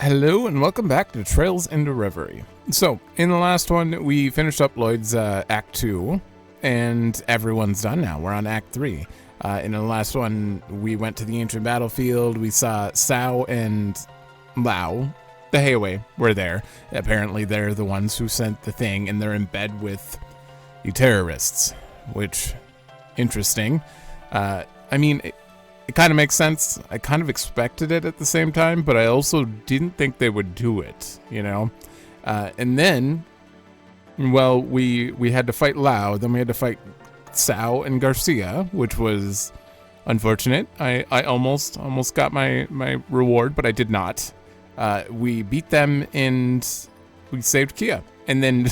Hello and welcome back to Trails into Reverie. So, in the last one, we finished up Lloyd's Act 2, and everyone's done now. We're on Act 3. In the last one, we went to the ancient battlefield. We saw Sao and Lao, the Heiwei, were there. Apparently, they're the ones who sent the thing, and they're in bed with the terrorists, which, interesting. It kind of makes sense. I kind of expected it at the same time, but I also didn't think they would do it, you know? And then, well, we had to fight Lao, then we had to fight Sao and Garcia, which was unfortunate. I almost got my reward, but I did not. We beat them and we saved Kia. And then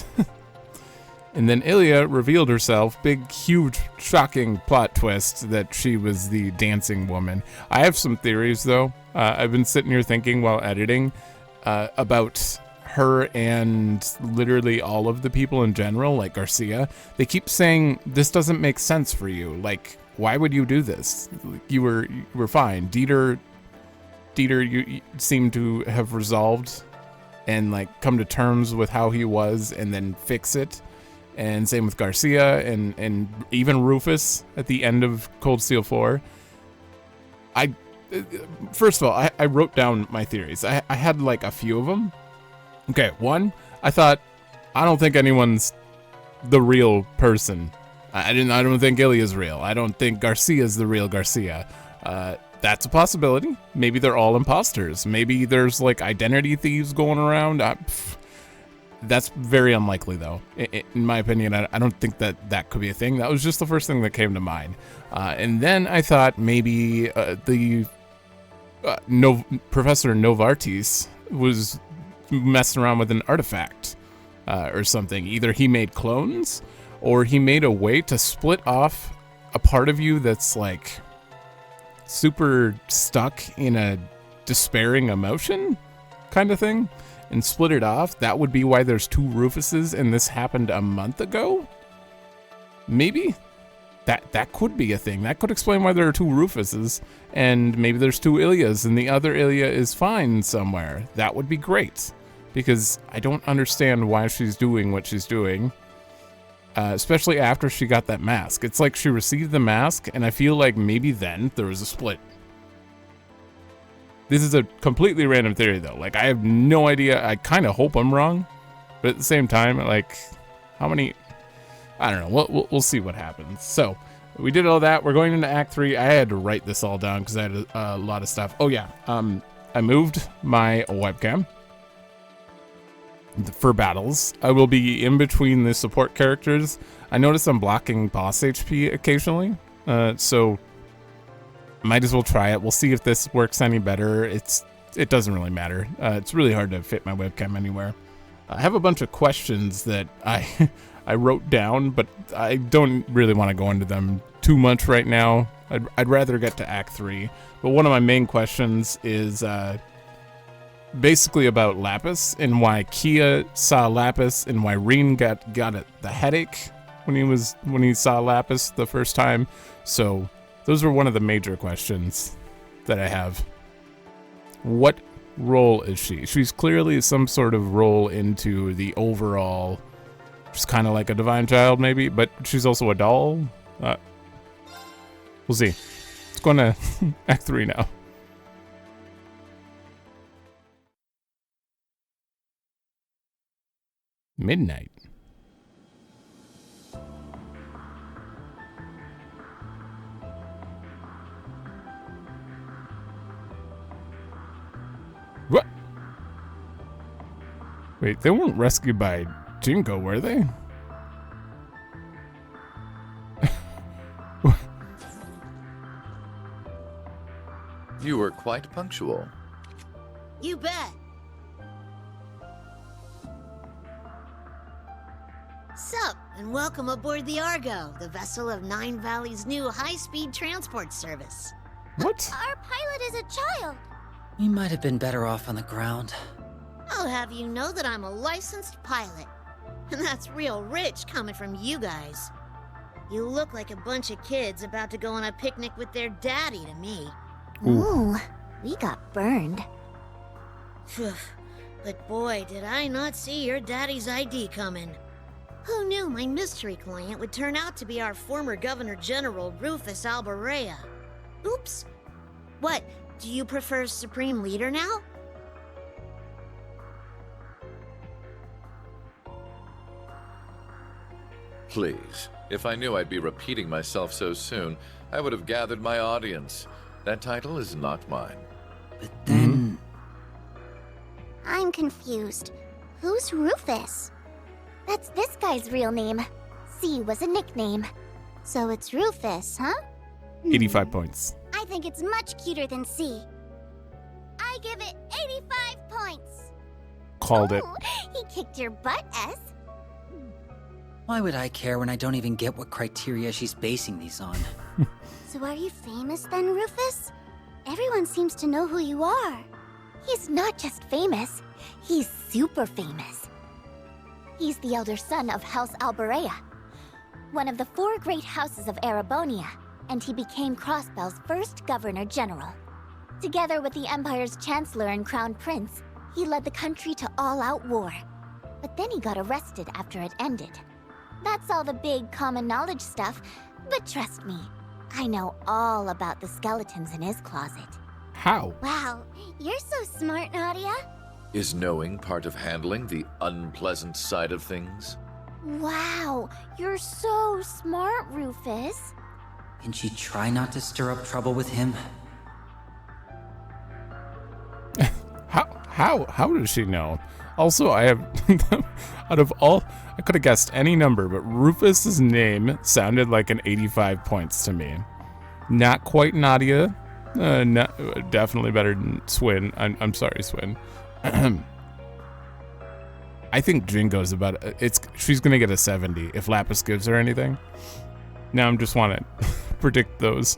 and then Ilya revealed herself, big, huge, shocking plot twist that she was the dancing woman. I have some theories, though. I've been sitting here thinking while editing about her and literally all of the people in general, like Garcia. They keep saying, this doesn't make sense for you. Like, why would you do this? You were fine. Dieter, you seem to have resolved and, like, come to terms with how he was and then fix it. And same with Garcia and even Rufus at the end of Cold Steel 4. First of all, I wrote down my theories. I had like a few of them. Okay, one, I don't think anyone's the real person. I don't think Ilya's real. I don't think Garcia's the real Garcia. That's a possibility. Maybe they're all imposters. Maybe there's like identity thieves going around. That's very unlikely, though. In my opinion, I don't think that could be a thing. That was just the first thing that came to mind. And then I thought maybe Professor Novartis was messing around with an artifact or something. Either he made clones or he made a way to split off a part of you that's like super stuck in a despairing emotion kind of thing. And split it off. That would be why there's two Rufuses and this happened a month ago? Maybe? That could be a thing. That could explain why there are two Rufuses and maybe there's two Ilyas and the other Ilya is fine somewhere. That would be great. Because I don't understand why she's doing what she's doing. Especially after she got that mask. It's like she received the mask and I feel like maybe then there was a split. This is a completely random theory, though. Like, I have no idea. I kind of hope I'm wrong. But at the same time, like, how many... I don't know. We'll see what happens. So, we did all that. We're going into Act 3. I had to write this all down because I had a lot of stuff. Oh, yeah. I moved my webcam for battles. I will be in between the support characters. I notice I'm blocking boss HP occasionally. So... might as well try it. We'll see if this works any better. It doesn't really matter. It's really hard to fit my webcam anywhere. I have a bunch of questions that I wrote down, but I don't really want to go into them too much right now. I'd rather get to Act 3. But one of my main questions is basically about Lapis and why Kia saw Lapis and why Reen got the headache when he saw Lapis the first time. So those were one of the major questions that I have. What role is she? She's clearly some sort of role into the overall, just kind of like a divine child maybe, but she's also a doll. We'll see. Let's go to Act 3 now. Midnight. What? Wait, they weren't rescued by Jinko, were they? You were quite punctual. You bet. Sup, and welcome aboard the Argo, the vessel of Nine Valley's new high-speed transport service. What? Our pilot is a child. We might have been better off on the ground. I'll have you know that I'm a licensed pilot. And that's real rich coming from you guys. You look like a bunch of kids about to go on a picnic with their daddy to me. Ooh, we got burned. Phew. But boy, did I not see your daddy's ID coming. Who knew my mystery client would turn out to be our former Governor General, Rufus Albarella? Oops. What, do you prefer Supreme Leader now? Please, if I knew I'd be repeating myself so soon, I would have gathered my audience. That title is not mine. But then... I'm confused. Who's Rufus? That's this guy's real name. C was a nickname. So it's Rufus, huh? 85 points. I think it's much cuter than C. I give it 85 points. Called it. Ooh, he kicked your butt, S. Why would I care when I don't even get what criteria she's basing these on? So are you famous then, Rufus? Everyone seems to know who you are. He's not just famous, he's super famous. He's the elder son of House Albarella, one of the 4 great houses of Erebonia, and he became Crossbell's first Governor General. Together with the Empire's Chancellor and Crown Prince, he led the country to all-out war. But then he got arrested after it ended. That's all the big common knowledge stuff, but trust me, I know all about the skeletons in his closet. How? Wow, you're so smart, Nadia. Is knowing part of handling the unpleasant side of things? Wow, you're so smart, Rufus. Can she try not to stir up trouble with him? How does she know? Also, I have, out of all, I could have guessed any number, but Rufus's name sounded like an 85 points to me. Not quite Nadia. Definitely better than Swin. I'm sorry, Swin. I think Jingo's about she's gonna get a 70 if Lapis gives her anything. Now I'm just want to predict those.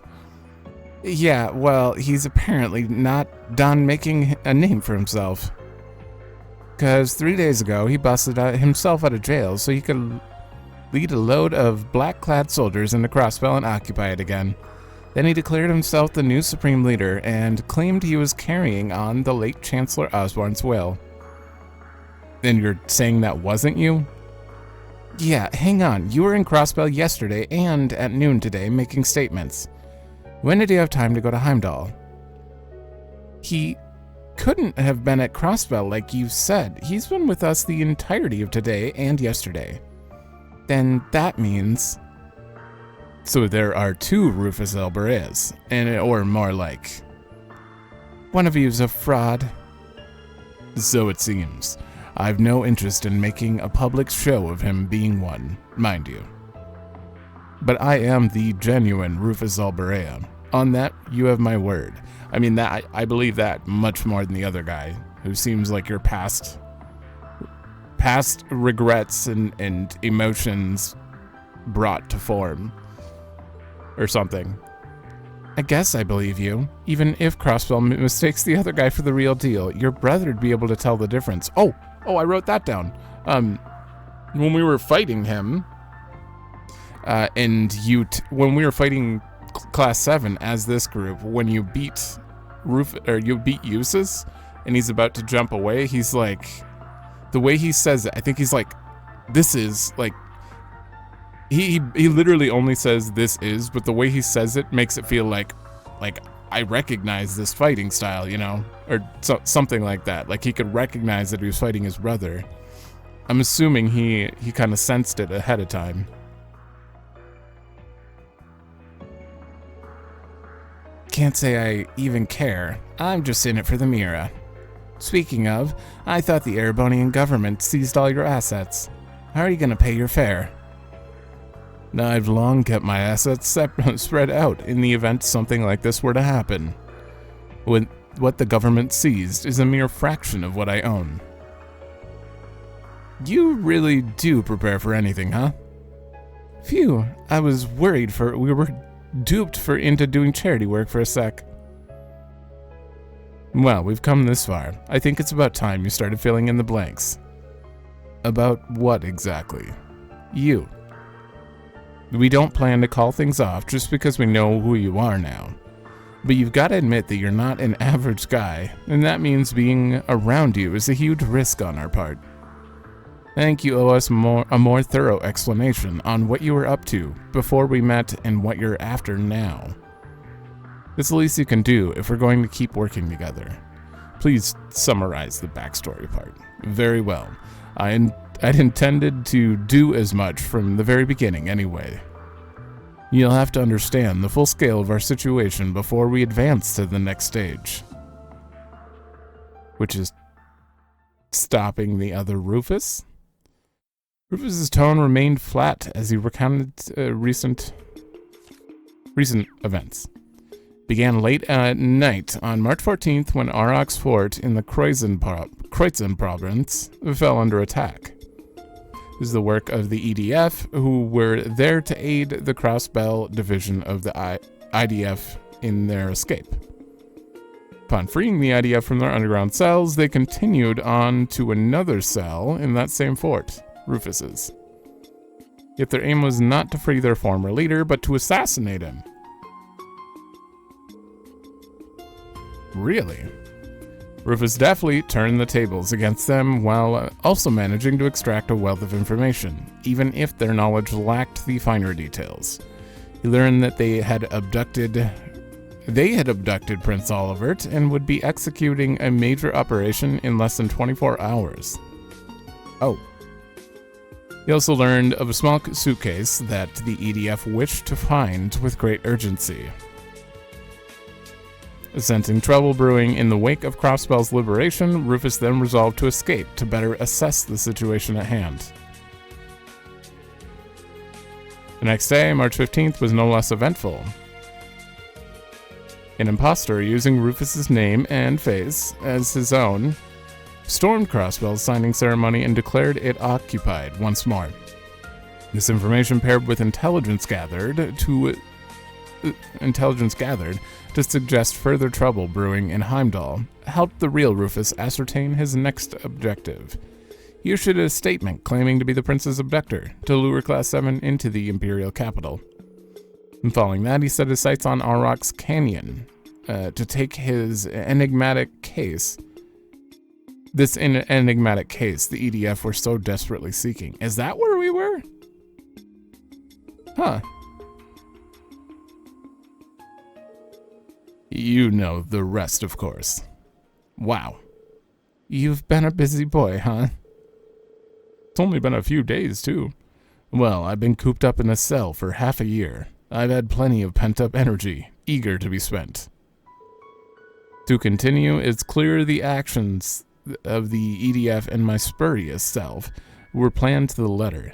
Yeah, well, he's apparently not done making a name for himself. Because 3 days ago, he busted himself out of jail so he could lead a load of black-clad soldiers into Crossbell and occupy it again. Then he declared himself the new Supreme Leader and claimed he was carrying on the late Chancellor Osborne's will. And you're saying that wasn't you? Yeah, hang on. You were in Crossbell yesterday and at noon today making statements. When did you have time to go to Heimdall? He couldn't have been at Crossbell like you said. He's been with us the entirety of today and yesterday. Then that means... So there are 2 Rufus Albarellas, or more like... One of you's a fraud. So it seems. I've no interest in making a public show of him being one, mind you. But I am the genuine Rufus Albarella. On that, you have my word. I mean, that I believe that much more than the other guy, who seems like your past regrets and emotions brought to form. Or something. I guess I believe you. Even if Crossbell mistakes the other guy for the real deal, your brother'd be able to tell the difference. Oh, I wrote that down. When we were fighting him, when we were fighting Class 7 as this group, when you beat Eustace, and he's about to jump away, he's like, the way he says it, I think he's like, this is, like, he literally only says this is, but the way he says it makes it feel like I recognize this fighting style, you know, or something like that. Like he could recognize that he was fighting his brother. I'm assuming he kind of sensed it ahead of time. Can't say I even care. I'm just in it for the Mira. Speaking of, I thought the Erebonian government seized all your assets. How are you going to pay your fare? I've long kept my assets spread out in the event something like this were to happen. What the government seized is a mere fraction of what I own. You really do prepare for anything, huh? Phew, I was worried we were duped into doing charity work for a sec. Well, we've come this far. I think it's about time you started filling in the blanks. About what exactly? You. We don't plan to call things off just because we know who you are now. But you've got to admit that you're not an average guy, and that means being around you is a huge risk on our part. I think you owe us a more thorough explanation on what you were up to before we met and what you're after now. It's the least you can do if we're going to keep working together. Please summarize the backstory part. Very well. I'd intended to do as much from the very beginning anyway. You'll have to understand the full scale of our situation before we advance to the next stage. Which is stopping the other Rufus? Rufus's tone remained flat as he recounted recent events. Began late at night on March 14th when Auroch's fort in the Kreuzen province fell under attack. This is the work of the EDF, who were there to aid the Crossbell division of the IDF in their escape. Upon freeing the IDF from their underground cells, they continued on to another cell in that same fort, Rufus's. Yet their aim was not to free their former leader, but to assassinate him. Really? Rufus deftly turned the tables against them while also managing to extract a wealth of information, even if their knowledge lacked the finer details. He learned that they had abducted Prince Olivert and would be executing a major operation in less than 24 hours. Oh. He also learned of a small suitcase that the EDF wished to find with great urgency. Sensing trouble brewing in the wake of Crossbell's liberation, Rufus then resolved to escape to better assess the situation at hand. The next day, March 15th, was no less eventful. An imposter using Rufus's name and face as his own stormed Crossbell's signing ceremony and declared it occupied once more. This information, paired with intelligence gathered to suggest further trouble brewing in Heimdall, helped the real Rufus ascertain his next objective. He issued a statement claiming to be the prince's abductor to lure Class 7 into the Imperial capital. And following that, he set his sights on Auroch's Canyon to take his enigmatic case. This enigmatic case the EDF were so desperately seeking. Is that where we were? Huh. You know the rest, of course. Wow. You've been a busy boy, huh? It's only been a few days, too. Well, I've been cooped up in a cell for half a year. I've had plenty of pent-up energy, eager to be spent. To continue, it's clear the actions of the EDF and my spurious self were planned to the letter.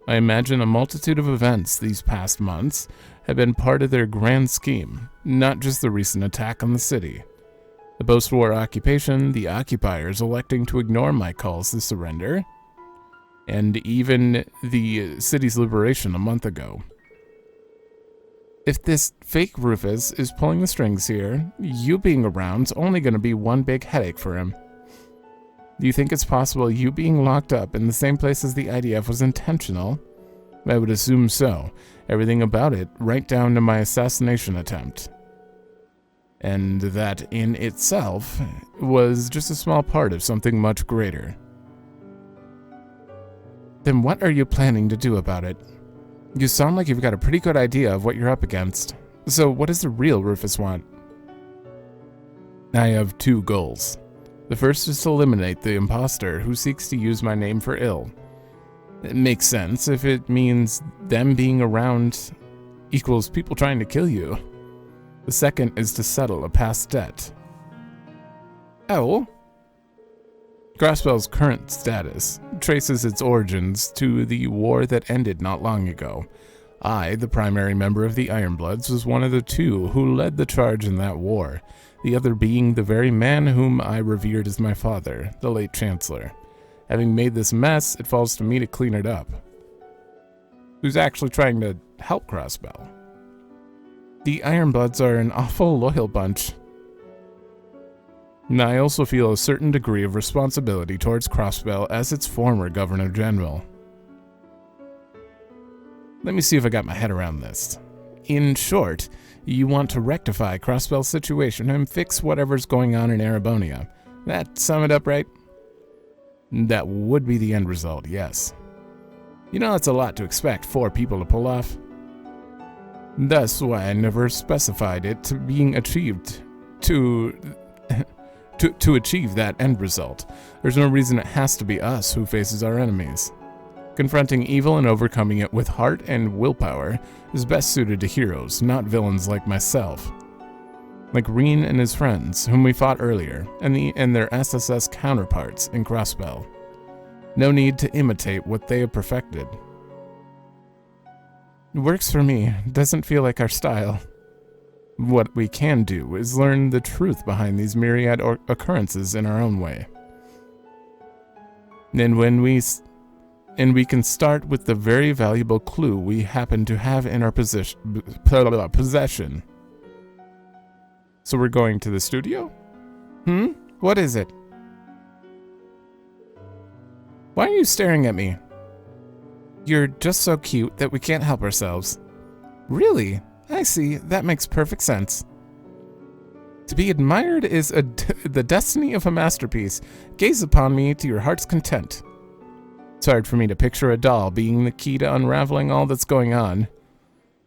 I imagine a multitude of events these past months have been part of their grand scheme, not just the recent attack on the city. The post-war occupation, the occupiers electing to ignore my calls to surrender, and even the city's liberation a month ago. If this fake Rufus is pulling the strings here, you being around's only going to be one big headache for him. Do you think it's possible you being locked up in the same place as the IDF was intentional? I would assume so. Everything about it, right down to my assassination attempt. And that in itself was just a small part of something much greater. Then what are you planning to do about it? You sound like you've got a pretty good idea of what you're up against. So what does the real Rufus want? I have two goals. The first is to eliminate the imposter who seeks to use my name for ill. It makes sense if it means them being around equals people trying to kill you. The second is to settle a past debt. Oh? Crossbell's current status traces its origins to the war that ended not long ago. I, the primary member of the Ironbloods, was one of the two who led the charge in that war, the other being the very man whom I revered as my father, the late Chancellor. Having made this mess, it falls to me to clean it up. Who's actually trying to help Crossbell? The Ironbloods are an awful loyal bunch. And I also feel a certain degree of responsibility towards Crossbell as its former Governor General. Let me see if I got my head around this. In short, you want to rectify Crossbell's situation and fix whatever's going on in Erebonia. That sum it up right? That would be the end result, yes. You know, that's a lot to expect 4 people to pull off. That's why I never specified it to being achieved to achieve that end result. There's no reason it has to be us who faces our enemies. Confronting evil and overcoming it with heart and willpower is best suited to heroes, not villains like myself. Like Reen and his friends, whom we fought earlier, and their SSS counterparts in Crossbell. No need to imitate what they have perfected. It works for me. Doesn't feel like our style. What we can do is learn the truth behind these myriad occurrences in our own way. And we can start with the very valuable clue we happen to have in our possession. So we're going to the studio? What is it? Why are you staring at me? You're just so cute that we can't help ourselves. Really? I see. That makes perfect sense. To be admired is the destiny of a masterpiece. Gaze upon me to your heart's content. It's hard for me to picture a doll being the key to unraveling all that's going on.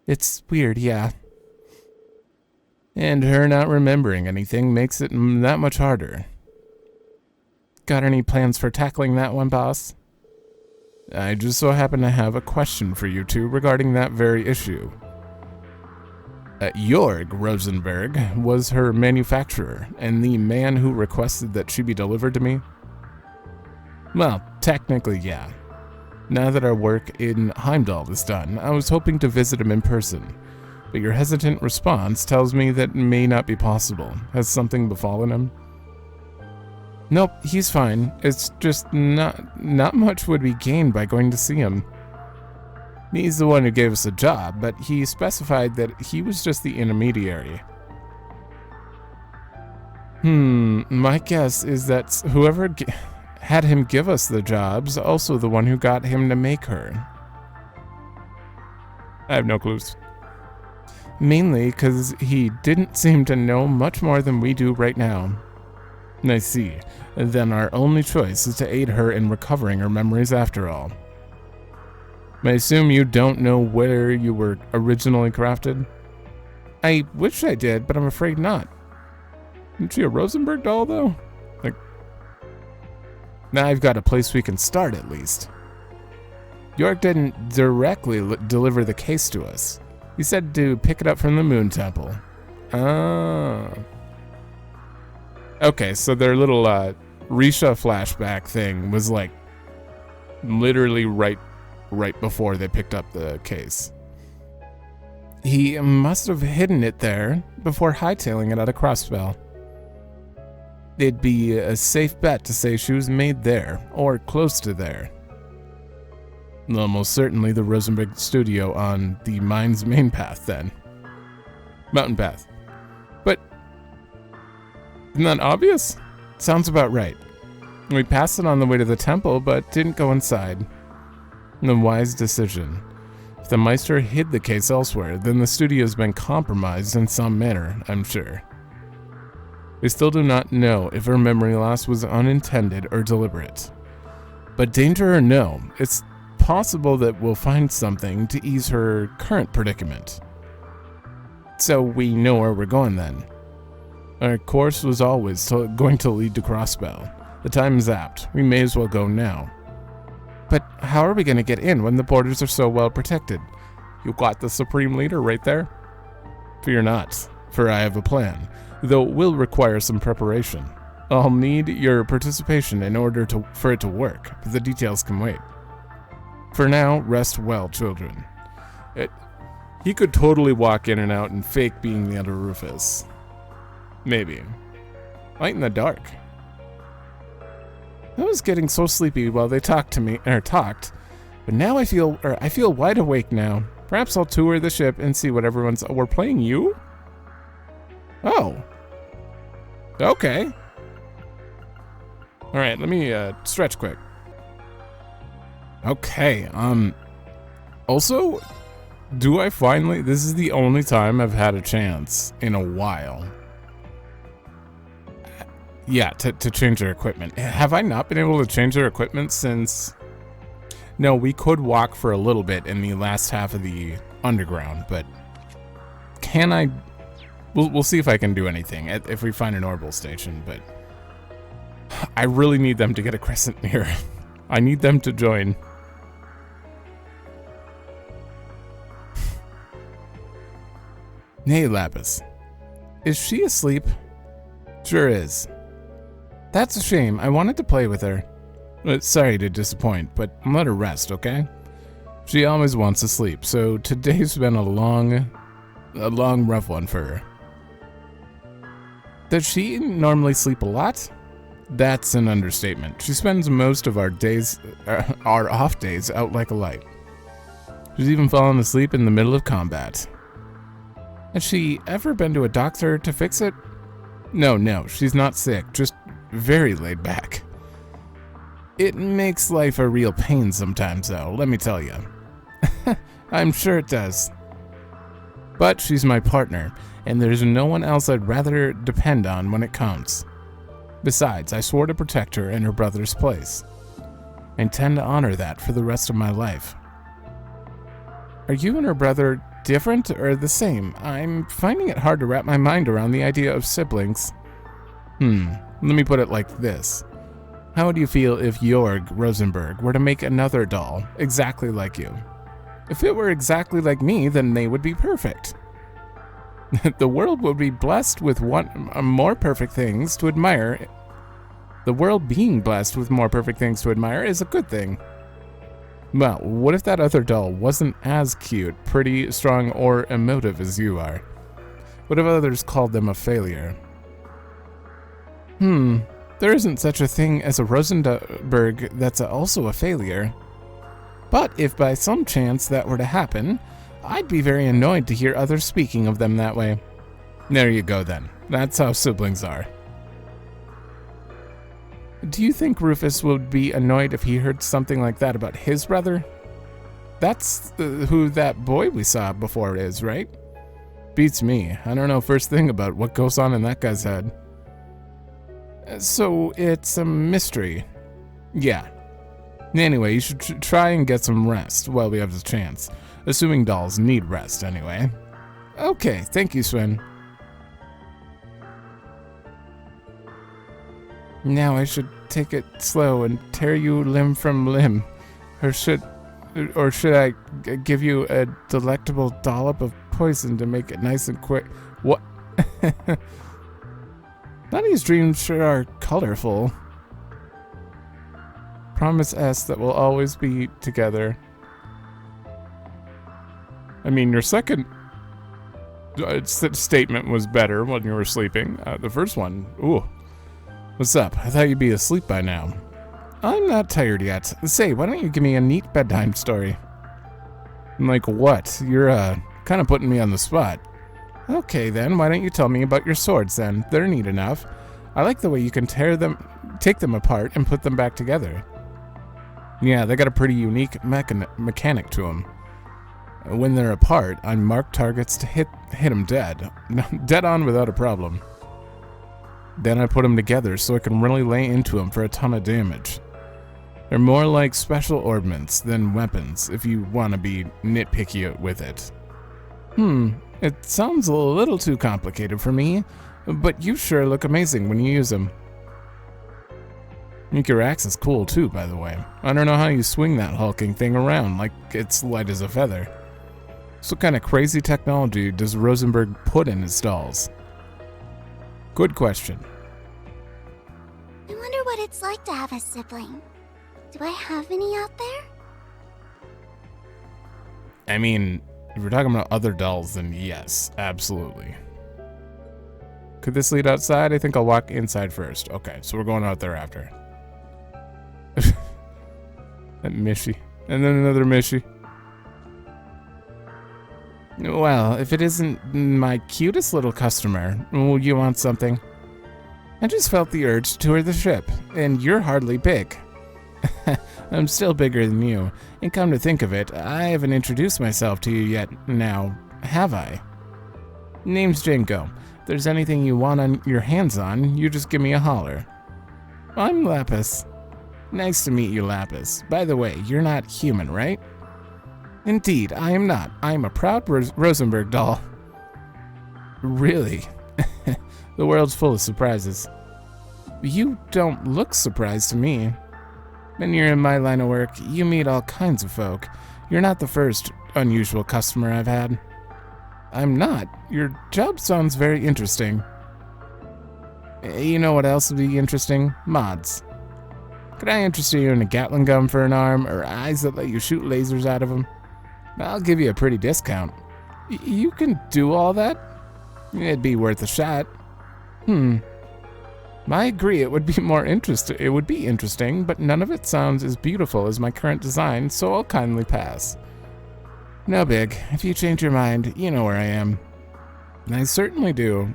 It's weird, yeah. And her not remembering anything makes it that much harder. Got any plans for tackling that one, boss? I just so happen to have a question for you two regarding that very issue. Jorg Rosenberg was her manufacturer, and the man who requested that she be delivered to me? Well, technically, yeah. Now that our work in Heimdall is done, I was hoping to visit him in person, but your hesitant response tells me that may not be possible. Has something befallen him? Nope, he's fine. It's just not much would be gained by going to see him. He's the one who gave us a job, but he specified that he was just the intermediary. My guess is that whoever had him give us the job's also the one who got him to make her. I have no clues. Mainly because he didn't seem to know much more than we do right now. I see. Then our only choice is to aid her in recovering her memories after all. I assume you don't know where you were originally crafted? I wish I did, but I'm afraid not. Isn't she a Rosenberg doll, though? Now I've got a place we can start, at least. York didn't directly deliver the case to us. He said to pick it up from the Moon Temple. Ah. Okay, so their little Risha flashback thing was like literally right before they picked up the case. He must have hidden it there before hightailing it out of Crossbell. It'd be a safe bet to say she was made there, or close to there. Almost certainly the Rosenberg studio on the mine's main path then. Mountain path. But isn't that obvious? Sounds about right. We passed it on the way to the temple, but didn't go inside. A wise decision. If the Meister hid the case elsewhere, then the studio's been compromised in some manner, I'm sure. We still do not know if her memory loss was unintended or deliberate. But danger or no, it's possible that we'll find something to ease her current predicament. So we know where we're going then. Our course was always going to lead to Crossbell. The time is apt. We may as well go now. But how are we going to get in when the borders are so well protected? You got the Supreme Leader right there? Fear not, for I have a plan, though it will require some preparation. I'll need your participation in order for it to work, but the details can wait. For now, rest well, children. He could totally walk in and out and fake being the other Rufus. Maybe. Light in the dark. I was getting so sleepy while they talked, but now I feel wide awake now. Perhaps I'll tour the ship and see what everyone's. We're playing you? Oh. Okay. All right, let me stretch quick. Okay. Also, Do I finally? This is the only time I've had a chance in a while. Yeah, to change their equipment. Have I not been able to change their equipment since... No, we could walk for a little bit in the last half of the underground, but... Can I... We'll see if I can do anything if we find an orbital station, but... I really need them to get a crescent here. I need them to join. Hey, Lapis. Is she asleep? Sure is. That's a shame. I wanted to play with her. Sorry to disappoint, but let her rest, okay? She always wants to sleep, so today's been a long, rough one for her. Does she normally sleep a lot? That's an understatement. She spends most of our days, our off days, out like a light. She's even fallen asleep in the middle of combat. Has she ever been to a doctor to fix it? No, she's not sick, just very laid back. It makes life a real pain sometimes, though, let me tell you. I'm sure it does. But she's my partner, and there's no one else I'd rather depend on when it counts. Besides, I swore to protect her in her brother's place. I intend to honor that for the rest of my life. Are you and her brother different or the same? I'm finding it hard to wrap my mind around the idea of siblings. Let me put it like this. How would you feel if Jorg Rosenberg were to make another doll exactly like you? If it were exactly like me, then they would be perfect. The world would be blessed with more perfect things to admire. The world being blessed with more perfect things to admire is a good thing. Well, what if that other doll wasn't as cute, pretty, strong, or emotive as you are? What if others called them a failure? There isn't such a thing as a Rosenberg that's also a failure. But if by some chance that were to happen, I'd be very annoyed to hear others speaking of them that way. There you go then. That's how siblings are. Do you think Rufus would be annoyed if he heard something like that about his brother? That's who that boy we saw before is, right? Beats me. I don't know first thing about what goes on in that guy's head. So it's a mystery. Yeah. Anyway, you should try and get some rest while we have the chance. Assuming dolls need rest, anyway. Okay, thank you, Sven. Now I should take it slow and tear you limb from limb. Or should I give you a delectable dollop of poison to make it nice and quick? What? Nutty's dreams sure are colorful. Promise S that we'll always be together. I mean, your second statement was better when you were sleeping. The first one, ooh. What's up? I thought you'd be asleep by now. I'm not tired yet. Say, why don't you give me a neat bedtime story? I'm like, what? You're, kind of putting me on the spot. Okay, then, why don't you tell me about your swords, then? They're neat enough. I like the way you can take them apart and put them back together. Yeah, they got a pretty unique mechanic to them. When they're apart, I mark targets to hit them dead. Dead on without a problem. Then I put them together so I can really lay into them for a ton of damage. They're more like special ordnance than weapons, if you want to be nitpicky with it. It sounds a little too complicated for me, but you sure look amazing when you use them. I think your axe is cool too, by the way. I don't know how you swing that hulking thing around like it's light as a feather. So what kind of crazy technology does Rosenberg put in his dolls? Good question. I wonder what it's like to have a sibling. Do I have any out there? I mean, if we're talking about other dolls, then yes, absolutely. Could this lead outside? I think I'll walk inside first. Okay, so we're going out there after. That Mishy. And then another Mishy. Well, if it isn't my cutest little customer, you want something? I just felt the urge to tour the ship, and you're hardly big. I'm still bigger than you, and come to think of it, I haven't introduced myself to you yet now, have I? Name's Jinko. If there's anything you want on your hands on, you just give me a holler. I'm Lapis. Nice to meet you, Lapis. By the way, you're not human, right? Indeed, I am not. I am a proud Rosenberg doll. Really? The world's full of surprises. You don't look surprised to me. When you're in my line of work, you meet all kinds of folk. You're not the first unusual customer I've had. I'm not. Your job sounds very interesting. You know what else would be interesting? Mods. Could I interest you in a Gatling gun for an arm, or eyes that let you shoot lasers out of them? I'll give you a pretty discount. You can do all that? It'd be worth a shot. I agree, it would be interesting, but none of it sounds as beautiful as my current design, so I'll kindly pass. No big. If you change your mind, you know where I am. I certainly do.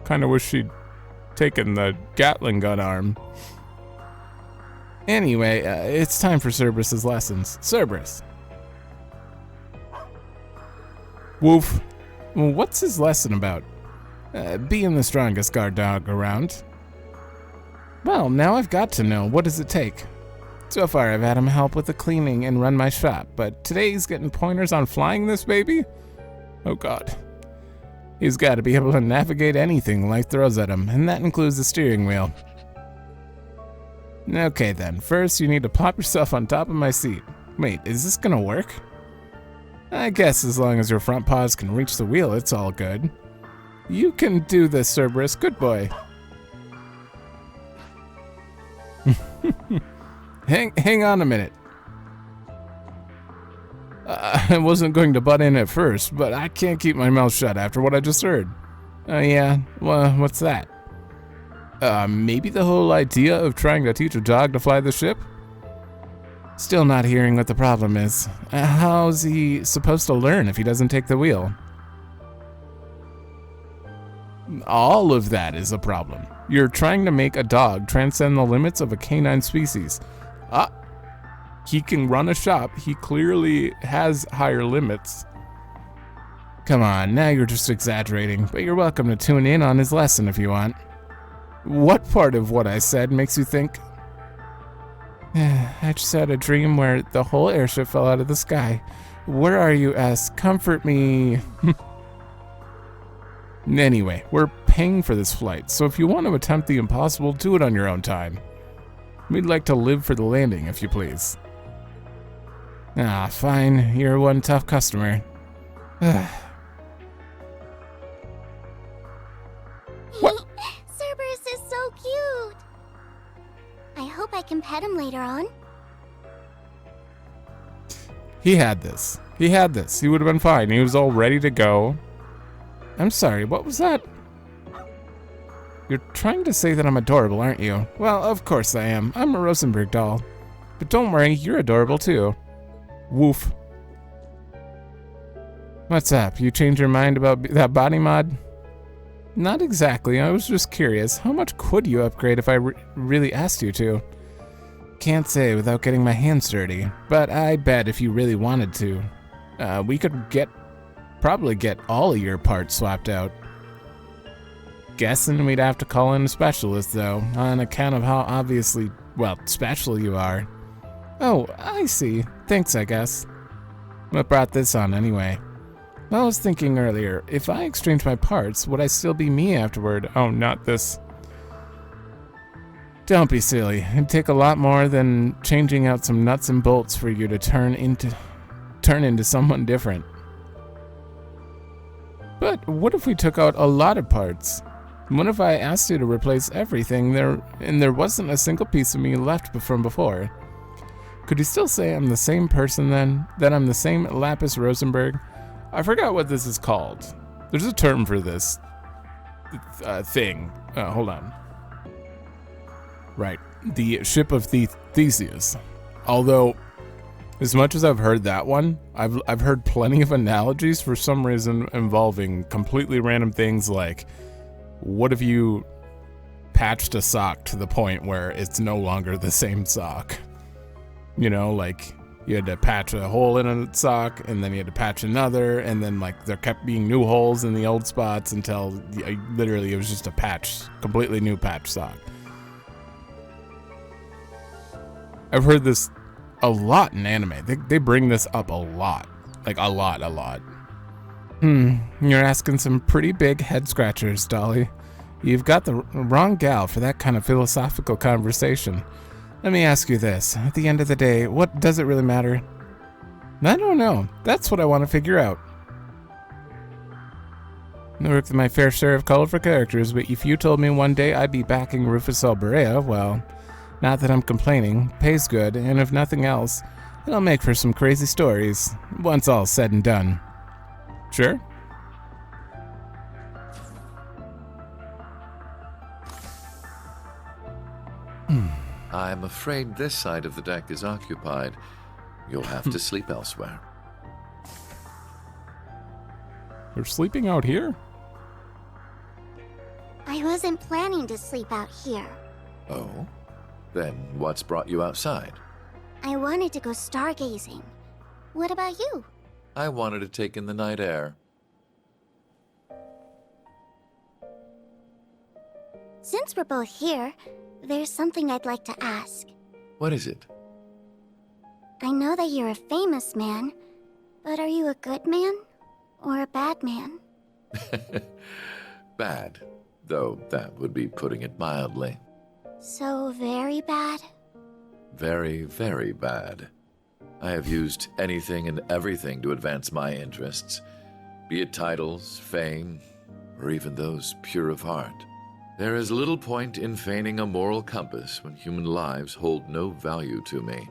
Kinda wish she'd taken the Gatling gun arm. Anyway, it's time for Cerberus's lessons. Cerberus. Woof. Well, what's his lesson about? Being the strongest guard dog around. Well, now I've got to know. What does it take? So far, I've had him help with the cleaning and run my shop, but today he's getting pointers on flying this baby? Oh god. He's got to be able to navigate anything life throws at him, and that includes the steering wheel. Okay then, first you need to plop yourself on top of my seat. Wait, is this gonna work? I guess as long as your front paws can reach the wheel, it's all good. You can do this, Cerberus. Good boy. Hang on a minute. I wasn't going to butt in at first, but I can't keep my mouth shut after what I just heard. Yeah? Well, what's that? Maybe the whole idea of trying to teach a dog to fly the ship? Still not hearing what the problem is. How's he supposed to learn if he doesn't take the wheel? All of that is a problem. You're trying to make a dog transcend the limits of a canine species. He can run a shop. He clearly has higher limits. Come on, now you're just exaggerating, but you're welcome to tune in on his lesson if you want. What part of what I said makes you think? I just had a dream where the whole airship fell out of the sky. Where are you, S? Comfort me. Anyway, we're paying for this flight, so if you want to attempt the impossible, do it on your own time. We'd like to live for the landing, if you please. Fine. You're one tough customer. What? Cerberus is so cute. I hope I can pet him later on. He had this. He would have been fine. He was all ready to go. I'm sorry, what was that? You're trying to say that I'm adorable, aren't you? Well, of course I am. I'm a Rosenberg doll. But don't worry, you're adorable too. Woof. What's up? You changed your mind about that body mod? Not exactly. I was just curious. How much could you upgrade if I really asked you to? Can't say without getting my hands dirty. But I bet if you really wanted to, we could probably get all of your parts swapped out. Guessing we'd have to call in a specialist, though, on account of how obviously, well, special you are. Oh, I see. Thanks, I guess. What brought this on, anyway? I was thinking earlier, if I exchanged my parts, would I still be me afterward? Oh, not this. Don't be silly. It'd take a lot more than changing out some nuts and bolts for you to turn into someone different. But what if we took out a lot of parts? What if I asked you to replace everything and there wasn't a single piece of me left from before? Could you still say I'm the same person then? That I'm the same Lapis Rosenberg? I forgot what this is called. There's a term for this thing. Hold on. Right. The ship of Theseus. Although, as much as I've heard that one, I've heard plenty of analogies for some reason involving completely random things like, what if you patched a sock to the point where it's no longer the same sock. You know, like you had to patch a hole in a sock, and then you had to patch another, and then like there kept being new holes in the old spots until literally it was just a patch, completely new patch sock. I've heard this a lot in anime. They bring this up a lot. Like a lot. You're asking some pretty big head scratchers, Dolly. You've got the wrong gal for that kind of philosophical conversation. Let me ask you this. At the end of the day, what does it really matter? I don't know. That's what I want to figure out. I work with my fair share of colorful characters, but if you told me one day I'd be backing Rufus Alberea, well, not that I'm complaining. Pays good, and if nothing else, it'll make for some crazy stories, once all's said and done. Sure? I'm afraid this side of the deck is occupied. You'll have to sleep elsewhere. You're sleeping out here? I wasn't planning to sleep out here. Oh? Then what's brought you outside? I wanted to go stargazing. What about you? I wanted to take in the night air. Since we're both here, there's something I'd like to ask. What is it? I know that you're a famous man, but are you a good man or a bad man? Bad, though that would be putting it mildly. So very bad? Very, very bad. I have used anything and everything to advance my interests, be it titles, fame, or even those pure of heart. There is little point in feigning a moral compass when human lives hold no value to me,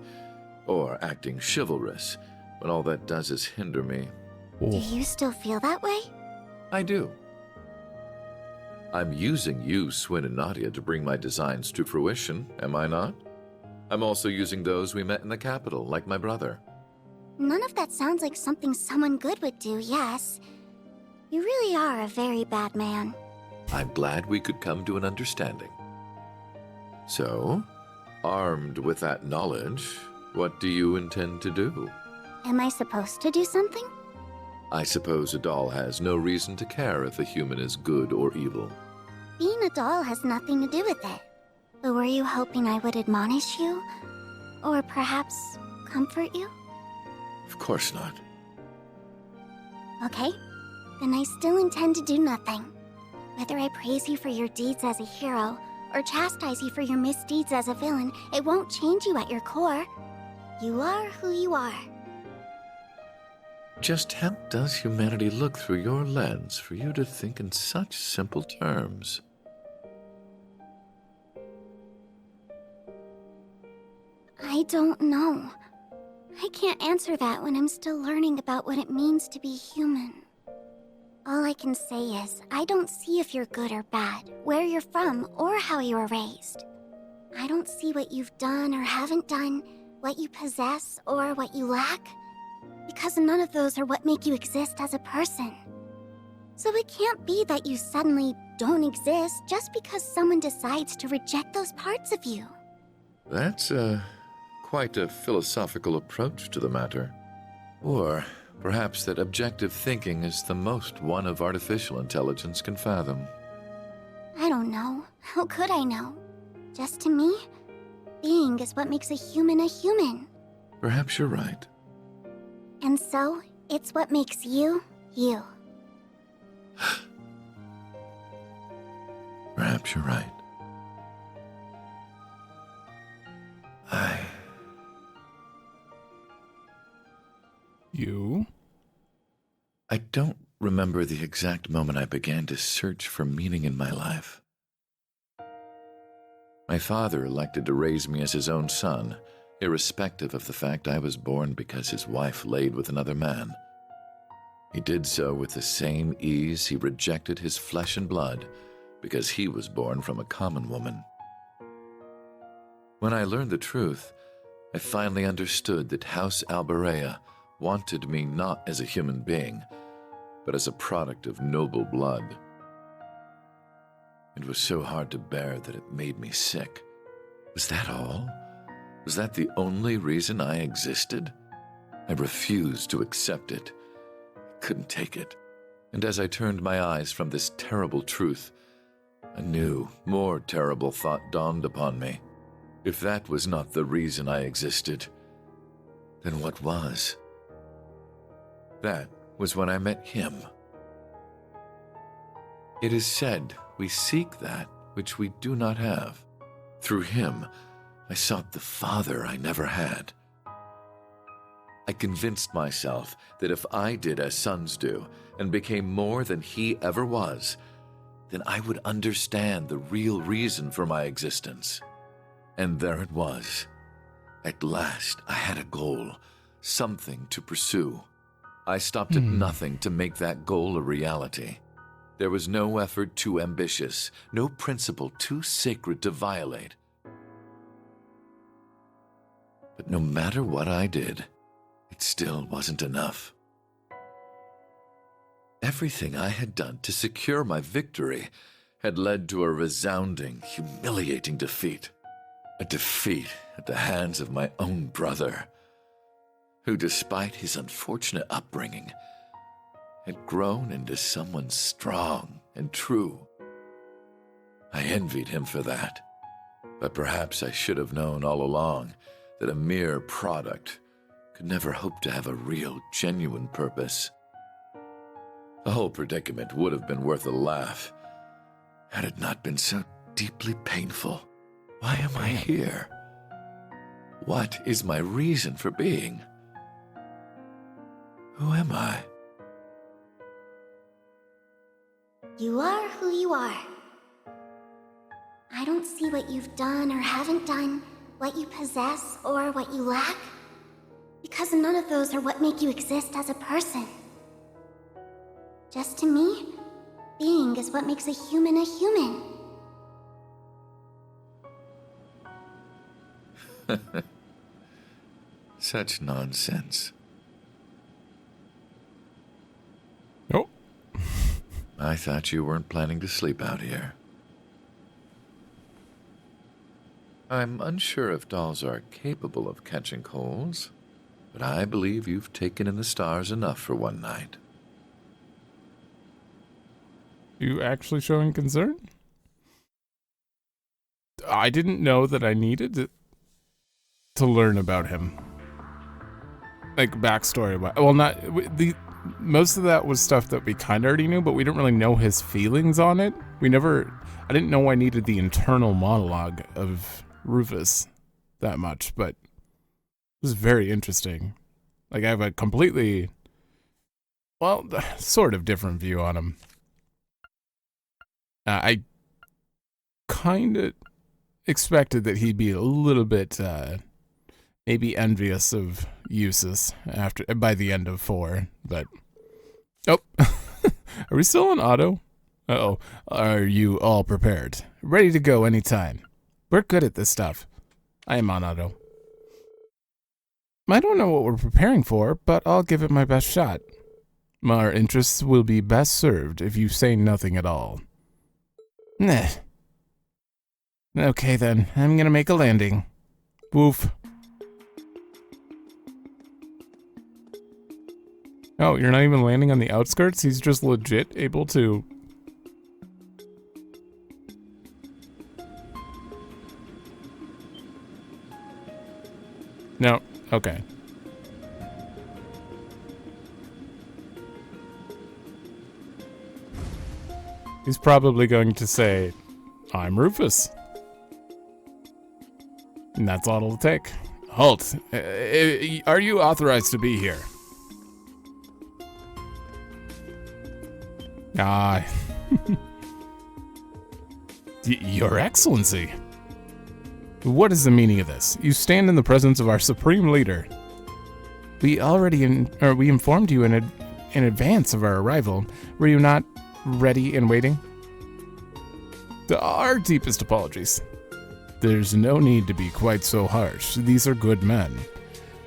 or acting chivalrous when all that does is hinder me. Do you still feel that way? I do. I'm using you, Swin and Nadia, to bring my designs to fruition, am I not? I'm also using those we met in the capital, like my brother. None of that sounds like something someone good would do, yes. You really are a very bad man. I'm glad we could come to an understanding. So, armed with that knowledge, what do you intend to do? Am I supposed to do something? I suppose a doll has no reason to care if a human is good or evil. Being a doll has nothing to do with it. But were you hoping I would admonish you? Or perhaps comfort you? Of course not. Okay, then I still intend to do nothing. Whether I praise you for your deeds as a hero, or chastise you for your misdeeds as a villain, it won't change you at your core. You are who you are. Just how does humanity look through your lens for you to think in such simple terms? I don't know. I can't answer that when I'm still learning about what it means to be human. All I can say is, I don't see if you're good or bad, where you're from, or how you were raised. I don't see what you've done or haven't done, what you possess or what you lack, because none of those are what make you exist as a person. So it can't be that you suddenly don't exist just because someone decides to reject those parts of you. That's, quite a philosophical approach to the matter. Or perhaps that objective thinking is the most one of artificial intelligence can fathom. I don't know. How could I know? Just to me, being is what makes a human a human. Perhaps you're right. And so, it's what makes you, you. Perhaps you're right. You? I don't remember the exact moment I began to search for meaning in my life. My father elected to raise me as his own son, irrespective of the fact I was born because his wife laid with another man. He did so with the same ease he rejected his flesh and blood because he was born from a common woman. When I learned the truth, I finally understood that House Alberea wanted me not as a human being, but as a product of noble blood. It was so hard to bear that it made me sick. Was that all? Was that the only reason I existed? I refused to accept it. I couldn't take it. And as I turned my eyes from this terrible truth, a new, more terrible thought dawned upon me. If that was not the reason I existed, then what was? That was when I met him. It is said we seek that which we do not have. Through him, I sought the Father I never had. I convinced myself that if I did as sons do and became more than he ever was, then I would understand the real reason for my existence. And there it was. At last, I had a goal, something to pursue. I stopped at nothing to make that goal a reality. There was no effort too ambitious, no principle too sacred to violate. But no matter what I did, it still wasn't enough. Everything I had done to secure my victory had led to a resounding, humiliating defeat. A defeat at the hands of my own brother, who, despite his unfortunate upbringing, had grown into someone strong and true. I envied him for that, but perhaps I should have known all along that a mere product could never hope to have a real, genuine purpose. The whole predicament would have been worth a laugh had it not been so deeply painful. Why am I here? What is my reason for being? Who am I? You are who you are. I don't see what you've done or haven't done, what you possess or what you lack, because none of those are what make you exist as a person. Just to me, being is what makes a human a human. Such nonsense. Oh. I thought you weren't planning to sleep out here. I'm unsure if dolls are capable of catching colds, but I believe you've taken in the stars enough for one night. You actually showing concern? I didn't know that I needed to learn about him. Like backstory. Well, not the most of that was stuff that we kind of already knew, but we didn't really know his feelings on it. I didn't know I needed the internal monologue of Rufus that much, but it was very interesting. Like I have a completely, well, sort of different view on him. I kind of expected that he'd be a little bit, maybe envious of Eustace by the end of 4, but oh, are we still on auto? Uh-oh, are you all prepared? Ready to go anytime. We're good at this stuff. I am on auto. I don't know what we're preparing for, but I'll give it my best shot. Our interests will be best served if you say nothing at all. Nah. Okay then, I'm gonna make a landing. Woof. Oh, you're not even landing on the outskirts? He's just legit able to... No, okay. He's probably going to say, I'm Rufus. And that's all it'll take. Halt. Are you authorized to be here? Your Excellency. What is the meaning of this? You stand in the presence of our supreme leader. We informed you in advance of our arrival. Were you not ready and waiting? Our deepest apologies. There's no need to be quite so harsh. These are good men.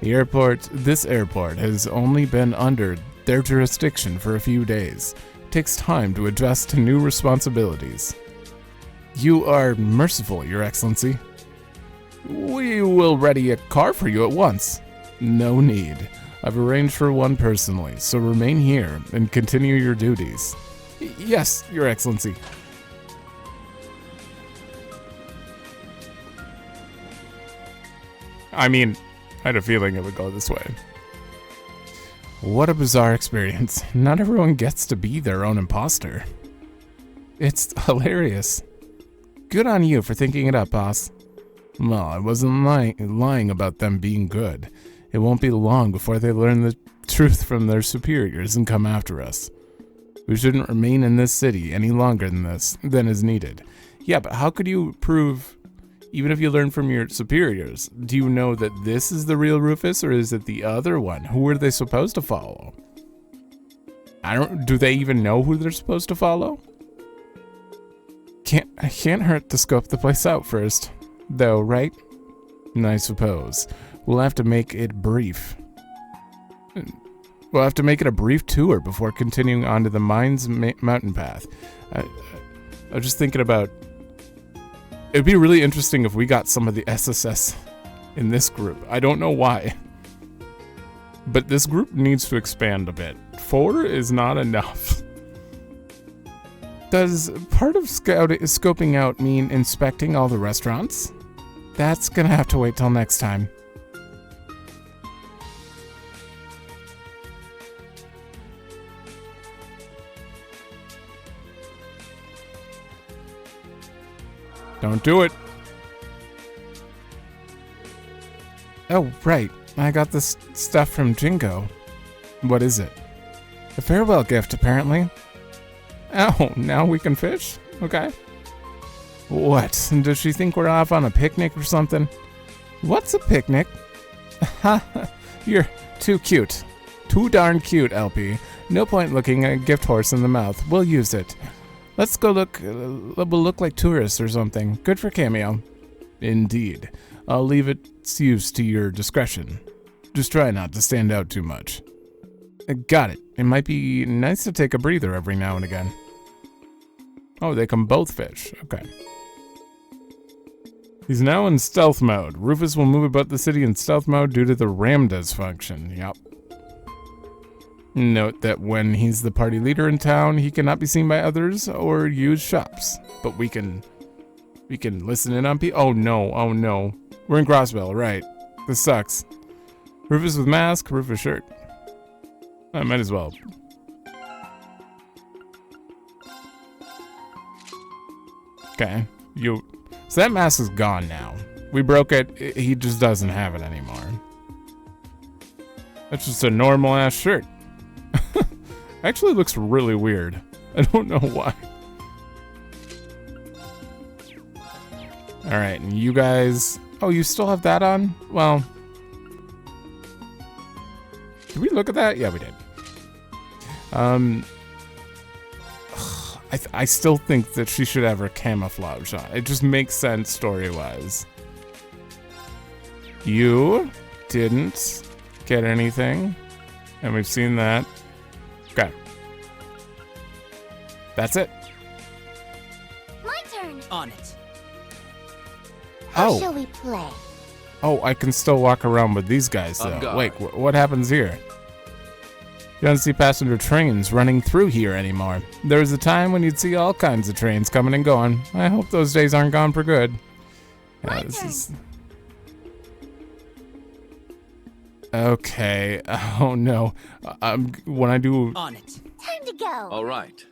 This airport has only been under their jurisdiction for a few days. It takes time to adjust to new responsibilities. You are merciful, Your Excellency. We will ready a car for you at once. No need. I've arranged for one personally, so remain here and continue your duties. Yes, Your Excellency. I mean, I had a feeling it would go this way. What a bizarre experience. Not everyone gets to be their own imposter. It's hilarious. Good on you for thinking it up, boss. Well, I wasn't lying about them being good. It won't be long before they learn the truth from their superiors and come after us. We shouldn't remain in this city any longer than is needed. Yeah, but how could you prove, even if you learn from your superiors, do you know that this is the real Rufus or is it the other one? Who are they supposed to follow? Do they even know who they're supposed to follow? Can't hurt to scope the place out first, though, right? I suppose. We'll have to make it brief. We'll have to make it a brief tour before continuing on to the Mines Mountain Path. I was just thinking about... It'd be really interesting if we got some of the SSS in this group. I don't know why. But this group needs to expand a bit. 4 is not enough. Does part of scoping out mean inspecting all the restaurants? That's gonna have to wait till next time. Don't do it. Oh, right. I got this stuff from Jingo. What is it? A farewell gift, apparently. Oh, now we can fish? Okay. What? Does she think we're off on a picnic or something? What's a picnic? Ha! You're too cute. Too darn cute, LP. No point looking at a gift horse in the mouth. We'll use it. Let's go look. We'll look like tourists or something. Good for cameo. Indeed. I'll leave its use to your discretion. Just try not to stand out too much. Got it. It might be nice to take a breather every now and again. Oh, they can both fish. Okay. He's now in stealth mode. Rufus will move about the city in stealth mode due to the Ramdas function. Yep. Note that when he's the party leader in town, he cannot be seen by others or use shops. But we can listen in on people. Oh no. We're in Crossbell, right. This sucks. Rufus with mask, Rufus shirt. I might as well. Okay. So that mask is gone now. We broke it. He just doesn't have it anymore. That's just a normal ass shirt. Actually looks really weird. I don't know why. Alright, and you guys... Oh, you still have that on? Well... Did we look at that? Yeah, we did. I still think that she should have her camouflage on. It just makes sense story-wise. You didn't get anything. And we've seen that. Okay. That's it. My turn. On it. How shall we play? Oh, I can still walk around with these guys, though. Wait, what happens here? You don't see passenger trains running through here anymore. There was a time when you'd see all kinds of trains coming and going. I hope those days aren't gone for good. Yeah, this is... Okay. Oh, no. When I do... On it. Time to go. All right.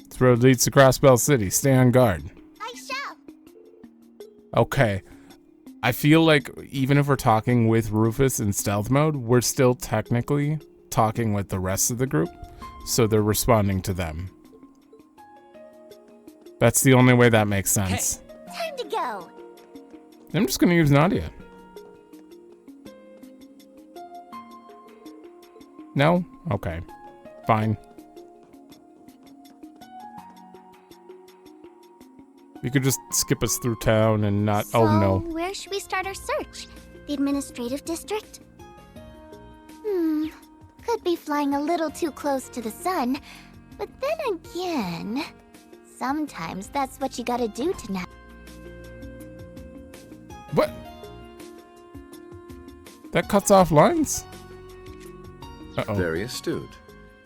This road leads to Crossbell City. Stay on guard. I shall. Okay. I feel like even if we're talking with Rufus in stealth mode, we're still technically talking with the rest of the group, so they're responding to them. That's the only way that makes sense. Time to go. I'm just going to use Nadia. No? Okay. Fine. You could just skip us through town and not... So, oh, no. Where should we start our search? The administrative district? Could be flying a little too close to the sun. But then again... Sometimes that's what you gotta do to What? That cuts off lines? Uh-oh. Very astute.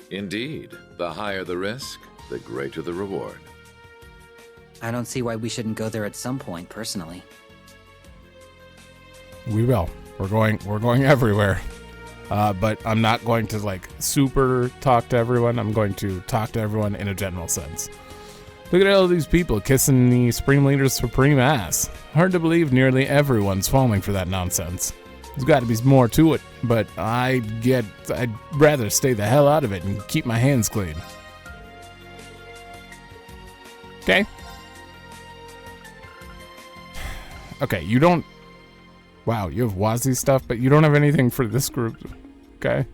Indeed, the higher the risk, the greater the reward. I don't see why we shouldn't go there at some point, personally. We will. We're going everywhere. But I'm not going to like super talk to everyone. I'm going to talk to everyone in a general sense. Look at all these people kissing the Supreme Leader's supreme ass. Hard to believe nearly everyone's falling for that nonsense. There's got to be more to it, but I'd rather stay the hell out of it and keep my hands clean. Okay? Okay, you don't... Wow, you have Wazzy stuff, but you don't have anything for this group. Okay.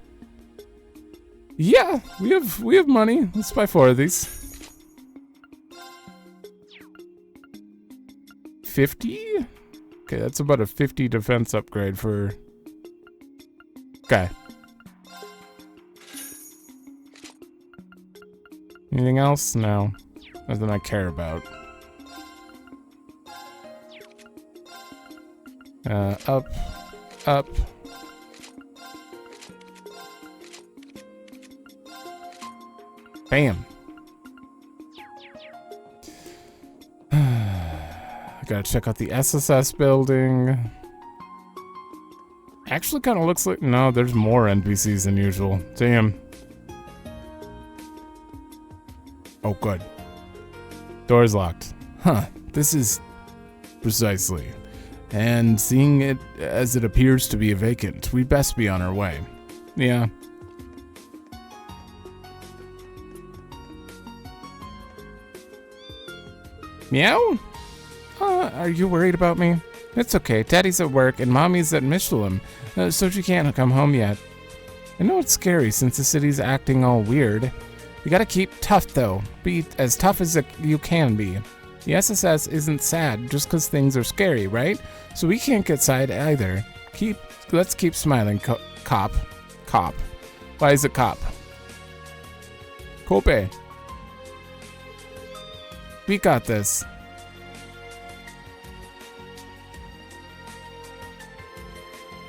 Yeah, we have money. Let's buy 4 of these. 50? Okay, that's about a 50 defense upgrade for... Okay. Anything else? No. Nothing I care about. Up. Bam. I gotta check out the SSS building. Actually kind of looks like... No, there's more NPCs than usual. Damn. Oh, good. Door's locked. Huh. This is... Precisely. And seeing it as it appears to be vacant, we best be on our way. Yeah. Meow? Are you worried about me? It's okay. Daddy's at work and Mommy's at Michelin, so she can't come home yet. I know it's scary since the city's acting all weird. You gotta keep tough, though. Be as tough as you can be. The SSS isn't sad just because things are scary, right? So we can't get sad either. Let's keep smiling, cop. Cop. Why is it cop? Kope. We got this.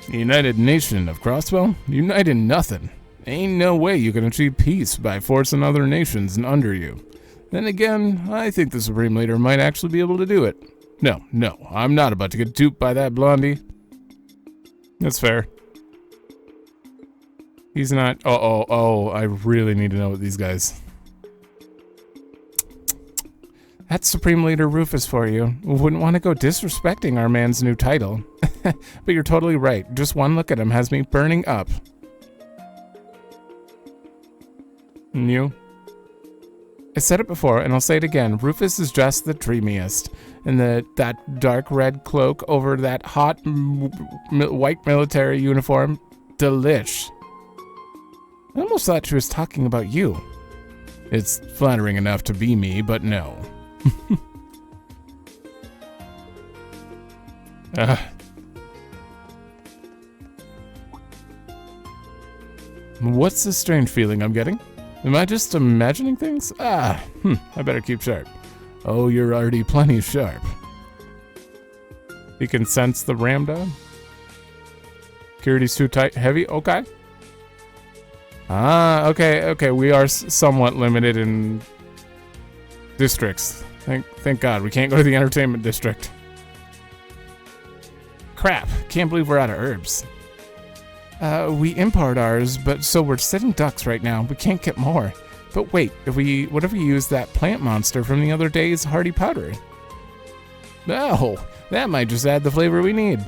The United Nation of Crossbell? United nothing. Ain't no way you can achieve peace by forcing other nations under you. Then again, I think the Supreme Leader might actually be able to do it. No, I'm not about to get duped by that blondie. That's fair. He's not... Oh, I really need to know what these guys... That's Supreme Leader Rufus for you. Wouldn't want to go disrespecting our man's new title. But you're totally right. Just one look at him has me burning up. And you? I said it before, and I'll say it again. Rufus is just the dreamiest. And that dark red cloak over that hot white military uniform. Delish. I almost thought she was talking about you. It's flattering enough to be me, but no. What's this strange feeling I'm getting? Am I just imagining things? I better keep sharp. Oh, you're already plenty sharp. You can sense the ramda. Security's too tight, heavy, okay. Okay, we are somewhat limited in districts. Thank God, we can't go to the entertainment district. Crap, can't believe we're out of herbs. We import ours, but so we're sitting ducks right now. We can't get more. But wait, what if we use that plant monster from the other day's hardy powder? Oh, that might just add the flavor we need.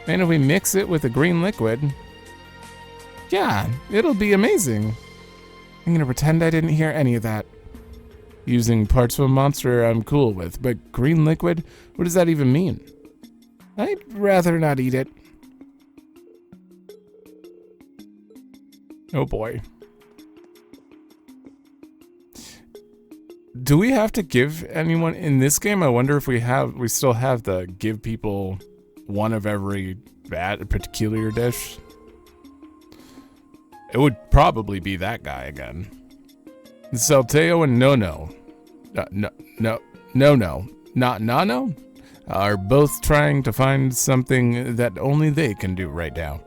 And if we mix it with a green liquid, yeah, it'll be amazing. I'm gonna pretend I didn't hear any of that. Using parts of a monster I'm cool with, but green liquid? What does that even mean? I'd rather not eat it. Oh boy. Do we have to give anyone in this game? I wonder if we still have the give people one of every particular dish. It would probably be that guy again. Salteo and No-No. No, are both trying to find something that only they can do right now.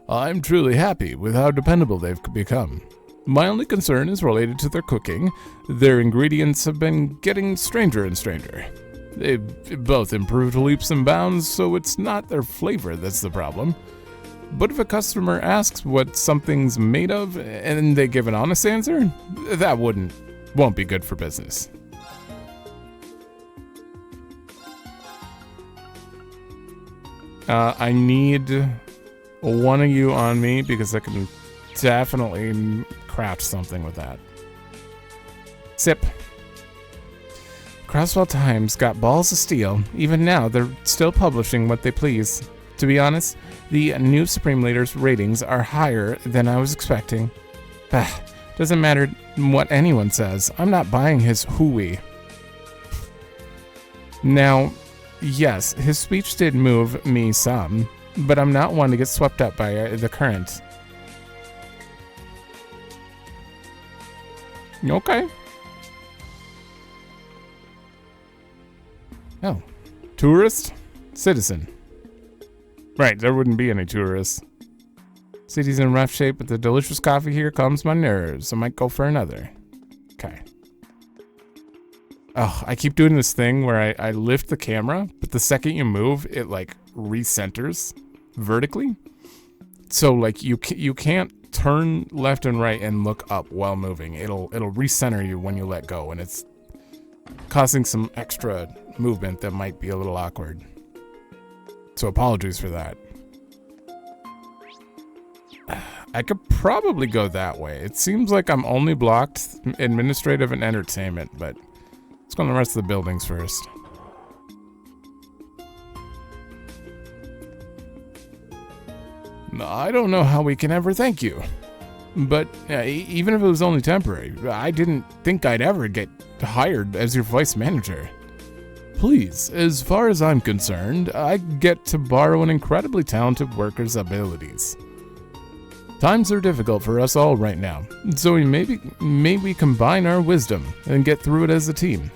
I'm truly happy with how dependable they've become. My only concern is related to their cooking. Their ingredients have been getting stranger and stranger. They've both improved leaps and bounds, so it's not their flavor that's the problem. But if a customer asks what something's made of and they give an honest answer, that won't be good for business. I need one of you on me because I can definitely craft something with that. Sip. Crossbell Times got balls of steel. Even now, they're still publishing what they please. To be honest, the new Supreme Leader's ratings are higher than I was expecting. Doesn't matter what anyone says. I'm not buying his hooey. Now, yes, his speech did move me some, but I'm not one to get swept up by the current. Okay. Oh. Tourist? Citizen. Right, there wouldn't be any tourists. City's in rough shape, but the delicious coffee here calms my nerves. I might go for another. Okay. Oh, I keep doing this thing where I lift the camera, but the second you move, it like recenters vertically. So like you can't turn left and right and look up while moving. It'll recenter you when you let go, and it's causing some extra movement that might be a little awkward. So apologies for that. I could probably go that way. It seems like I'm only blocked administrative and entertainment, but let's go on the rest of the buildings first. I don't know how we can ever thank you. But even if it was only temporary, I didn't think I'd ever get hired as your vice manager. Please, as far as I'm concerned, I get to borrow an incredibly talented worker's abilities. Times are difficult for us all right now, so maybe combine our wisdom and get through it as a team.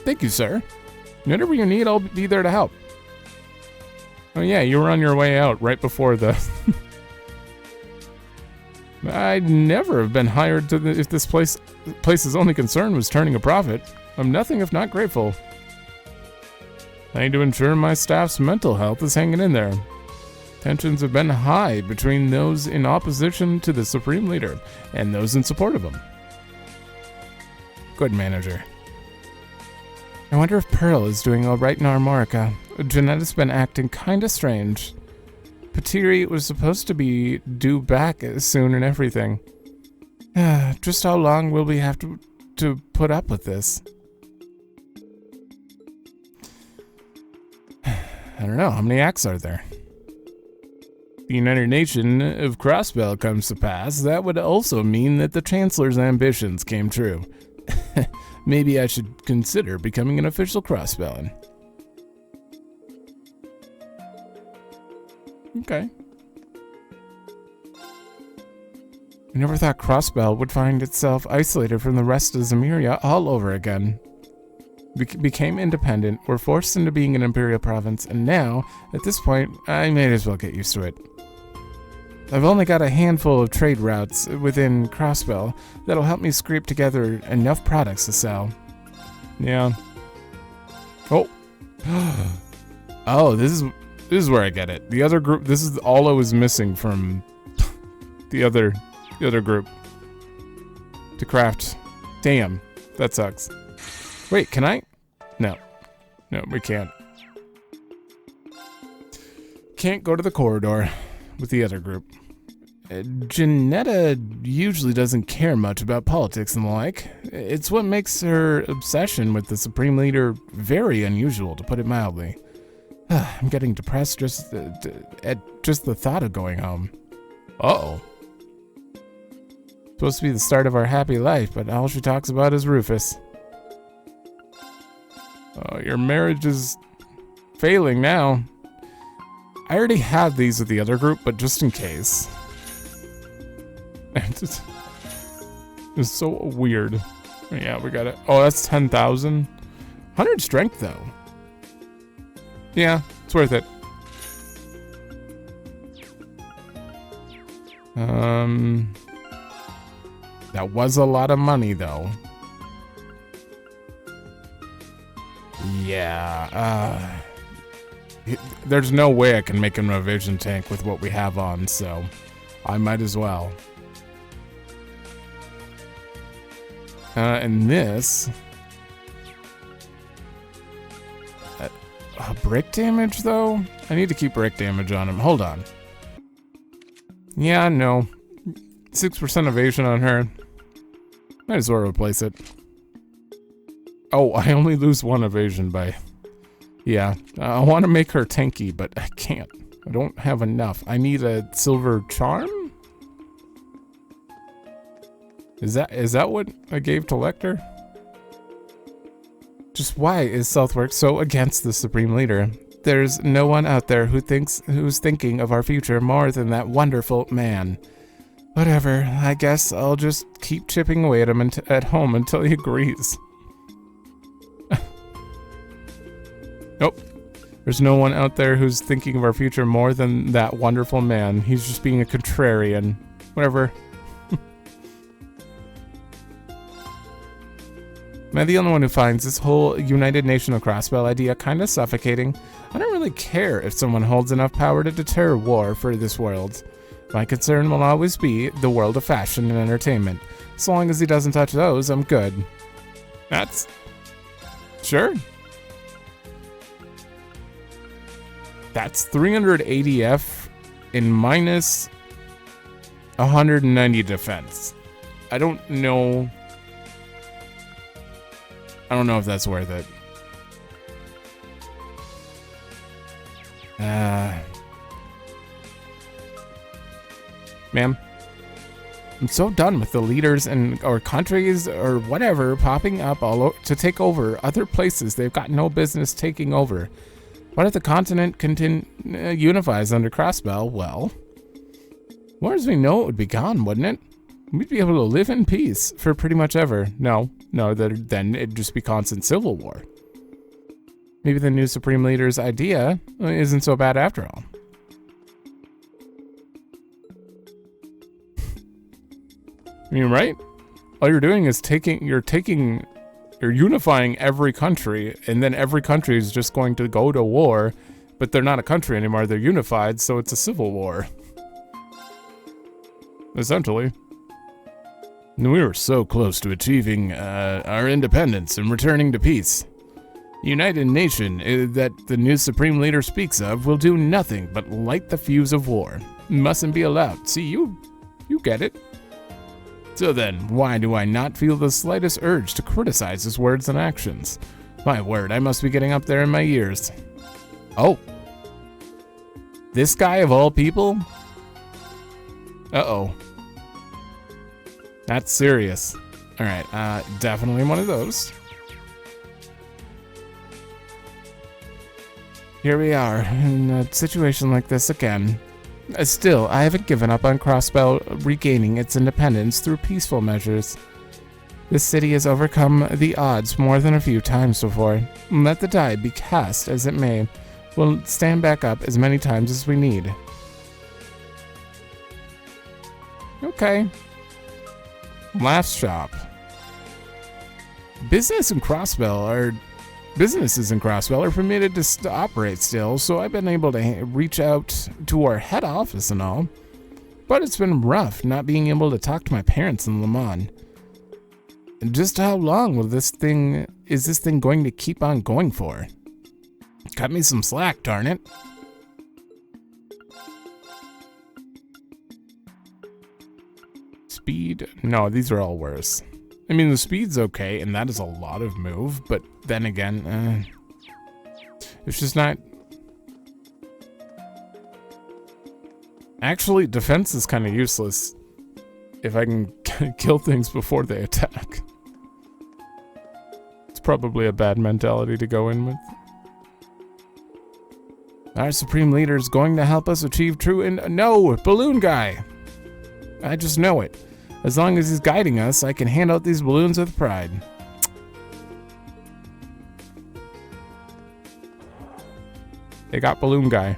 Thank you, sir. Whatever you need, I'll be there to help. Oh yeah, you were on your way out right before the... I'd never have been hired to if this place's only concern was turning a profit. I'm nothing if not grateful. I need to ensure my staff's mental health is hanging in there. Tensions have been high between those in opposition to the Supreme Leader and those in support of him. Good manager. I wonder if Pearl is doing all right in Armorica. Janetta's been acting kinda strange. Patiri was supposed to be due back soon and everything. Just how long will we have to put up with this? I don't know, how many acts are there? The United Nation of Crossbell comes to pass, that would also mean that the Chancellor's ambitions came true. Maybe I should consider becoming an official Crossbellan. Okay. I never thought Crossbell would find itself isolated from the rest of Zemuria all over again. Became independent, were forced into being an imperial province, and now, at this point, I may as well get used to it. I've only got a handful of trade routes within Crossbell that'll help me scrape together enough products to sell. Yeah. Oh. Oh, this is where I get it. The other group, this is all I was missing from the other group to craft. Damn, that sucks. Wait, can I? No, we can't. Can't go to the corridor with the other group. Janetta usually doesn't care much about politics and the like. It's what makes her obsession with the Supreme Leader very unusual, to put it mildly. I'm getting depressed just at just the thought of going home. Uh-oh. Supposed to be the start of our happy life, but all she talks about is Rufus. Oh, your marriage is failing now. I already had these with the other group, but just in case. It's so weird. Yeah, we got it. Oh, that's 10,000. 100 strength, though. Yeah, it's worth it. That was a lot of money, though. Yeah, there's no way I can make him a vision tank with what we have on, so I might as well. And this... brick damage, though? I need to keep brick damage on him. Hold on. Yeah, no. 6% evasion on her. Might as well replace it. Oh, I only lose 1 evasion by... Yeah, I want to make her tanky, but I can't. I don't have enough. I need a silver charm? Is that what I gave to Lecter? Just why is Southwark so against the Supreme Leader? There's no one out there who's thinking of our future more than that wonderful man. Whatever, I guess I'll just keep chipping away at him at home until he agrees. Nope. There's no one out there who's thinking of our future more than that wonderful man. He's just being a contrarian. Whatever. Am I the only one who finds this whole United Nation of Crossbell idea kind of suffocating? I don't really care if someone holds enough power to deter war for this world. My concern will always be the world of fashion and entertainment. As long as he doesn't touch those, I'm good. That's... Sure. That's 380 F in minus 190 defense. I don't know if that's worth it. Ma'am, I'm so done with the leaders or countries or whatever popping up to take over other places they've got no business taking over. What if the continent unifies under Crossbell? Well, more as we know, it would be gone, wouldn't it? We'd be able to live in peace for pretty much ever. No, then it'd just be constant civil war. Maybe the new Supreme Leader's idea isn't so bad after all. I mean, right? All you're doing is you're unifying every country, and then every country is just going to go to war, but they're not a country anymore, they're unified, so it's a civil war. Essentially. And we were so close to achieving our independence and returning to peace. The United Nation that the new Supreme Leader speaks of will do nothing but light the fuse of war. Mustn't be allowed. See, you get it. So then, why do I not feel the slightest urge to criticize his words and actions? My word, I must be getting up there in my years. Oh. This guy of all people? Uh-oh. That's serious. Alright, definitely one of those. Here we are, in a situation like this again. Still, I haven't given up on Crossbell regaining its independence through peaceful measures. This city has overcome the odds more than a few times before. Let the die be cast as it may. We'll stand back up as many times as we need. Okay. Last shop. Businesses in Crossbell are permitted to operate still, so I've been able to reach out to our head office and all. But it's been rough not being able to talk to my parents in Le Mans. Just how long is this thing going to keep on going for? Cut me some slack, darn it. Speed? No, these are all worse. I mean, the speed's okay, and that is a lot of move, but then again, it's just not... Actually, defense is kind of useless if I can kill things before they attack. It's probably a bad mentality to go in with. Our Supreme Leader is going to help us achieve true No! Balloon guy! I just know it. As long as he's guiding us, I can hand out these balloons with pride. They got balloon guy.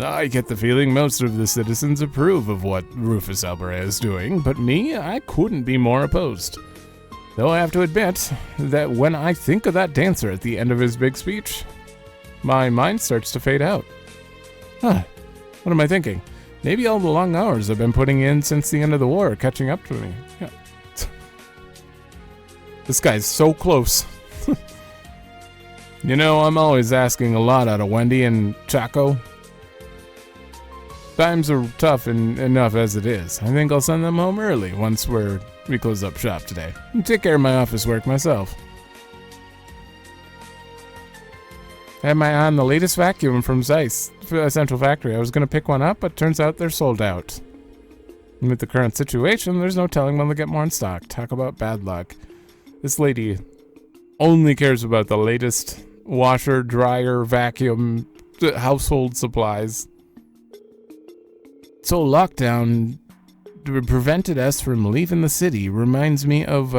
I get the feeling most of the citizens approve of what Rufus Albaret is doing, but me, I couldn't be more opposed. Though I have to admit that when I think of that dancer at the end of his big speech, my mind starts to fade out. What am I thinking? Maybe all the long hours I've been putting in since the end of the war are catching up to me. Yeah. This guy's so close. You know, I'm always asking a lot out of Wendy and Chaco. Times are tough enough as it is. I think I'll send them home early once we close up shop today. And take care of my office work myself. I had my eye on the latest vacuum from Zeiss Central Factory. I was going to pick one up, but turns out they're sold out. And with the current situation, there's no telling when they'll get more in stock. Talk about bad luck. This lady only cares about the latest washer, dryer, vacuum, household supplies. So lockdown prevented us from leaving the city. Reminds me of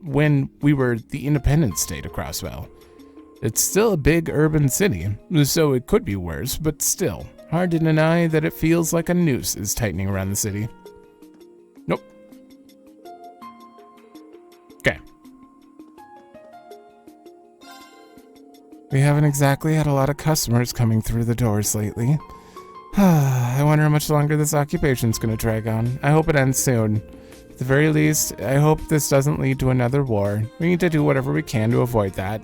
when we were the independent state of Crossbell. It's still a big urban city, so it could be worse, but still, hard to deny that it feels like a noose is tightening around the city. Nope. Okay. We haven't exactly had a lot of customers coming through the doors lately. I wonder how much longer this occupation's gonna drag on. I hope it ends soon. At the very least, I hope this doesn't lead to another war. We need to do whatever we can to avoid that.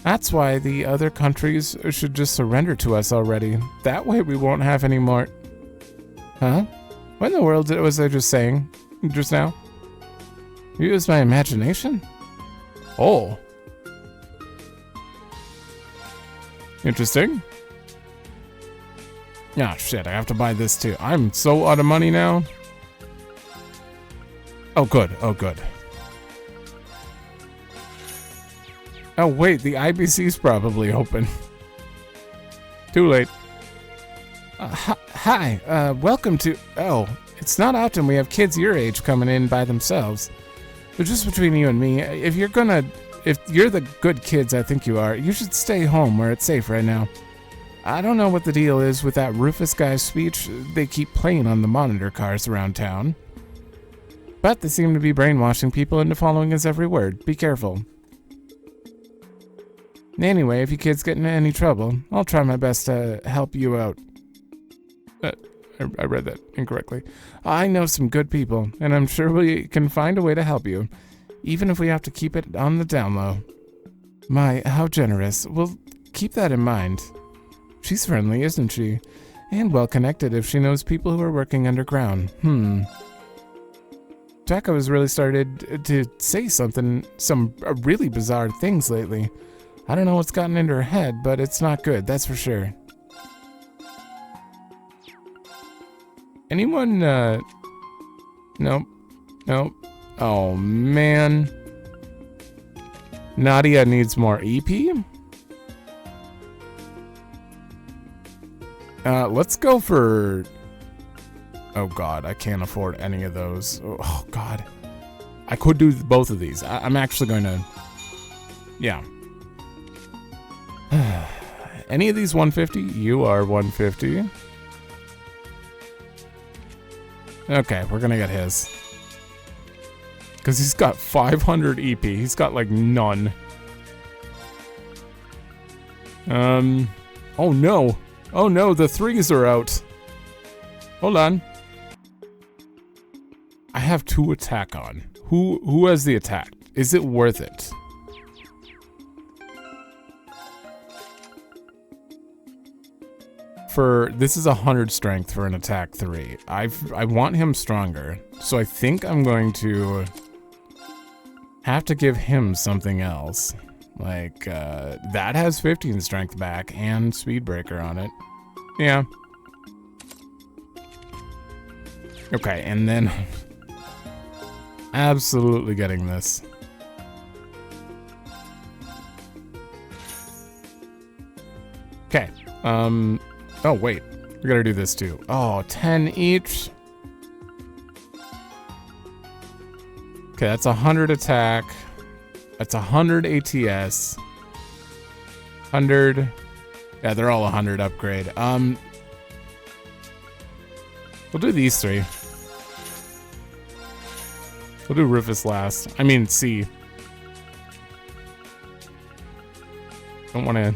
That's why the other countries should just surrender to us already. That way we won't have any more... Huh? What in the world was I just saying just now? You used my imagination? Oh. Interesting. Ah, shit, I have to buy this too. I'm so out of money now. Oh, good. Oh, good. Oh, wait, the IBC's probably open. Too late. Hi, welcome to... Oh, it's not often we have kids your age coming in by themselves. But just between you and me, if you're the good kids I think you are, you should stay home where it's safe right now. I don't know what the deal is with that Rufus guy's speech they keep playing on the monitor cars around town. But they seem to be brainwashing people into following his every word. Be careful. Anyway, if you kids get into any trouble, I'll try my best to help you out. I read that incorrectly. I know some good people, and I'm sure we can find a way to help you, even if we have to keep it on the down low. My, how generous. We'll keep that in mind. She's friendly, isn't she? And well-connected if she knows people who are working underground. Taco has really started to say some really bizarre things lately. I don't know what's gotten into her head, but it's not good, that's for sure. Anyone, Nope. Nope. Oh, man. Nadia needs more EP? Let's go for... Oh, God, I can't afford any of those. Oh, God. I could do both of these. I'm actually going to... Yeah. Any of these 150? You are 150. Okay, we're gonna get his. Because he's got 500 EP. He's got, like, none. Oh, no. Oh, no, the threes are out. Hold on. I have 2 attack on. Who has the attack? Is it worth it? This is 100 strength for an attack 3. I want him stronger, so I think I'm going to have to give him something else. Like, that has 15 strength back and speed breaker on it. Yeah. Okay, and then absolutely getting this. Okay, oh wait, We gotta do this too. Oh, 10 each. Okay, that's 100 attack. That's 100 ATS. 100. Yeah, they're all 100 upgrade. We'll do these three. We'll do Rufus last. I mean, C. Don't want to.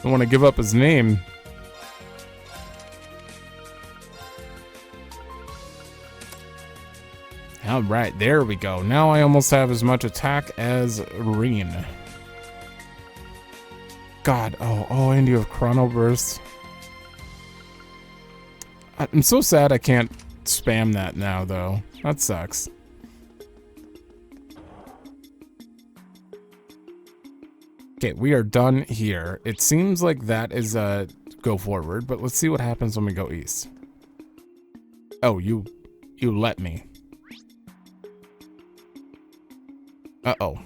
Don't want to give up his name. All right, there we go. Now I almost have as much attack as Reen. God, oh, and you have Chrono Burst. I'm so sad I can't spam that now, though. That sucks. Okay, we are done here. It seems like that is a go forward, but let's see what happens when we go east. Oh, you let me. Uh-oh.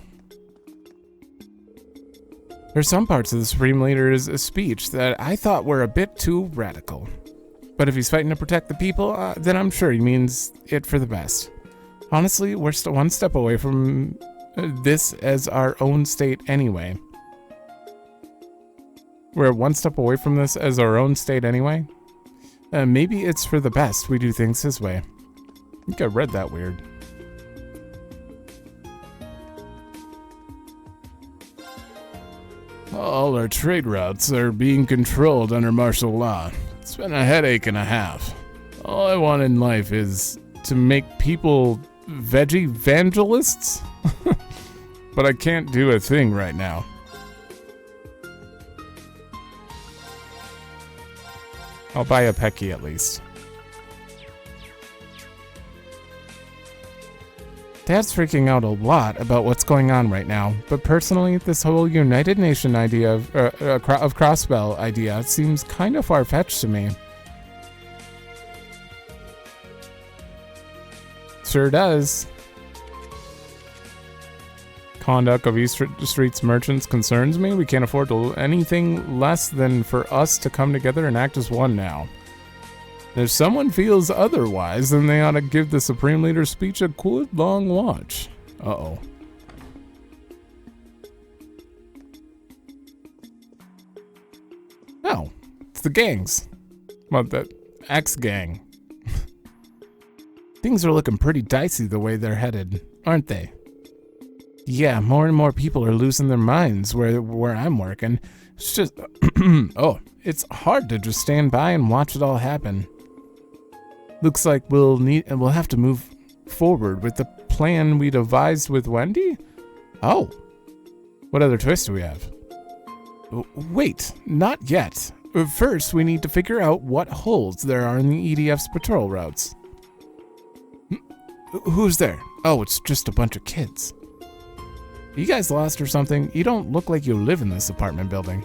There's some parts of the Supreme Leader's speech that I thought were a bit too radical. But if he's fighting to protect the people, then I'm sure he means it for the best. Honestly, we're still one step away from this as our own state anyway. We're one step away from this as our own state anyway? Maybe it's for the best we do things his way. I think I read that weird. All our trade routes are being controlled under martial law. It's been a headache and a half. All I want in life is to make people veggie evangelists? But I can't do a thing right now. I'll buy a Pecky at least. Dad's freaking out a lot about what's going on right now, but personally, this whole United Nation idea of Crossbell idea seems kind of far-fetched to me. Sure does. Conduct of East Street's merchants concerns me. We can't afford to anything less than for us to come together and act as one now. If someone feels otherwise, then they ought to give the Supreme Leader's speech a good long watch. Uh-oh. Oh, it's the gangs. Well, the X-gang. Things are looking pretty dicey the way they're headed, aren't they? Yeah, more and more people are losing their minds where I'm working. It's just... oh, it's hard to just stand by and watch it all happen. Looks like we'll have to move forward with the plan we devised with Wendy? Oh. What other choice do we have? Wait, not yet. First, we need to figure out what holes there are in the EDF's patrol routes. Who's there? Oh, it's just a bunch of kids. You guys lost or something? You don't look like you live in this apartment building.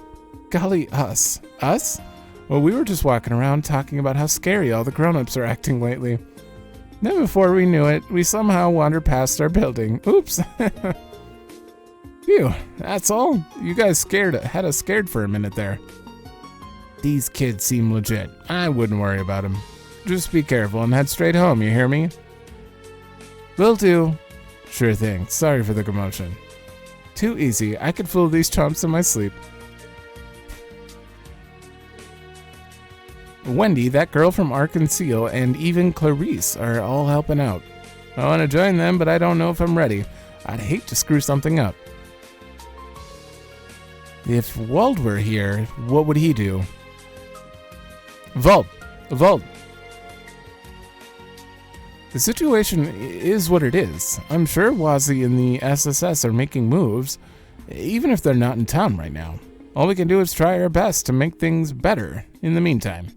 Golly, us? Us? Well, we were just walking around talking about how scary all the grown-ups are acting lately. Then before we knew it, we somehow wandered past our building. Oops. Phew, that's all? You guys had us scared for a minute there. These kids seem legit. I wouldn't worry about them. Just be careful and head straight home, you hear me? Will do. Sure thing. Sorry for the commotion. Too easy. I could fool these chumps in my sleep. Wendy, that girl from Arkansas, and even Clarice are all helping out. I want to join them, but I don't know if I'm ready. I'd hate to screw something up. If Wald were here, what would he do? Wald. The situation is what it is. I'm sure Wazzy and the SSS are making moves, even if they're not in town right now. All we can do is try our best to make things better in the meantime.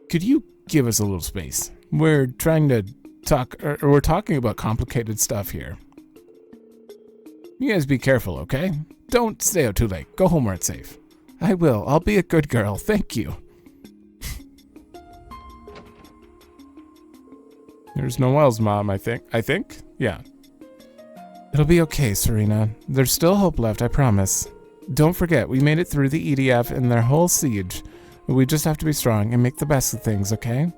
Could you give us a little space? We're trying to talk, or we're talking about complicated stuff here. You guys be careful, okay? Don't stay out too late. Go home where it's safe. I will. I'll be a good girl. Thank you. There's Noelle's mom, I think? Yeah. It'll be okay, Serena. There's still hope left, I promise. Don't forget, we made it through the EDF and their whole siege. We just have to be strong and make the best of things, okay?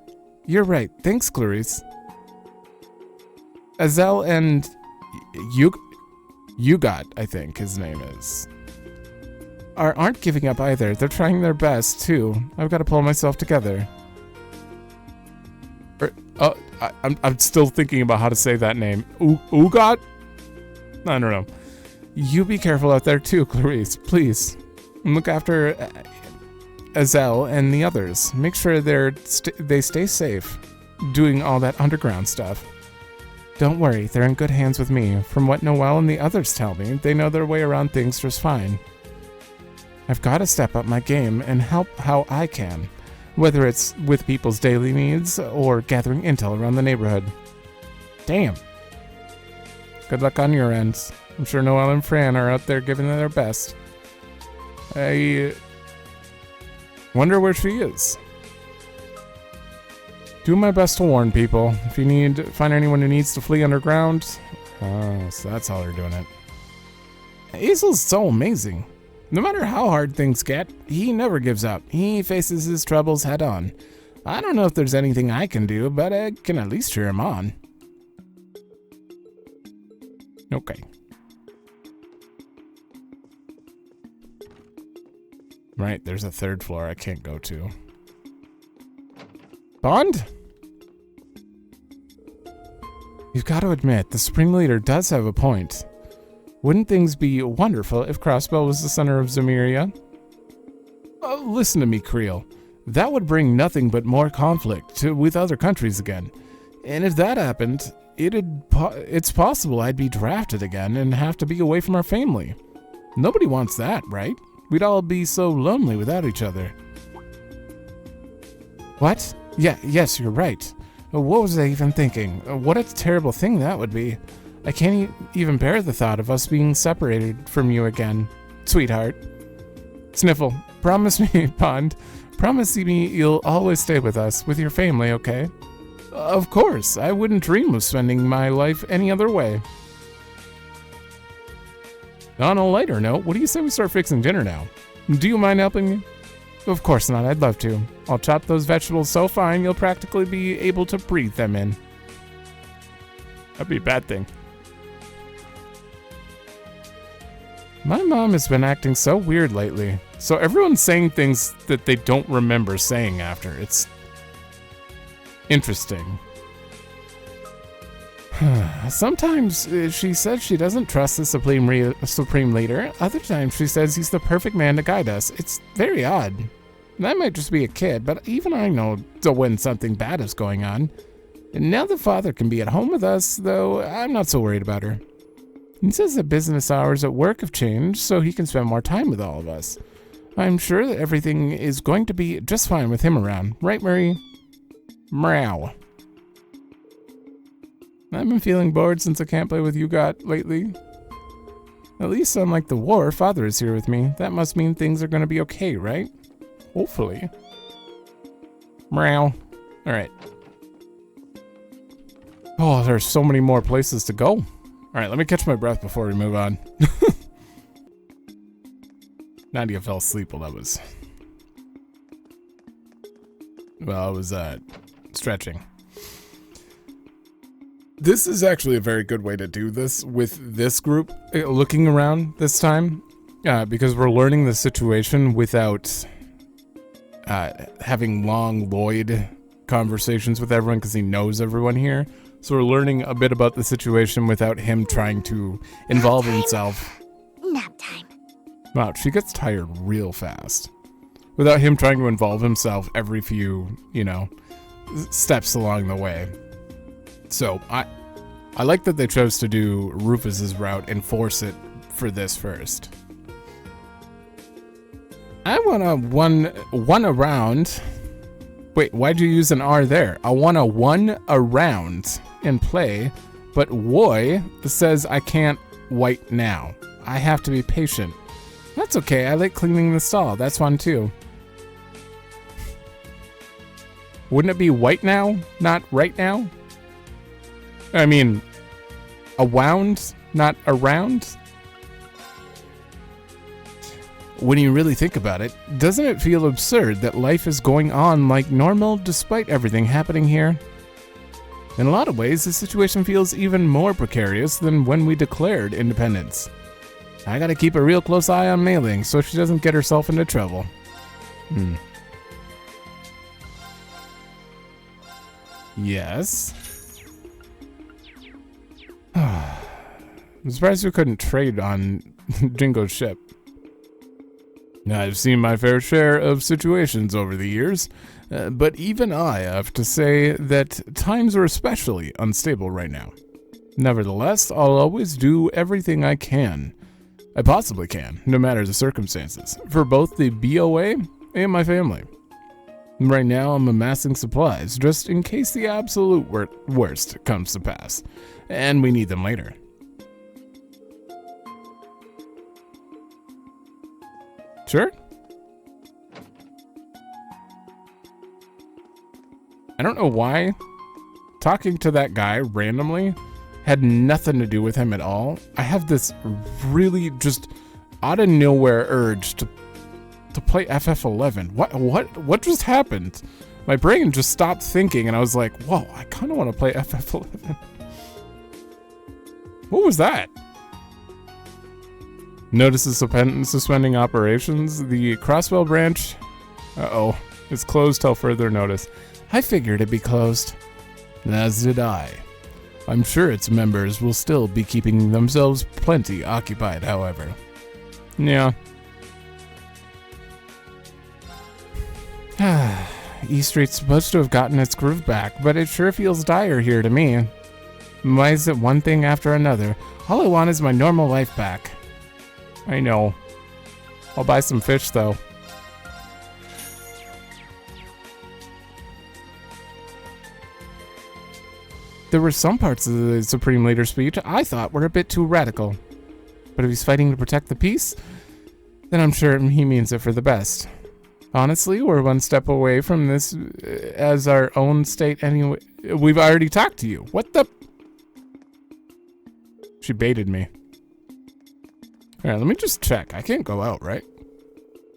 You're right. Thanks, Clarice. Azel and Yugot, I think his name is, aren't giving up either. They're trying their best, too. I've got to pull myself together. I'm still thinking about how to say that name. Ugot? I don't know. You be careful out there, too, Clarice. Please. And look after Azel and the others. Make sure they stay safe doing all that underground stuff. Don't worry, they're in good hands with me. From what Noelle and the others tell me, they know their way around things just fine. I've got to step up my game and help how I can, whether it's with people's daily needs or gathering intel around the neighborhood. Damn. Good luck on your ends. I'm sure Noelle and Fran are out there giving it their best. I wonder where she is. Do my best to warn people. If you find anyone who needs to flee underground. Oh, so that's how they're doing it. Azel's so amazing. No matter how hard things get, he never gives up. He faces his troubles head on. I don't know if there's anything I can do, but I can at least cheer him on. Okay. Right, there's a third floor I can't go to. Bond? You've got to admit, the Supreme Leader does have a point. Wouldn't things be wonderful if Crossbell was the center of Zemuria? Oh, listen to me, Creel. That would bring nothing but more conflict with other countries again. And if that happened, it's possible I'd be drafted again and have to be away from our family. Nobody wants that, right? We'd all be so lonely without each other. What? Yes, you're right. What was I even thinking? What a terrible thing that would be. I can't even bear the thought of us being separated from you again, sweetheart. Sniffle, promise me, Pond. Promise me you'll always stay with us, with your family, okay? Of course, I wouldn't dream of spending my life any other way. On a lighter note, what do you say we start fixing dinner now? Do you mind helping me? Of course not, I'd love to. I'll chop those vegetables so fine you'll practically be able to breathe them in. That'd be a bad thing. My mom has been acting so weird lately. So everyone's saying things that they don't remember saying after. It's interesting. Sometimes she says she doesn't trust the Supreme Leader. Other times she says he's the perfect man to guide us. It's very odd. That might just be a kid, but even I know when something bad is going on. And now the father can be at home with us, though I'm not so worried about her. He says that business hours at work have changed, so he can spend more time with all of us. I'm sure that everything is going to be just fine with him around. Right, Marie? Meow. I've been feeling bored since I can't play with Yugot lately. At least unlike the war, Father is here with me. That must mean things are going to be okay, right? Hopefully. Meow. Alright. Oh, there's so many more places to go. Alright, let me catch my breath before we move on. Nadia fell asleep while I was... Well, I was, stretching. This is actually a very good way to do this with this group, looking around this time, because we're learning the situation without having long Lloyd conversations with everyone because he knows everyone here. So we're learning a bit about the situation without him trying to involve himself. Nap time. Wow, she gets tired real fast. Without him trying to involve himself every few, steps along the way. So I like that they chose to do Rufus's route and force it for this first. I want to one around. Wait, why'd you use an R there? I want to one around and play, but Woy says I can't wait now. I have to be patient. That's okay. I like cleaning the stall. That's fun too. Wouldn't it be white now, not right now? I mean, a wound, not around? When you really think about it, doesn't it feel absurd that life is going on like normal despite everything happening here? In a lot of ways, the situation feels even more precarious than when we declared independence. I gotta keep a real close eye on Mei Ling so she doesn't get herself into trouble. Yes. I'm surprised we couldn't trade on Jingo's ship. I've seen my fair share of situations over the years, but even I have to say that times are especially unstable right now. Nevertheless, I'll always do everything I possibly can, no matter the circumstances, for both the BOA and my family. Right now, I'm amassing supplies just in case the absolute worst comes to pass, and we need them later. Sure. I don't know why talking to that guy randomly had nothing to do with him at all. I have this really just out of nowhere urge to play FF11. What just happened? My brain just stopped thinking and I was like, whoa, I kind of want to play FF11. What was that? Notices suspending operations. The Crossbell branch, it's closed till further notice. I figured it'd be closed. As did I. I'm sure its members will still be keeping themselves plenty occupied, however. Yeah. E Street's supposed to have gotten its groove back, but it sure feels dire here to me. Why is it one thing after another? All I want is my normal life back. I know. I'll buy some fish, though. There were some parts of the Supreme Leader speech I thought were a bit too radical. But if he's fighting to protect the peace, then I'm sure he means it for the best. Honestly, we're one step away from this as our own state anyway. We've already talked to you. What the? She baited me. Alright, let me just check. I can't go out, right?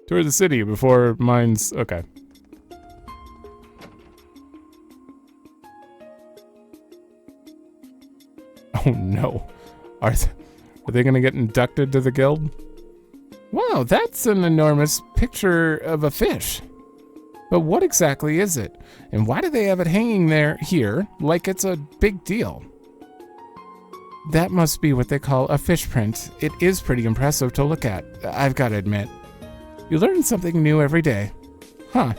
Tour the city before mine's... Okay. Oh no. Are they gonna get inducted to the guild? Wow, that's an enormous picture of a fish. But what exactly is it? And why do they have it hanging here like it's a big deal? That must be what they call a fish print. It is pretty impressive to look at, I've got to admit. You learn something new every day. Huh.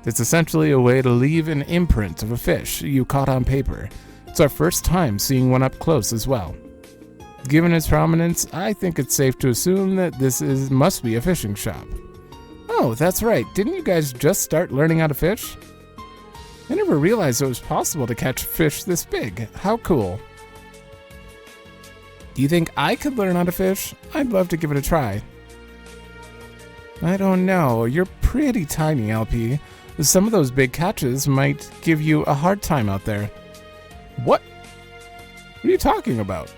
It's essentially a way to leave an imprint of a fish you caught on paper. It's our first time seeing one up close as well. Given its prominence, I think it's safe to assume that this must be a fishing shop. Oh, that's right. Didn't you guys just start learning how to fish? I never realized it was possible to catch fish this big. How cool. Do you think I could learn how to fish? I'd love to give it a try. I don't know. You're pretty tiny, LP. Some of those big catches might give you a hard time out there. What? What are you talking about?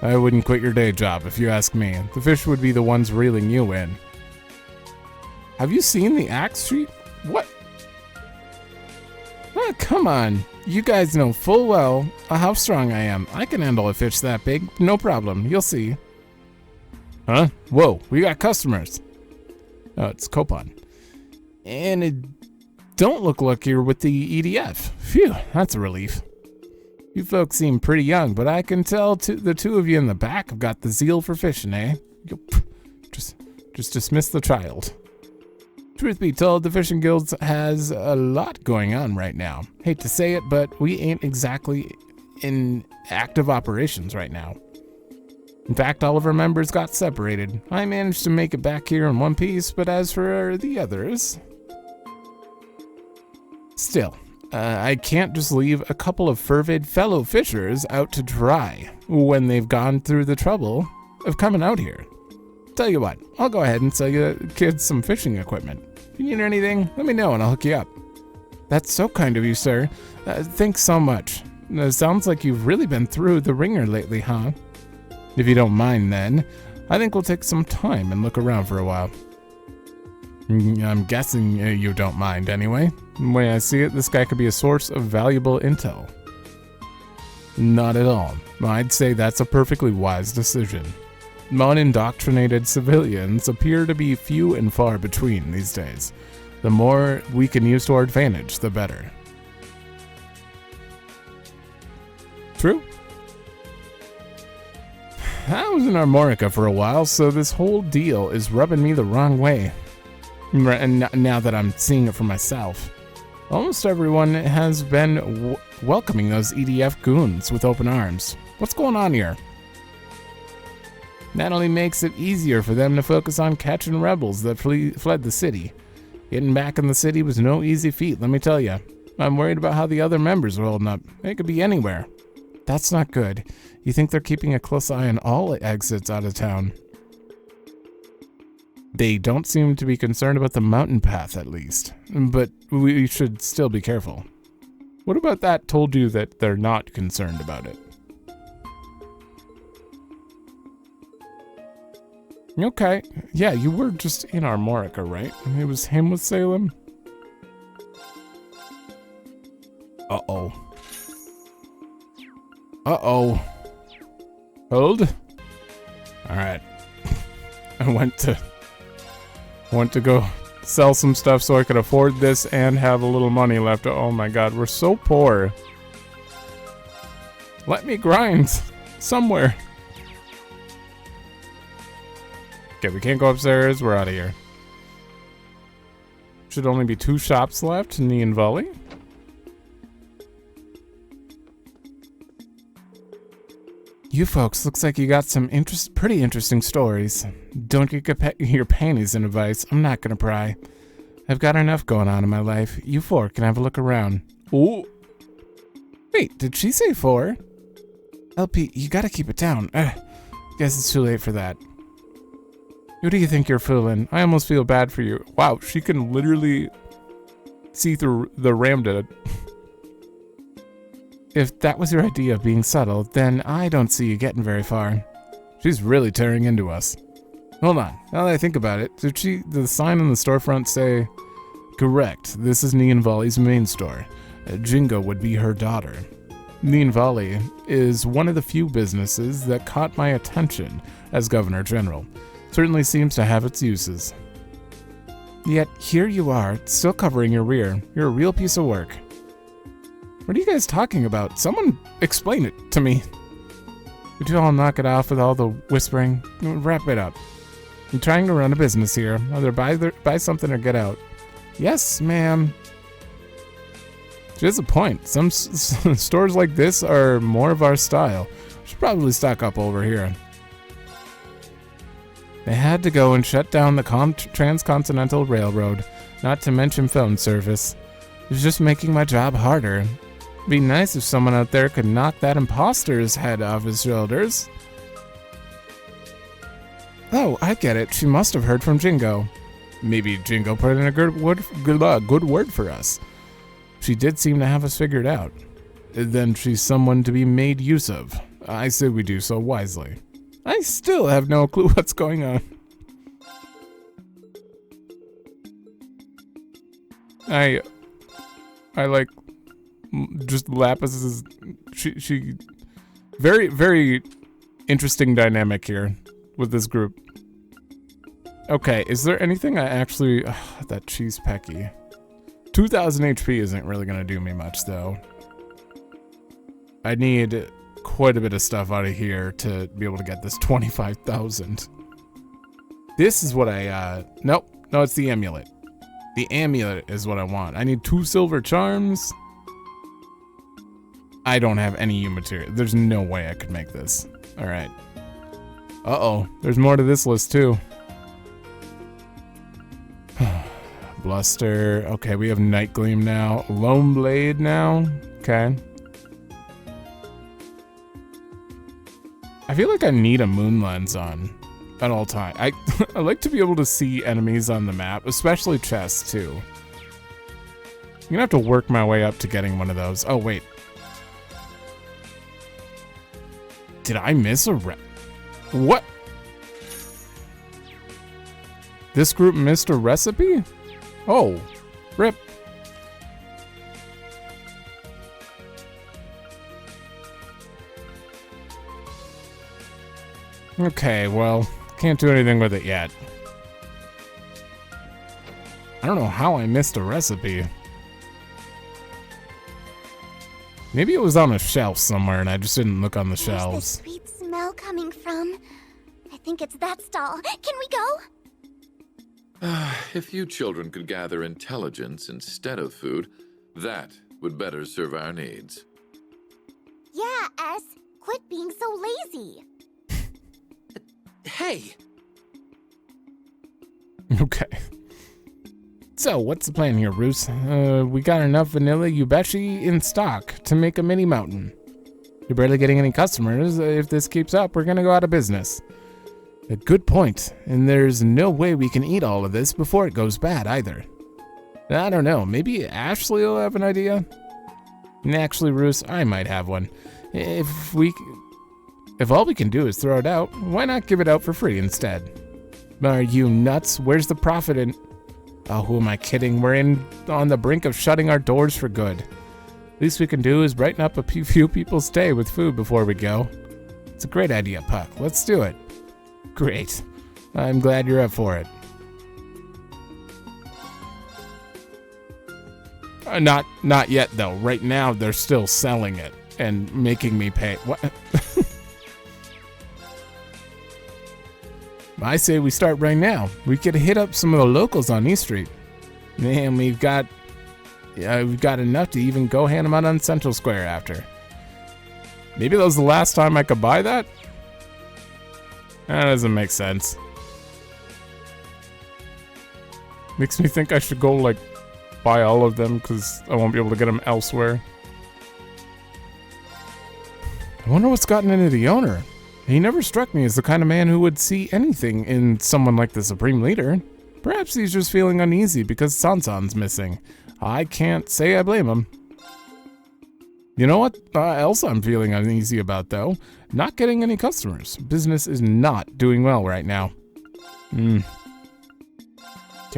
I wouldn't quit your day job if you ask me. The fish would be the ones reeling you in. Have you seen the axe sheet? What? Oh, come on. You guys know full well how strong I am. I can handle a fish that big. No problem. You'll see. Huh? Whoa, we got customers. Oh, it's Coupon. And it don't look like you're with the EDF. Phew, that's a relief. You folks seem pretty young, but I can tell the two of you in the back have got the zeal for fishing, eh? Just dismiss the child. Truth be told, the Fishing Guild has a lot going on right now. Hate to say it, but we ain't exactly in active operations right now. In fact, all of our members got separated. I managed to make it back here in one piece, but as for the others... Still, I can't just leave a couple of fervid fellow fishers out to dry when they've gone through the trouble of coming out here. Tell you what, I'll go ahead and sell you kids some fishing equipment. If you need anything, let me know and I'll hook you up. That's so kind of you, sir. Thanks so much. Sounds like you've really been through the ringer lately, huh? If you don't mind then, I think we'll take some time and look around for a while. I'm guessing you don't mind anyway. The way I see it, this guy could be a source of valuable intel. Not at all. I'd say that's a perfectly wise decision. Unindoctrinated civilians appear to be few and far between these days. The more we can use to our advantage, the better. True. I was in Armorica for a while, so this whole deal is rubbing me the wrong way. And now that I'm seeing it for myself, almost everyone has been welcoming those EDF goons with open arms. What's going on here? That only makes it easier for them to focus on catching rebels that fled the city. Getting back in the city was no easy feat, let me tell you. I'm worried about how the other members are holding up. They could be anywhere. That's not good. You think they're keeping a close eye on all exits out of town? They don't seem to be concerned about the mountain path, at least. But we should still be careful. What about that told you that they're not concerned about it? Okay. Yeah, you were just in Armorica, right? It was him with Salem? Uh-oh. Uh-oh. Hold. Alright. I went to go sell some stuff so I could afford this and have a little money left. Oh my god, we're so poor. Let me grind somewhere. Okay, we can't go upstairs. We're out of here. Should only be 2 shops left. Nihon Valley. You folks, looks like you got some pretty interesting stories. Don't get your panties in a vice. I'm not gonna pry. I've got enough going on in my life. You 4 can have a look around. Ooh. Wait, did she say 4? LP, you gotta keep it down. Guess it's too late for that. Who do you think you're fooling? I almost feel bad for you. Wow, she can literally see through the Ramda. If that was your idea of being subtle, then I don't see you getting very far. She's really tearing into us. Hold on, now that I think about it, did the sign on the storefront say, correct, this is Nihon Valley's main store. Jingo would be her daughter. Nihon Valley is one of the few businesses that caught my attention as Governor General. Certainly seems to have its uses. Yet, here you are, still covering your rear. You're a real piece of work. What are you guys talking about? Someone explain it to me. Would you all knock it off with all the whispering? Wrap it up. I'm trying to run a business here. Either buy something or get out. Yes, ma'am. She has a point. Some stores like this are more of our style. Should probably stock up over here. They had to go and shut down the Transcontinental Railroad, not to mention phone service. It was just making my job harder. It'd be nice if someone out there could knock that imposter's head off his shoulders. Oh, I get it. She must have heard from Jingo. Maybe Jingo put in a good word for us. She did seem to have us figured out. Then she's someone to be made use of. I say we do so wisely. I still have no clue what's going on. I like just Lapis's she very, very interesting dynamic here with this group. Okay, is there anything I actually that cheese pecky. 2000 HP isn't really gonna do me much though. I need quite a bit of stuff out of here to be able to get this 25,000. This is what I no, it's the amulet. The amulet is what I want. I need 2 silver charms. I don't have any U material. There's no way I could make this. All right. Uh-oh. There's more to this list too. Bluster. Okay, we have Night Gleam now. Lone Blade now. Okay. I feel like I need a moon lens on at all times. I like to be able to see enemies on the map, especially chests too. I'm gonna have to work my way up to getting one of those. Oh wait. Did I miss a what? This group missed a recipe? Oh, rip. Okay, well, can't do anything with it yet. I don't know how I missed a recipe. Maybe it was on a shelf somewhere and I just didn't look on the Where's the shelves. sweet smell coming from? I think it's that stall. Can we go? If you children could gather intelligence instead of food, that would better serve our needs. Yeah, S. Quit being so lazy. Hey! Okay. So, what's the plan here, Roos? We got enough vanilla yubeshi in stock to make a mini mountain. You're barely getting any customers. If this keeps up, we're gonna go out of business. A good point. And there's no way we can eat all of this before it goes bad, either. I don't know. Maybe Ashley will have an idea? Actually, Roos, I might have one. If all we can do is throw it out, why not give it out for free instead? Are you nuts? Where's the profit in... Oh, who am I kidding? We're on the brink of shutting our doors for good. Least we can do is brighten up a few people's day with food before we go. It's a great idea, Puck. Let's do it. Great. I'm glad you're up for it. Not yet, though. Right now, they're still selling it and making me pay. What? I say we start right now. We could hit up some of the locals on East Street. And we've got enough to even go hand them out on Central Square after. Maybe that was the last time I could buy that? That doesn't make sense. Makes me think I should go, like, buy all of them because I won't be able to get them elsewhere. I wonder what's gotten into the owner. He never struck me as the kind of man who would see anything in someone like the Supreme Leader. Perhaps he's just feeling uneasy because Sansan's missing. I can't say I blame him. You know what else I'm feeling uneasy about, though? Not getting any customers. Business is not doing well right now. Okay,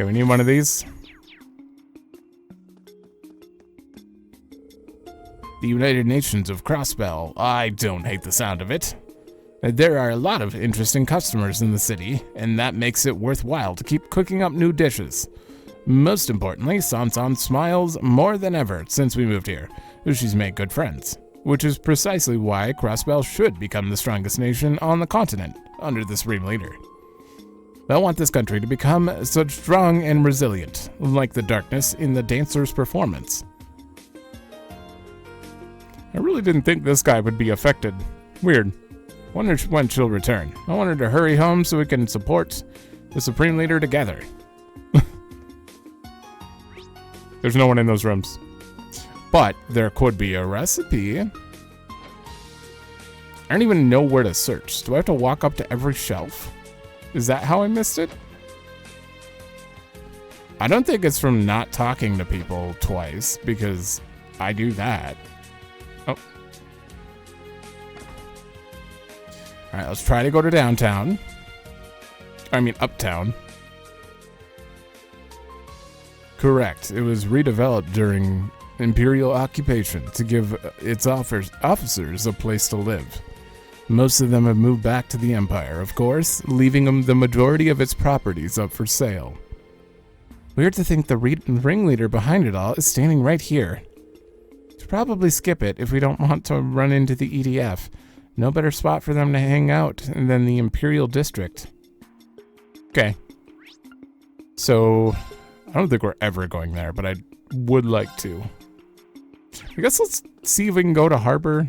we need one of these. The United Nations of Crossbell. I don't hate the sound of it. There are a lot of interesting customers in the city, and that makes it worthwhile to keep cooking up new dishes. Most importantly, Sansan smiles more than ever since we moved here. She's made good friends, which is precisely why Crossbell should become the strongest nation on the continent under the Supreme Leader. I want this country to become such strong and resilient, like the darkness in the dancer's performance. I really didn't think this guy would be affected. Weird. Wonder when she'll return. I want her to hurry home so we can support the Supreme Leader together. There's no one in those rooms. But there could be a recipe. I don't even know where to search. Do I have to walk up to every shelf? Is that how I missed it? I don't think it's from not talking to people twice, because I do that. Oh. Alright, let's try to go to downtown. I mean, uptown. Correct. It was redeveloped during Imperial occupation to give its officers a place to live. Most of them have moved back to the Empire, of course, leaving them the majority of its properties up for sale. Weird to think the ringleader behind it all is standing right here. Should probably skip it if we don't want to run into the EDF. No better spot for them to hang out than the Imperial District. Okay. So, I don't think we're ever going there, but I would like to. I guess let's see if we can go to Harbor.